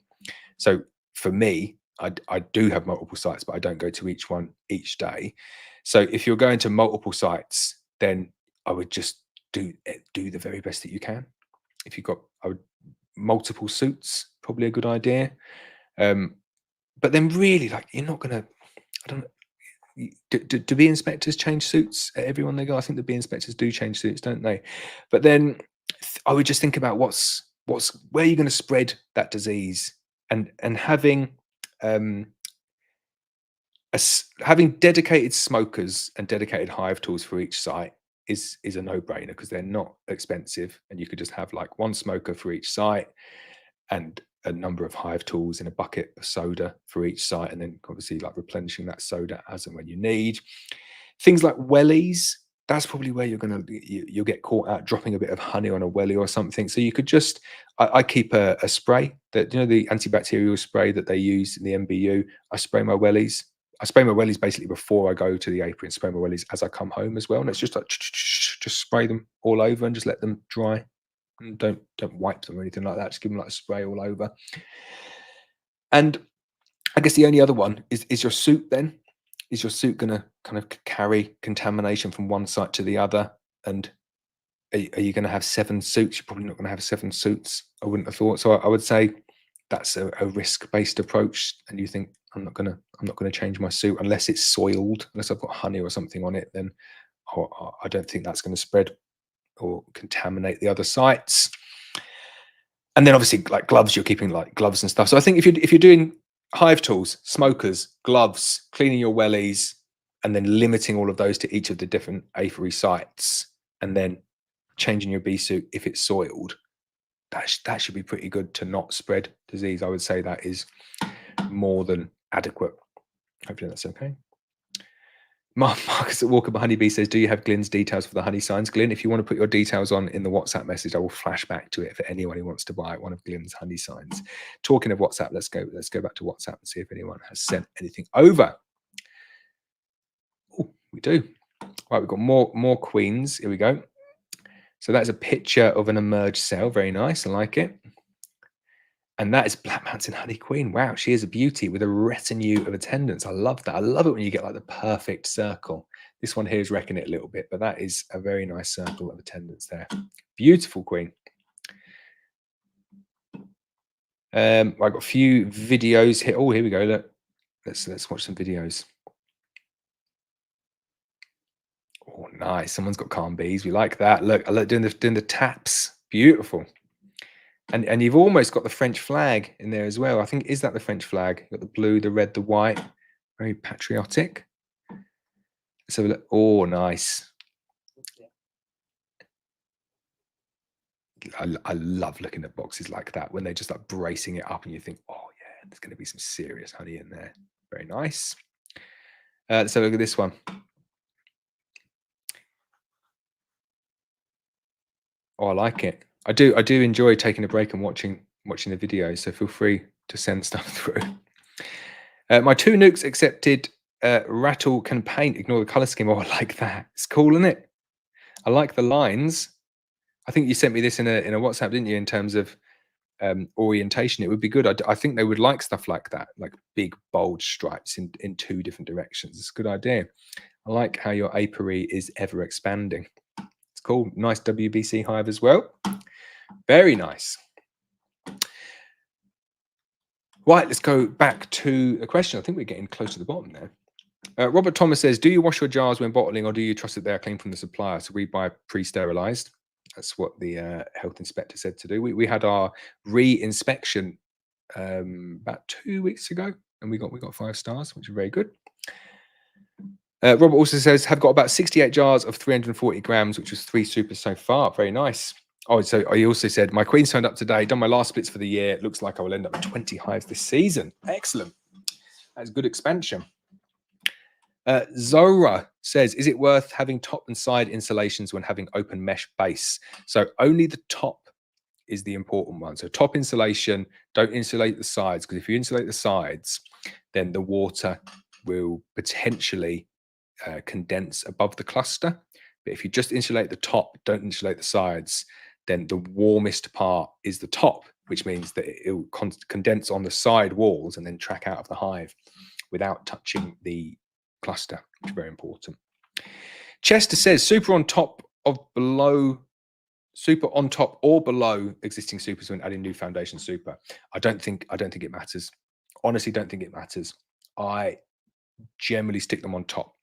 So for me, I do have multiple sites, but I don't go to each one each day. So if you're going to multiple sites, then I would just do the very best that you can. If you've got multiple suits, probably a good idea. But then really, like, you're not going to, I don't know, do bee inspectors change suits at everyone they go? I think the bee inspectors do change suits, don't they? But then I would just think about where you're going to spread that disease, and having having dedicated smokers and dedicated hive tools for each site is a no-brainer, because they're not expensive, and you could just have like one smoker for each site and a number of hive tools in a bucket of soda for each site, and then obviously like replenishing that soda as and when you need. Things like wellies, that's probably where you'll get caught out dropping a bit of honey on a welly or something. So you could just, I keep a spray that, the antibacterial spray that they use in the MBU. I spray my wellies. I spray my wellies basically before I go to the apiary, and spray my wellies as I come home as well. And it's just like, just spray them all over and just let them dry. And don't wipe them or anything like that. Just give them like a spray all over. And I guess the only other one is your suit then. Is your suit going to kind of carry contamination from one site to the other? And are you going to have 7 suits? You're probably not going to have 7 suits. I wouldn't have thought. So I would say that's a risk-based approach. And you think I'm not going to change my suit unless it's soiled, unless I've got honey or something on it. Then I don't think that's going to spread or contaminate the other sites. And then obviously like gloves, you're keeping like gloves and stuff. So I think if you're doing hive tools, smokers, gloves, cleaning your wellies, and then limiting all of those to each of the different apiary sites, and then changing your bee suit if it's soiled, that should be pretty good to not spread disease. I would say that is more than adequate. Hopefully that's okay. Marcus at Walker by Honeybee says, do you have Glyn's details for the honey signs? Glyn, if you want to put your details on in the WhatsApp message, I will flash back to it for anyone who wants to buy one of Glyn's honey signs. Talking of WhatsApp, let's go back to WhatsApp and see if anyone has sent anything over. Oh, we do. Right, we've got more queens. Here we go. So that's a picture of an emerged cell. Very nice. I like it. And that is Black Mountain Honey Queen. Wow, she is a beauty with a retinue of attendants. I love that. I love it when you get like the perfect circle. This one here is wrecking it a little bit, but that is a very nice circle of attendants there. Beautiful queen. I've got a few videos here. Oh, here we go. Look, let's watch some videos. Oh, nice. Someone's got calm bees. We like that. Look, I like doing the taps. Beautiful. And you've almost got the French flag in there as well. I think, is that the French flag? You've got the blue, the red, the white. Very patriotic. So look. Oh, nice. I love looking at boxes like that when they're just like bracing it up and you think, oh yeah, there's going to be some serious honey in there. Very nice. Let's have a look at this one. Oh, I like it. I do enjoy taking a break and watching the videos. So feel free to send stuff through. My 2 nukes accepted. Rattle can paint. Ignore the color scheme. Oh, I like that. It's cool, isn't it? I like the lines. I think you sent me this in a WhatsApp, didn't you? In terms of orientation, it would be good. I think they would like stuff like that, like big bold stripes in 2 different directions. It's a good idea. I like how your apiary is ever expanding. It's cool. Nice WBC hive as well. Very nice. Right, let's go back to the question. I think we're getting close to the bottom there. Robert Thomas says, do you wash your jars when bottling, or do you trust that they are clean from the supplier? So we buy pre-sterilized. That's what the health inspector said to do. We had our re-inspection about 2 weeks ago, and we got 5 stars, which is very good. Robert also says, have got about 68 jars of 340 grams, which was 3 supers so far. Very nice. Oh, so he also said, my queen's turned up today, done my last splits for the year. It looks like I will end up with 20 hives this season. Excellent. That's good expansion. Zora says, is it worth having top and side insulations when having open mesh base? So only the top is the important one. So top insulation, don't insulate the sides, because if you insulate the sides, then the water will potentially condense above the cluster. But if you just insulate the top, don't insulate the sides, then the warmest part is the top, which means that it will condense on the side walls and then track out of the hive without touching the cluster, which is very important. Chester says, super on top or below existing supers when adding new foundation super. I don't think it matters. Honestly, don't think it matters. I generally stick them on top.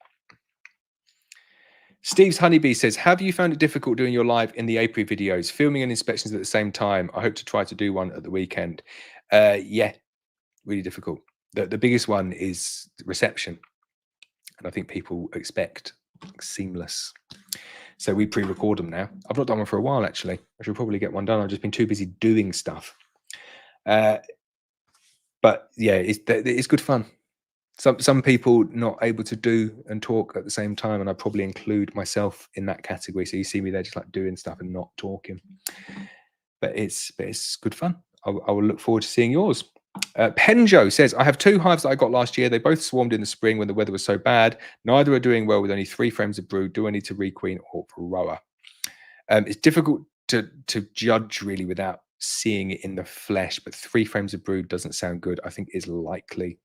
Steve's Honeybee says, have you found it difficult doing your live in the apiary videos, filming and inspections at the same time? I hope to try to do one at the weekend. Yeah, really difficult. The biggest one is reception. And I think people expect seamless. So we pre-record them now. I've not done one for a while, actually. I should probably get one done. I've just been too busy doing stuff. But yeah, it's good fun. Some people not able to do and talk at the same time, and I probably include myself in that category. So you see me there just like doing stuff and not talking. But it's good fun. I will look forward to seeing yours. Penjo says, I have 2 hives that I got last year. They both swarmed in the spring when the weather was so bad. Neither are doing well with only 3 frames of brood. Do I need to requeen or Varroa? It's difficult to judge really without seeing it in the flesh, but 3 frames of brood doesn't sound good. I think is likely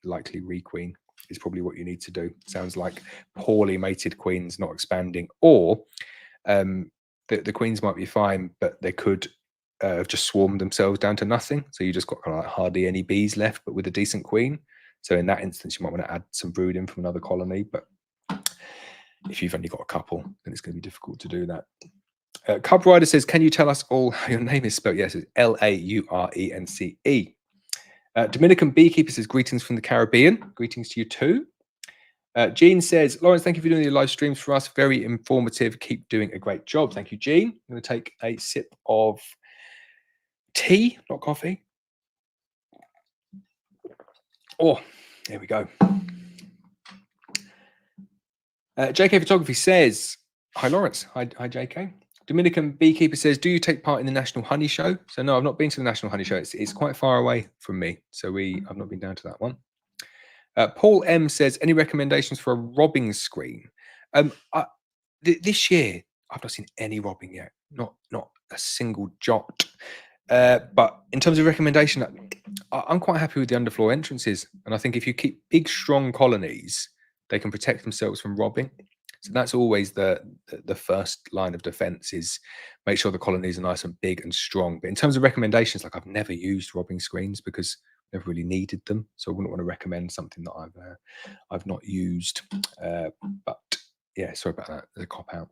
requeen is probably what you need to do. Sounds like poorly mated queens not expanding, or the queens might be fine, but they could have just swarmed themselves down to nothing. So you just got kind of like hardly any bees left, but with a decent queen. So in that instance, you might want to add some brood in from another colony. But if you've only got a couple, then it's going to be difficult to do that. Cub Rider says, can you tell us all how your name is spelled? Yes, it's Laurence. Dominican Beekeeper says, greetings from the Caribbean. Greetings to you too. Jean says, Laurence, thank you for doing the live streams for us. Very informative. Keep doing a great job. Thank you, Jean. I'm going to take a sip of tea, not coffee. Oh, there we go. JK Photography says, hi, Laurence. Hi, JK. Dominican Beekeeper says, do you take part in the National Honey Show? So no, I've not been to the National Honey Show. It's quite far away from me. So I've not been down to that one. Paul M says, any recommendations for a robbing screen? This year, I've not seen any robbing yet. Not a single jot. But in terms of recommendation, I'm quite happy with the underfloor entrances. And I think if you keep big, strong colonies, they can protect themselves from robbing. So that's always the first line of defense, is make sure the colonies are nice and big and strong. But in terms of recommendations, like I've never used robbing screens because I never really needed them. So I wouldn't want to recommend something that I've not used. But yeah, sorry about that. The cop out.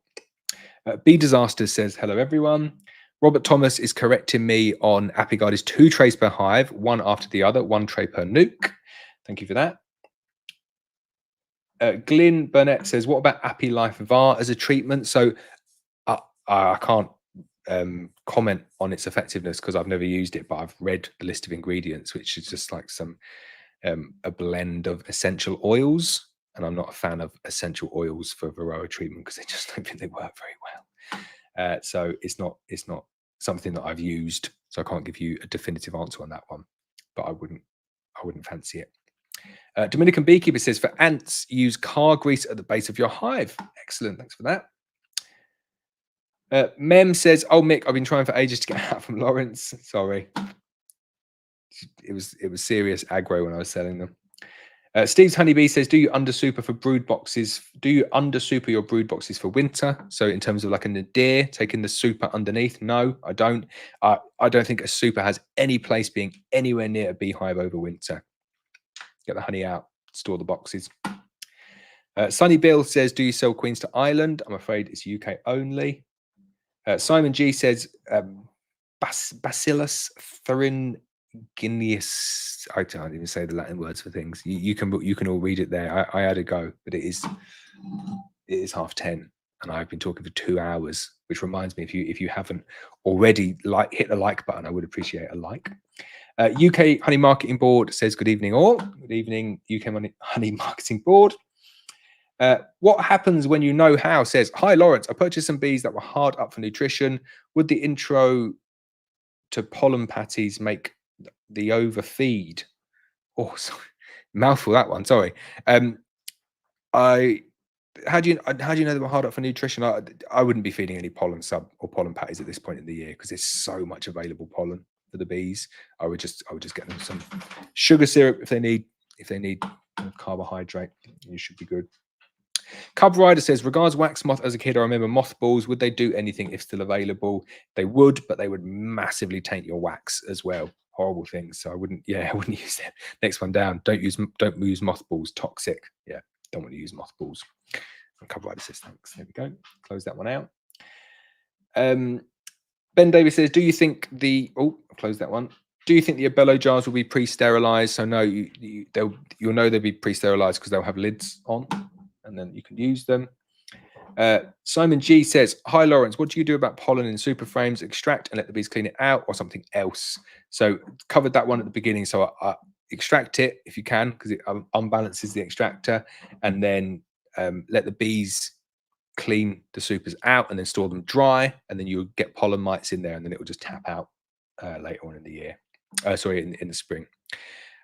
B Disaster says, hello, everyone. Robert Thomas is correcting me on Apiguard is 2 trays per hive, one after the other, 1 tray per nuke. Thank you for that. Glyn Burnett says, what about Appy Life VAR as a treatment? So I can't comment on its effectiveness because I've never used it, but I've read the list of ingredients, which is just like some a blend of essential oils. And I'm not a fan of essential oils for Varroa treatment because I just don't think they work very well. So it's not something that I've used. So I can't give you a definitive answer on that one, but I wouldn't fancy it. Dominican Beekeeper says, for ants, use car grease at the base of your hive. Excellent. Thanks for that. Mem says, oh, Mick, I've been trying for ages to get out from Laurence. Sorry. It was serious aggro when I was selling them. Steve's Honeybee says, do you under-super for brood boxes? Do you under-super your brood boxes for winter? So in terms of like a nadir, taking the super underneath? No, I don't. I don't think a super has any place being anywhere near a beehive over winter. Get the honey out, store the boxes. Sunny Bill says, do you sell queens to Ireland? I'm afraid it's UK only. Simon G says, Bacillus thuringiensis. I can't even say the Latin words for things. You can all read it there. I had a go, but it is 10:30, and I've been talking for 2 hours. Which reminds me, if you haven't already hit the like button, I would appreciate a like. UK Honey Marketing Board says, good evening all. Good evening, UK Honey Marketing Board. What happens when you know how says, hi, Laurence, I purchased some bees that were hard up for nutrition. Would the intro to pollen patties make the overfeed? Oh, sorry. Mouthful, that one. Sorry. How do you know they were hard up for nutrition? I wouldn't be feeding any pollen sub or pollen patties at this point in the year because there's so much available pollen for the bees. I would just get them some sugar syrup if they need carbohydrate. You should be good. Cub Rider says, regards wax moth as a kid, I remember mothballs. Would they do anything if still available? They would, but they would massively taint your wax as well. Horrible things. So I wouldn't use it. Next one down. Don't use mothballs. Toxic. Yeah, don't want to use mothballs. Cub Rider says, thanks. There we go. Close that one out. Ben Davis says, do you think close that one. Do you think the Abello jars will be pre-sterilized? So no, you'll know they'll be pre-sterilized because they'll have lids on, and then you can use them. Simon G says, hi, Laurence, what do you do about pollen in super frames? Extract and let the bees clean it out, or something else? So covered that one at the beginning. So I extract it if you can, because it unbalances the extractor, and then let the bees clean the supers out and then store them dry, and then you'll get pollen mites in there, and then it will just tap out later on in the year. In the spring.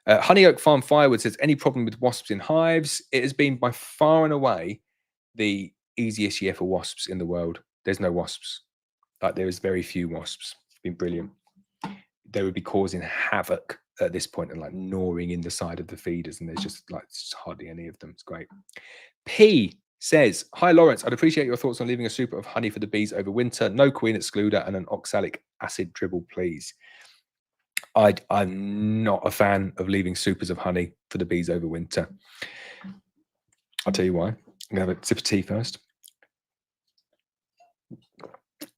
Honey Oak Farm Firewood says, any problem with wasps in hives? It has been by far and away the easiest year for wasps in the world. There's no wasps. Like, there is very few wasps. It's been brilliant. They would be causing havoc at this point and like gnawing in the side of the feeders, and there's just hardly any of them. It's great. P says, hi Laurence, I'd appreciate your thoughts on leaving a super of honey for the bees over winter. No queen excluder and an oxalic acid dribble, please. I'm not a fan of leaving supers of honey for the bees over winter. I'll tell you why. I'm gonna have a sip of tea first.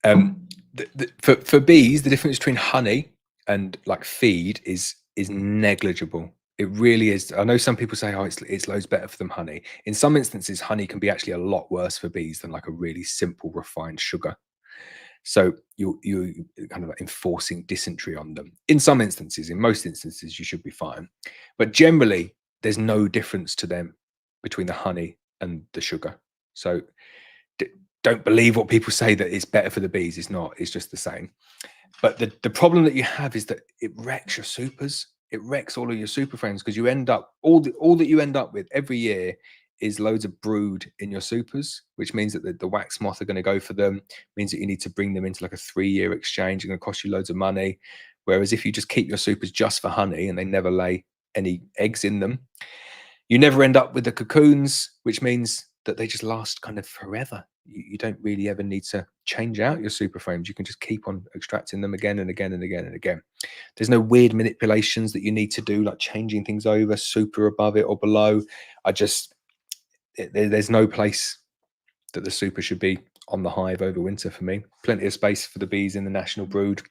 For bees, the difference between honey and like feed is negligible. It really is. I know some people say, oh, it's loads better for them, honey. In some instances, honey can be actually a lot worse for bees than like a really simple refined sugar. So you kind of like enforcing dysentery on them. In some instances, in most instances, you should be fine. But generally, there's no difference to them between the honey and the sugar. So don't believe what people say that it's better for the bees. It's not. It's just the same. But the problem that you have is that it wrecks your supers. It wrecks all of your super frames because you end up all that you end up with every year is loads of brood in your supers, which means that the wax moth are going to go for them. Means that you need to bring them into like a 3-year exchange. It's going to cost you loads of money. Whereas if you just keep your supers just for honey and they never lay any eggs in them, you never end up with the cocoons, which means that they just last kind of forever. You don't really ever need to change out your super frames. You can just keep on extracting them again and again and again and again. There's no weird manipulations that you need to do, like changing things over, super above it or below. There's no place that the super should be on the hive over winter for me. Plenty of space for the bees in the national brood.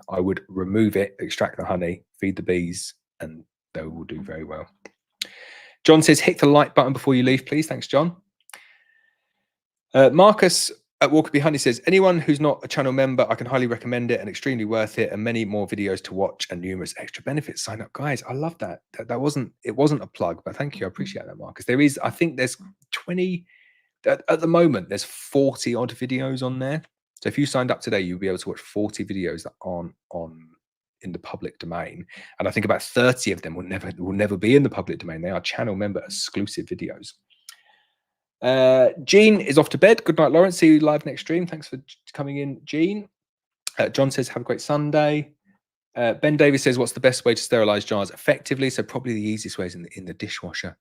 I would remove it, extract the honey, feed the bees, and they will do very well. John says, hit the like button before you leave, please. Thanks, John. Marcus at Walkerby Honey says, anyone who's not a channel member, I can highly recommend it and extremely worth it and many more videos to watch and numerous extra benefits. Sign up, guys. I love that. It wasn't a plug, but thank you. I appreciate that, Marcus. There is, I think there's 20, at the moment, there's 40 odd videos on there. So if you signed up today, you'll be able to watch 40 videos that aren't in the public domain. And I think about 30 of them will never be in the public domain. They are channel member exclusive videos. Jean is off to bed. Good night, Laurence. See you live next stream. Thanks for coming in, Jean. John says, have a great Sunday. Ben Davis says, what's the best way to sterilize jars effectively? So probably the easiest way is in the dishwasher.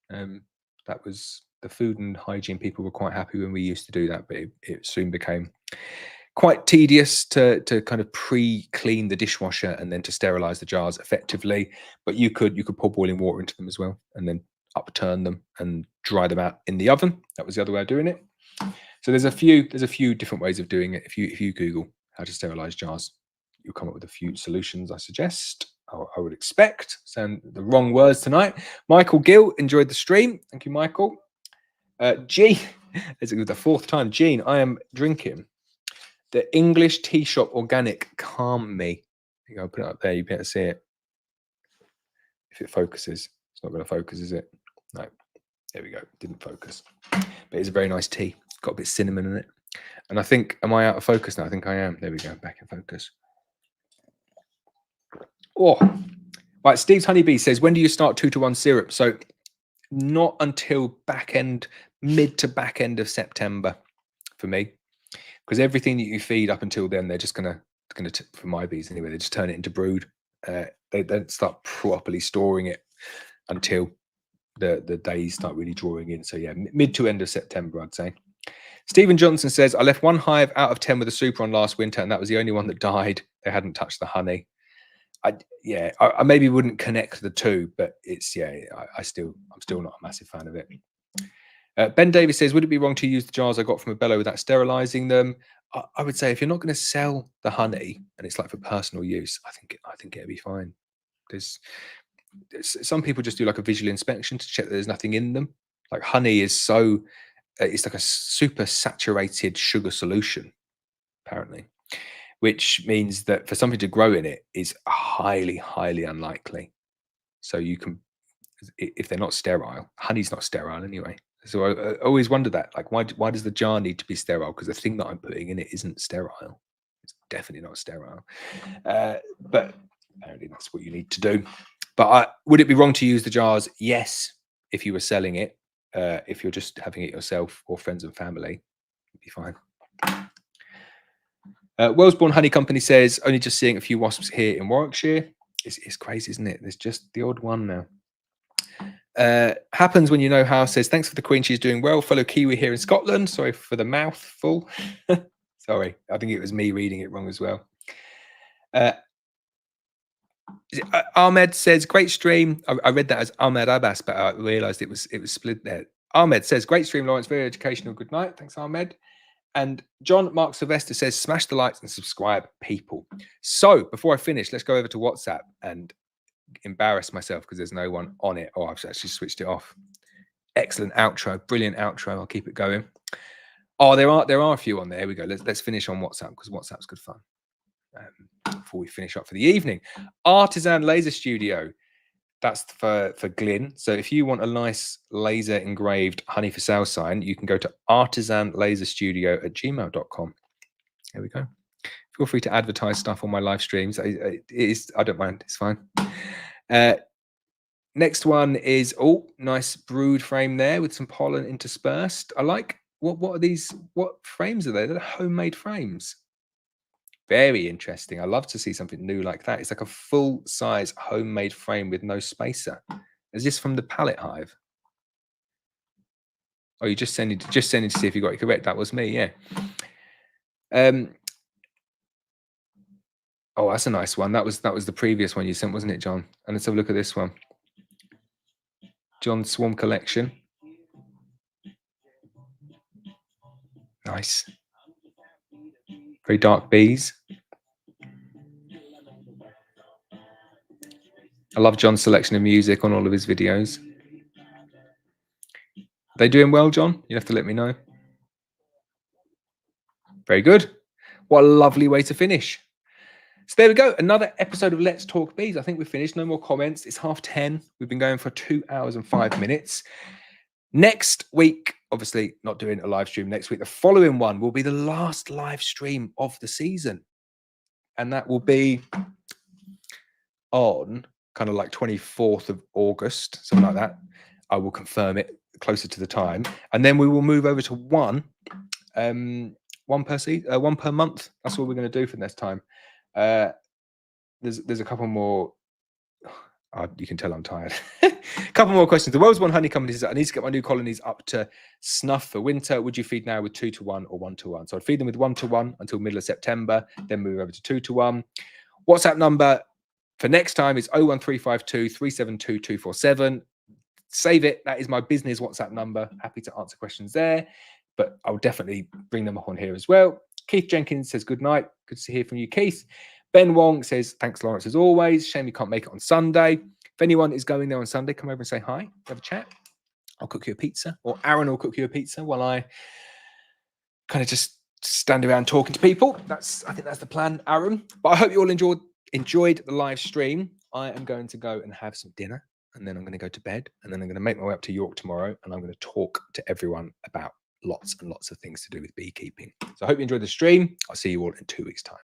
That was the food and hygiene people were quite happy when we used to do that, but it soon became quite tedious to kind of pre-clean the dishwasher and then to sterilize the jars effectively. But you could pour boiling water into them as well and then upturn them and dry them out in the oven. That was the other way of doing it. So there's a few different ways of doing it. If you Google how to sterilize jars, you'll come up with a few solutions, I suggest. I would expect. Saying the wrong words tonight. Michael Gill enjoyed the stream. Thank you, Michael. Gene, it's the fourth time. Gene, I am drinking the English Tea Shop Organic Calm Me. You go, put it up there. You better see it. If it focuses, it's not going to focus, is it? No. There we go. Didn't focus. But it's a very nice tea. It's got a bit of cinnamon in it. And I think, am I out of focus now? I think I am. There we go. Back in focus. Oh, right. Steve's Honeybee says, when do you start 2-to-1 syrup? So not until mid to back end of September for me, because everything that you feed up until then, they're just gonna for my bees anyway, they just turn it into brood. They don't start properly storing it until the days start really drawing in. So yeah, mid to end of September, I'd say. Stephen Johnson says, I left 1 hive out of 10 with a super on last winter, and that was the only one that died. They hadn't touched the honey. I maybe wouldn't connect the two, but it's I'm still not a massive fan of it. Ben Davis says, would it be wrong to use the jars I got from a bellow without sterilizing them? I would say if you're not going to sell the honey and it's like for personal use, I think it'd be fine. There's some people just do like a visual inspection to check that there's nothing in them. Like honey is so it's like a super saturated sugar solution, apparently, which means that for something to grow in it is highly, highly unlikely. So you can, if they're not sterile, honey's not sterile anyway. So I always wonder that, like, why does the jar need to be sterile? Because the thing that I'm putting in it isn't sterile. It's definitely not sterile. But apparently that's what you need to do. But would it be wrong to use the jars? Yes, if you were selling it. If you're just having it yourself or friends and family, it'd be fine. Wellsbourne Honey Company says, only just seeing a few wasps here in Warwickshire. It's crazy, isn't it? There's just the odd one now. Happens when you know how says, thanks for the queen. She's doing well. Fellow Kiwi here in Scotland. Sorry for the mouthful. Sorry. I think it was me reading it wrong as well. Ahmed says, great stream. I read that as Ahmed Abbas, but I realized it was split there. Ahmed says, great stream, Laurence. Very educational. Good night. Thanks, Ahmed. And John Mark Sylvester says, smash the likes and subscribe, people. So before I finish, let's go over to WhatsApp and embarrass myself because there's no one on it. Oh, I've actually switched it off. Excellent outro. Brilliant outro. I'll keep it going. Oh, there are a few on there. Here we go. Let's finish on WhatsApp because WhatsApp's good fun. Before we finish up for the evening. Artisan Laser Studio. That's for Glyn. So if you want a nice laser engraved honey for sale sign, you can go to artisanlaserstudio@gmail.com. There we go. Feel free to advertise stuff on my live streams. I don't mind. It's fine. Next one is, oh, nice brood frame there with some pollen interspersed. I like, what are these? What frames are they? They're homemade frames. Very interesting. I love to see something new like that. It's like a full-size homemade frame with no spacer. Is this from the pallet hive? Oh, you just sending to see if you got it correct. That was me, yeah. Oh, that's a nice one. That was the previous one you sent, wasn't it, John? And let's have a look at this one. John's Swarm Collection. Nice. Very dark bees. I love John's selection of music on all of his videos. Are they doing well, John? You have to let me know. Very good. What a lovely way to finish. So there we go. Another episode of Let's Talk Bees. I think we're finished. No more comments. It's 10:30. We've been going for 2 hours and 5 minutes. Next week, obviously not doing a live stream next week. The following one will be the last live stream of the season. And that will be on kind of like 24th of August, something like that. I will confirm it closer to the time. And then we will move over to one per month. That's what we're going to do for next time. There's a couple more. You can tell I'm tired. A couple more questions. The world's one honey company says, I need to get my new colonies up to snuff for winter. Would you feed now with 2-to-1 or 1-to-1? So I'd feed them with 1-to-1 until middle of September, then move over to 2-to-1. WhatsApp number for next time is 01352 372 247. Save it. That is my business WhatsApp number. Happy to answer questions there, but I'll definitely bring them up on here as well. Keith Jenkins says, good night. Good to hear from you, Keith. Ben Wong says, thanks, Laurence, as always. Shame you can't make it on Sunday. If anyone is going there on Sunday, come over and say hi. Have a chat. I'll cook you a pizza, or Aaron will cook you a pizza while I kind of just stand around talking to people. I think that's the plan, Aaron. But I hope you all enjoyed the live stream. I am going to go and have some dinner, and then I'm going to go to bed, and then I'm going to make my way up to York tomorrow, and I'm going to talk to everyone about lots and lots of things to do with beekeeping. So I hope you enjoyed the stream. I'll see you all in 2 weeks' time.